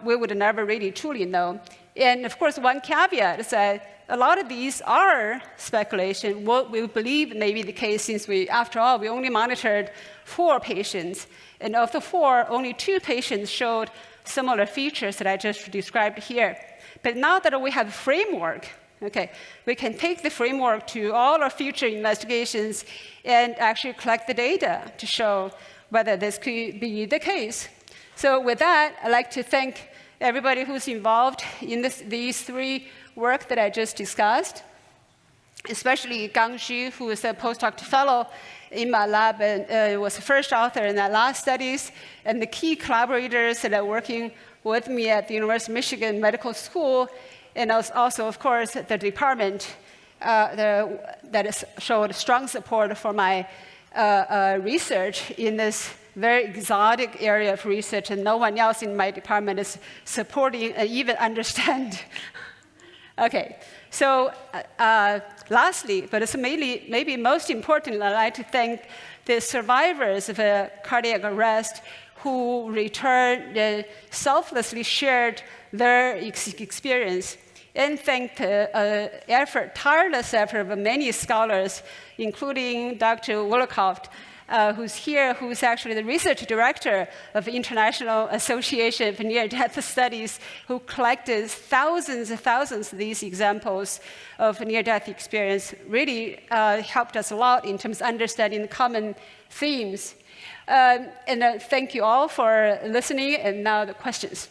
we would never really truly know. And of course, one caveat is that a lot of these are speculation. What we believe may be the case, since after all, we only monitored 4 patients. And of the 4, only 2 patients showed similar features that I just described here. But now that we have a framework, okay, we can take the framework to all our future investigations and actually collect the data to show whether this could be the case. So with that, I'd like to thank everybody who's involved in these 3 work that I just discussed, especially Gang Xu, who is a postdoc fellow in my lab and was the first author in our last studies, and the key collaborators that are working with me at the University of Michigan Medical School, and also, of course, the department that has showed strong support for my research in this very exotic area of research, and no one else in my department is supporting and even understand. Okay, so lastly, but it's maybe most important, I'd like to thank the survivors of a cardiac arrest who returned, selflessly shared their experience, and thank the tireless effort of many scholars, including Dr. Woollacott, who's here, who's actually the research director of the International Association for Near-Death Studies, who collected thousands and thousands of these examples of near-death experience, really helped us a lot in terms of understanding the common themes. And thank you all for listening, and now the questions.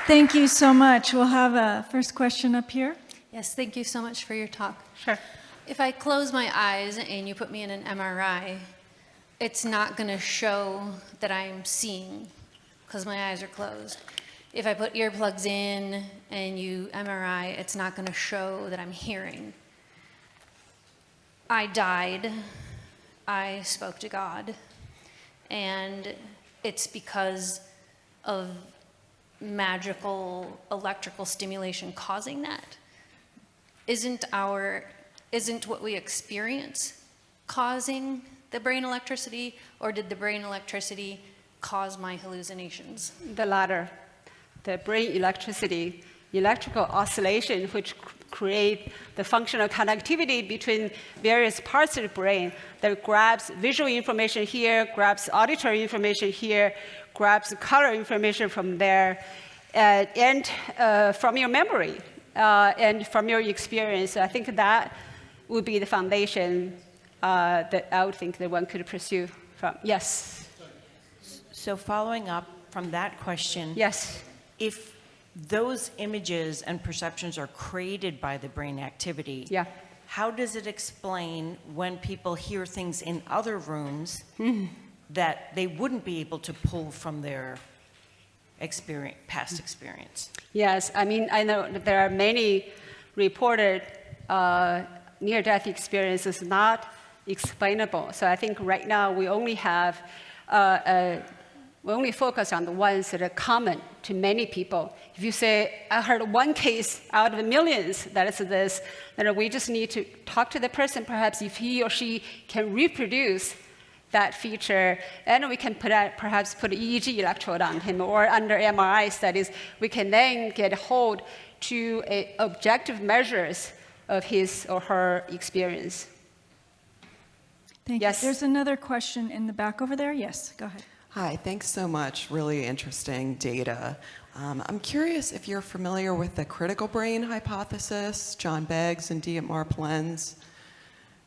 Thank you so much. We'll have a first question up here. Yes, thank you so much for your talk. Sure. If I close my eyes and you put me in an MRI, it's not going to show that I'm seeing because my eyes are closed. If I put earplugs in and you MRI, it's not going to show that I'm hearing. I died I spoke to God. And it's because of magical electrical stimulation causing that. Isn't what we experience causing the brain electricity, or did the brain electricity cause my hallucinations? The latter. The brain electricity, electrical oscillation, which create the functional connectivity between various parts of the brain that grabs visual information here, grabs auditory information here, grabs color information from there, and from your memory and from your experience. I think that would be the foundation that I would think that one could pursue from. Yes? So following up from that question, Yes. if those images and perceptions are created by the brain activity, Yeah. how does it explain when people hear things in other rooms that they wouldn't be able to pull from their past experience? Yes, I mean, I know that there are many reported near-death experiences not explainable. So I think right now we only have, we only focus on the ones that are common to many people. If you say, I heard one case out of the millions that is this, then we just need to talk to the person, perhaps if he or she can reproduce that feature, and we can perhaps put EEG electrode on him, or under MRI studies, we can then get hold to objective measures of his or her experience. Thank Yes. you. There's another question in the back over there. Yes, go ahead. Hi, thanks so much. Really interesting data. I'm curious if you're familiar with the critical brain hypothesis, John Beggs and Dietmar Plenz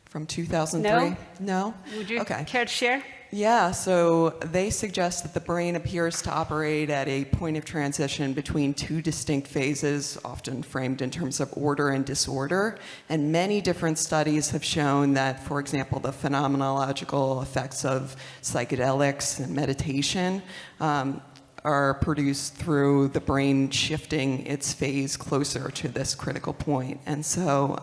from 2003? No? Would you Okay. care to share? Yeah, so they suggest that the brain appears to operate at a point of transition between two distinct phases, often framed in terms of order and disorder. And many different studies have shown that, for example, the phenomenological effects of psychedelics and meditation are produced through the brain shifting its phase closer to this critical point. And so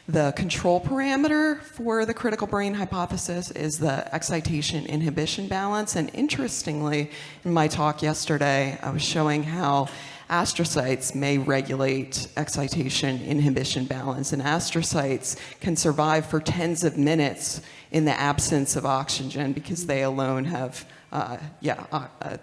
the control parameter for the critical brain hypothesis is the excitation-inhibition balance. And interestingly, in my talk yesterday, I was showing how astrocytes may regulate excitation-inhibition balance. And astrocytes can survive for tens of minutes in the absence of oxygen because they alone have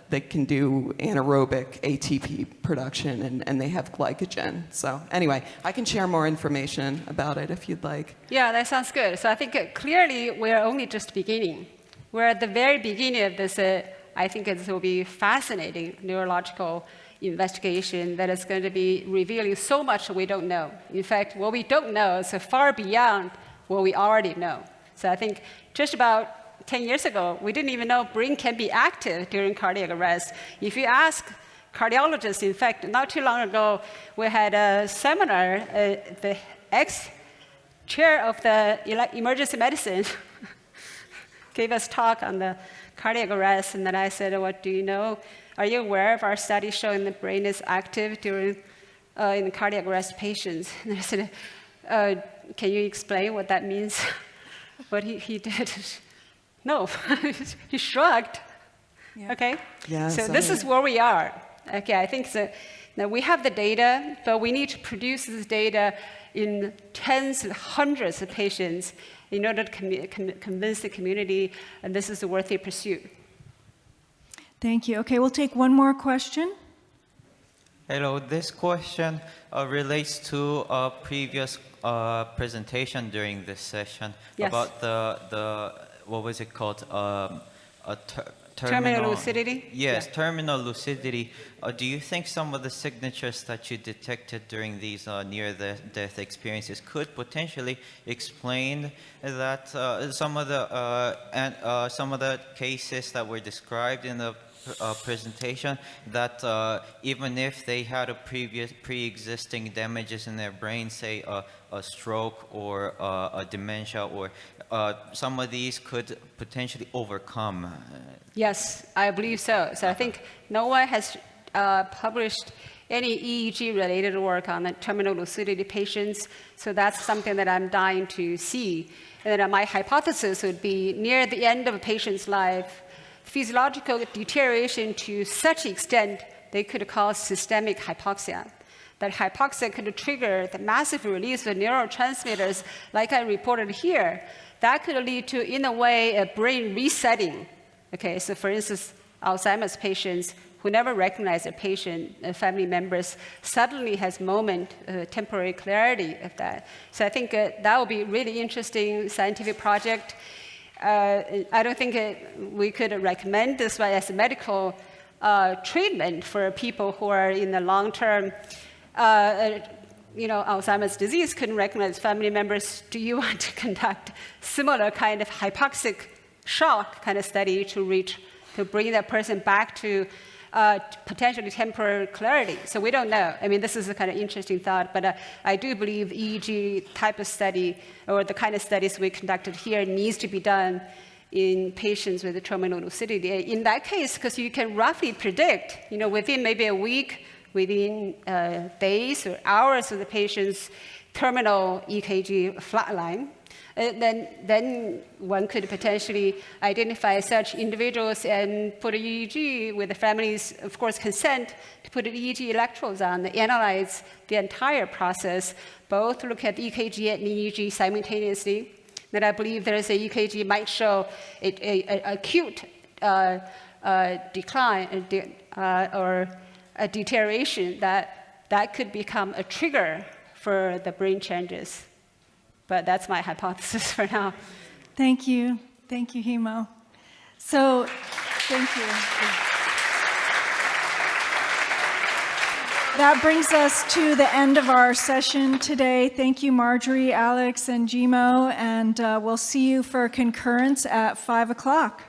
they can do anaerobic ATP production, and they have glycogen. So anyway, I can share more information about it if you'd like. Yeah, that sounds good. So I think clearly we're only just beginning. We're at the very beginning of this, I think it will be fascinating neurological investigation that is going to be revealing so much we don't know. In fact, what we don't know is far beyond what we already know. So I think just about 10 years ago, we didn't even know brain can be active during cardiac arrest. If you ask cardiologists, in fact, not too long ago, we had a seminar, the ex-chair of the emergency medicine gave us talk on the cardiac arrest, and then I said, what do you know? Are you aware of our study showing the brain is active during in cardiac arrest patients? And I said, can you explain what that means? What he did. No, he shrugged. Yeah. Okay? Yeah, so this is where we are. Okay, I think so. Now we have the data, but we need to produce this data in tens, hundreds of patients in order to convince the community that this is a worthy pursuit. Thank you. Okay, we'll take one more question. Hello, this question relates to a previous presentation during this session about the what was it called? Terminal lucidity? Yes, terminal lucidity. Do you think some of the signatures that you detected during these near-death experiences could potentially explain that some of the cases that were described in the presentation, that even if they had a pre-existing damages in their brain, say a stroke or a dementia, or some of these could potentially overcome? Yes, I believe so. So I think no one has published any EEG-related work on the terminal lucidity patients. So that's something that I'm dying to see. And then my hypothesis would be near the end of a patient's life, physiological deterioration to such extent they could cause systemic hypoxia. That hypoxia could trigger the massive release of neurotransmitters, like I reported here. That could lead to, in a way, a brain resetting. Okay, so for instance, Alzheimer's patients who never recognize their patient, family members, suddenly has temporary clarity of that. So I think that would be a really interesting scientific project. I don't think we could recommend this one as a medical treatment for people who are in the long-term Alzheimer's disease, couldn't recognize family members. Do you want to conduct similar kind of hypoxic shock kind of study to bring that person back to potentially temporary clarity? So we don't know. I mean, this is a kind of interesting thought, but I do believe EEG type of study, or the kind of studies we conducted here, needs to be done in patients with terminal lucidity. In that case, because you can roughly predict, within maybe a week, within days or hours of the patient's terminal EKG flatline, then one could potentially identify such individuals and put an EEG with the family's, of course, consent to put an EEG electrodes on, analyze the entire process, both look at EKG and EEG simultaneously. Then I believe there is a EKG might show an acute decline or a deterioration that could become a trigger for the brain changes. But that's my hypothesis for now. Thank you. Thank you, Jimo. So, thank you. That brings us to the end of our session today. Thank you, Marjorie, Alex, and Jimo, and we'll see you for concurrence at 5 o'clock.